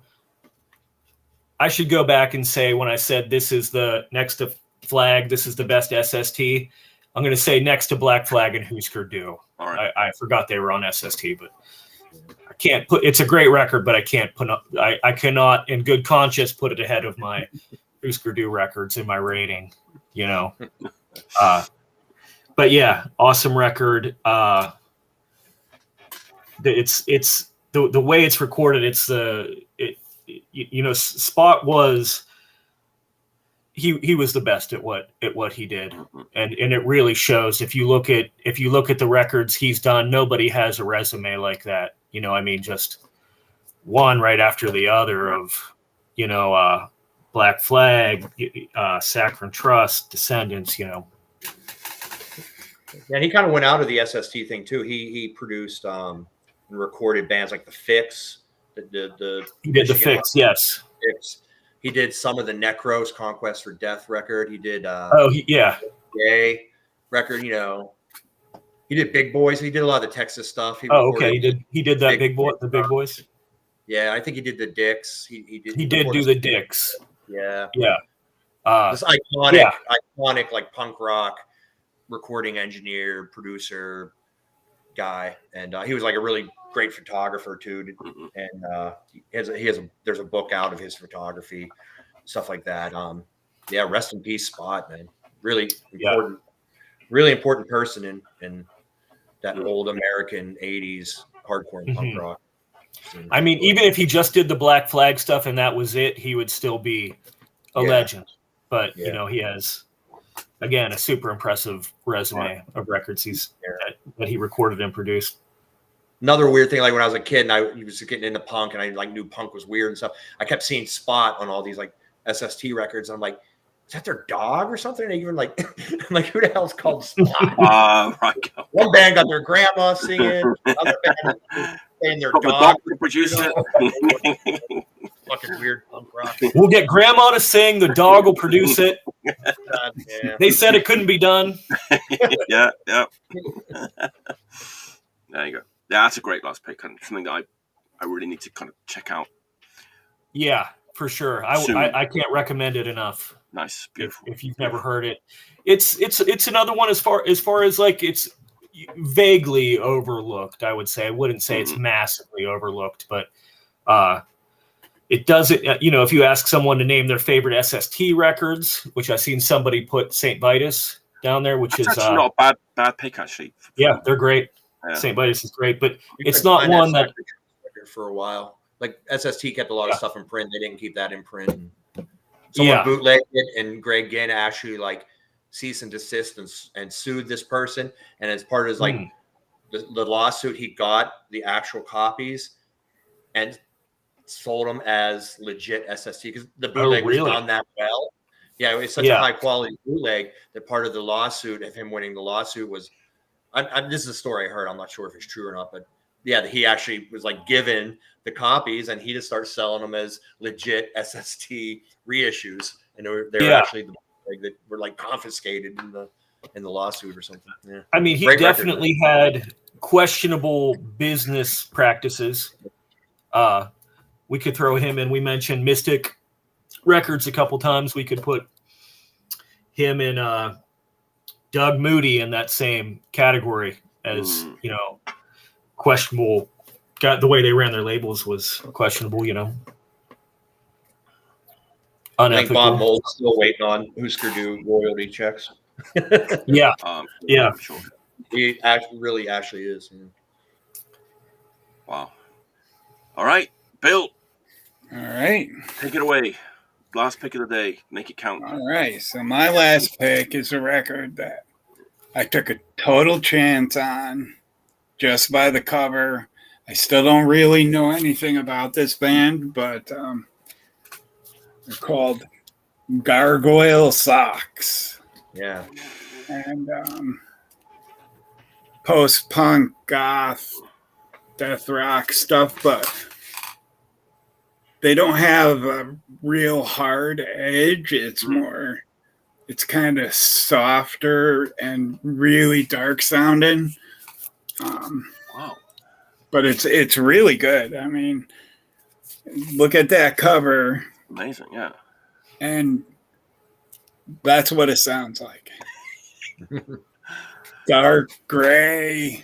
I should go back and say when I said this is the next to Flag, this is the best SST. I'm going to say next to Black Flag and Husker Du. All right. I forgot they were on SST, but I can't put. It's a great record, but I can't put up. I cannot, in good conscience, put it ahead of my Husker Du records in my rating. You know, but yeah, awesome record. It's the way it's recorded. Spot was he was the best at what he did, and it really shows. If you look at the records he's done, nobody has a resume like that. You know, I mean, just one right after the other of, Black Flag, Saccharine Trust, Descendants, Yeah, he kind of went out of the SST thing too. He produced and recorded bands like the Fix. He did the Fix, yes. Fix. He did some of the Necros Conquest for Death record. He did Gay record, He did Big Boys. He did a lot of the Texas stuff. He did that Big Boys. Yeah, I think he did the Dicks. He did do the Dicks. Yeah. Yeah. This iconic like punk rock recording engineer, producer guy, and he was like a really great photographer too. And there's a book out of his photography, stuff like that. Rest in peace, Spot, man. Really important person in that old American 80s hardcore and punk rock. I mean, even if he just did the Black Flag stuff and that was it, he would still be a legend. But, he has, again, a super impressive resume of records that he recorded and produced. Another weird thing, like when I was a kid and I was getting into punk and I like knew punk was weird and stuff, I kept seeing Spot on all these like SST records. And I'm like, is that their dog or something? And even like, I'm like, who the hell's called Spot? One band got their grandma singing, other band saying their dog to produce it. Fucking weird punk rock. We'll get grandma to sing, the dog will produce it. They said it couldn't be done. Yeah. There you go. Yeah, that's a great last pick and something that I really need to kind of check out. Yeah, for sure. I can't recommend it enough. Nice, beautiful. If you've never heard it, it's another one as far as like it's vaguely overlooked. I would say I wouldn't say it's massively overlooked, but it doesn't. If you ask someone to name their favorite SST records, which I've seen somebody put St. Vitus down there, which That's is actually not a bad pick actually. Yeah, they're great. Yeah. St. Vitus is great, but it's not one that for a while. Like SST kept a lot of stuff in print. They didn't keep that in print. Someone bootlegged it, and Greg Ginn actually like cease and desist and sued this person. And as part of his like the lawsuit, he got the actual copies and sold them as legit SST because the bootleg was done that well. Yeah, it was such a high quality bootleg that part of the lawsuit of him winning the lawsuit was. This is a story I heard. I'm not sure if it's true or not, but yeah, he actually was like given the copies and he just started selling them as legit SST reissues, and they were actually that were like confiscated in the lawsuit or something. Yeah. I mean, he definitely had questionable business practices. We could throw him in. We mentioned Mystic Records a couple times. We could put him in Doug Moody in that same category as, questionable. The way they ran their labels was questionable, I think unethical. Bob Mold's still waiting on Husker Du royalty checks. Yeah. I'm sure. He really actually is. Yeah. Wow. All right, Bill, All right. take it away. Last pick of the day. Make it count. All right. So my last pick is a record that I took a total chance on just by the cover. I still don't really know anything about this band, but they're called Gargoyle Socks. Yeah. And post-punk, goth, death rock stuff, but they don't have a real hard edge. It's kind of softer and really dark sounding. Wow. But it's really good. I mean, look at that cover. Amazing, yeah. And that's what it sounds like. Dark gray,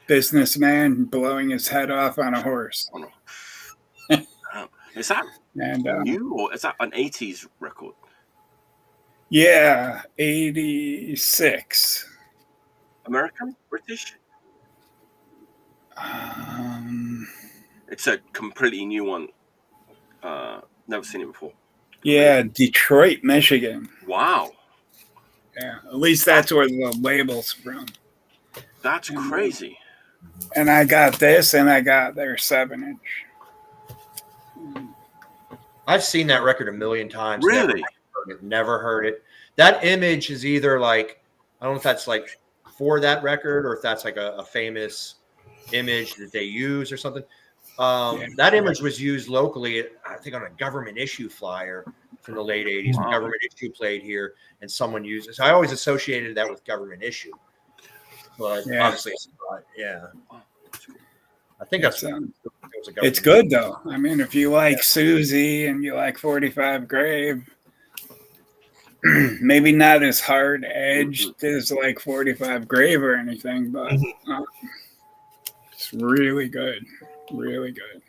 businessman blowing his head off on a horse. Oh, no. Is that new or is that an 80s record? Yeah, 86. American? British? It's a completely new one. Never seen it before. Yeah, Detroit, Michigan. Wow. Yeah, at least that's where the label's from. That's crazy. And I got this, and I got their 7-inch. I've seen that record a million times. Really? Never heard it. That image is either like, I don't know if that's like for that record or if that's like a famous image that they use or something. That image was used locally, I think, on a government issue flyer from the late 80s. Wow. Government issue played here, and someone used it. So I always associated that with government issue. But obviously, it's not. Yeah. I think that's it's good, though. I mean, if you like Siouxsie and you like 45 Grave, maybe not as hard edged as like 45 Grave or anything, but it's really good. Really good.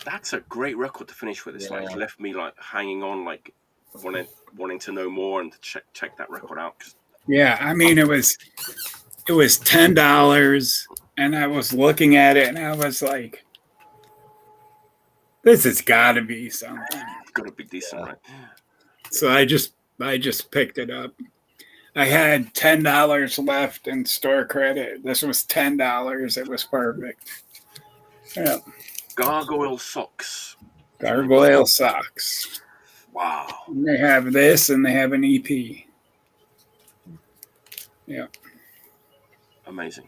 That's a great record to finish with. It's like left me like hanging on, like wanting to know more and to check that record out. Yeah, I mean it was $10, and I was looking at it and I was like, this has got to be something. It's got to be decent, right? So I just picked it up. I had $10 left in store credit. This was $10. It was perfect. Yeah. Gargoyle Socks. Gargoyle Socks. Wow. And they have this, and they have an EP. Yeah. Amazing.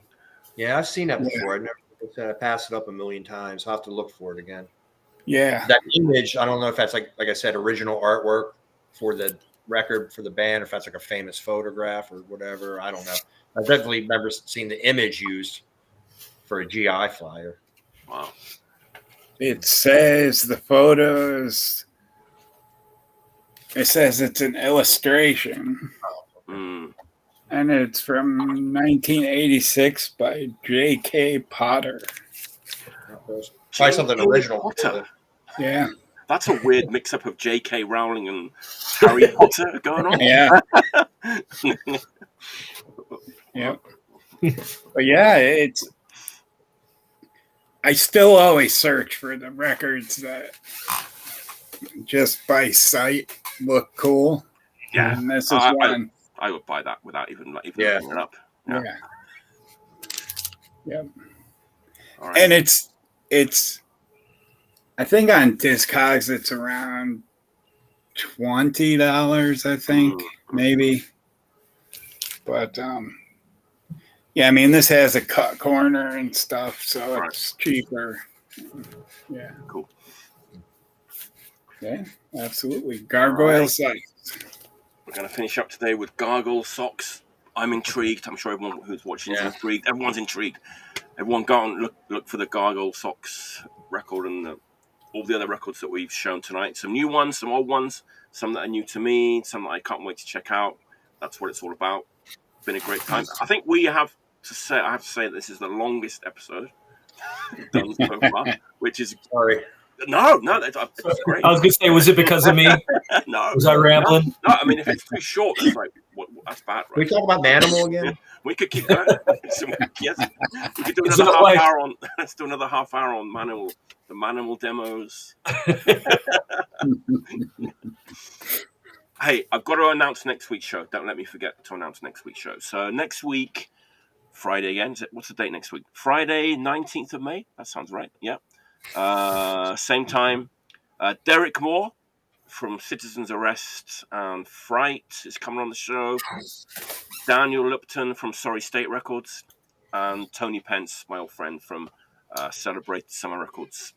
Yeah, I've seen that before. I've never said I passed it up a million times. I'll have to look for it again. Yeah. That image, I don't know if that's like I said, original artwork for the record for the band, or if that's like a famous photograph or whatever. I don't know. I definitely remember seeing the image used for a GI flyer. Wow. It says the photos. It says it's an illustration. And it's from 1986 by J.K. Potter. Try something original. Potter. Yeah. That's a weird mix-up of J.K. Rowling and Harry Potter going on. Yeah. Yep. But yeah, I still always search for the records that just by sight look cool. Yeah. And this is one. I would buy that without even looking it up. Yeah. Yep. All right. And it's I think on Discogs it's around $20, I think, maybe. But yeah, I mean this has a cut corner and stuff, so it's cheaper. Yeah. Cool. Yeah, absolutely. Gargoyle sites. We're going to finish up today with Gargoyle Socks. I'm intrigued. I'm sure everyone who's watching is intrigued. Everyone's intrigued. Everyone go and look for the Gargoyle Socks record and all the other records that we've shown tonight. Some new ones, some old ones, some that are new to me, some that I can't wait to check out. That's what it's all about. It's been a great time. I think I have to say that this is the longest episode done so far, which is Sorry. No, it's great. I was going to say, was it because of me? No. Was I rambling? No, I mean, if it's too short, it's like, that's bad, right? Can we talk about Manimal again? We could keep going. Yes. We could do another half hour on. Let's do another half hour on Manimal, the Manimal demos. Hey, I've got to announce next week's show. Don't let me forget to announce next week's show. So next week, Friday again. What's the date next week? Friday, 19th of May. That sounds right. Yeah. Same time. Derek Moore from Citizen's Arrest and Fright is coming on the show. Daniel Lupton from Sorry State Records, and Tony Pence, my old friend from Celebrate Summer Records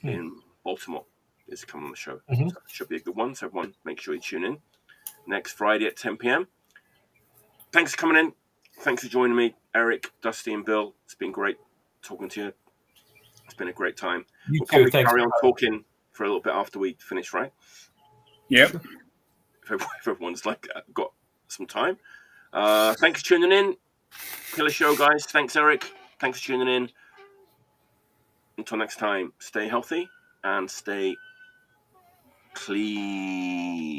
in Baltimore, is coming on the show. So it should be a good one. So everyone, make sure you tune in next Friday at 10 p.m. Thanks for coming in. Thanks for joining me, Eric, Dusty, and Bill. It's been great talking to you. It's been a great time. We'll probably carry on talking for a little bit after we finish, right? Yep. If everyone's got some time. Thanks for tuning in. Killer show, guys. Thanks, Eric. Thanks for tuning in. Until next time, stay healthy and stay clean.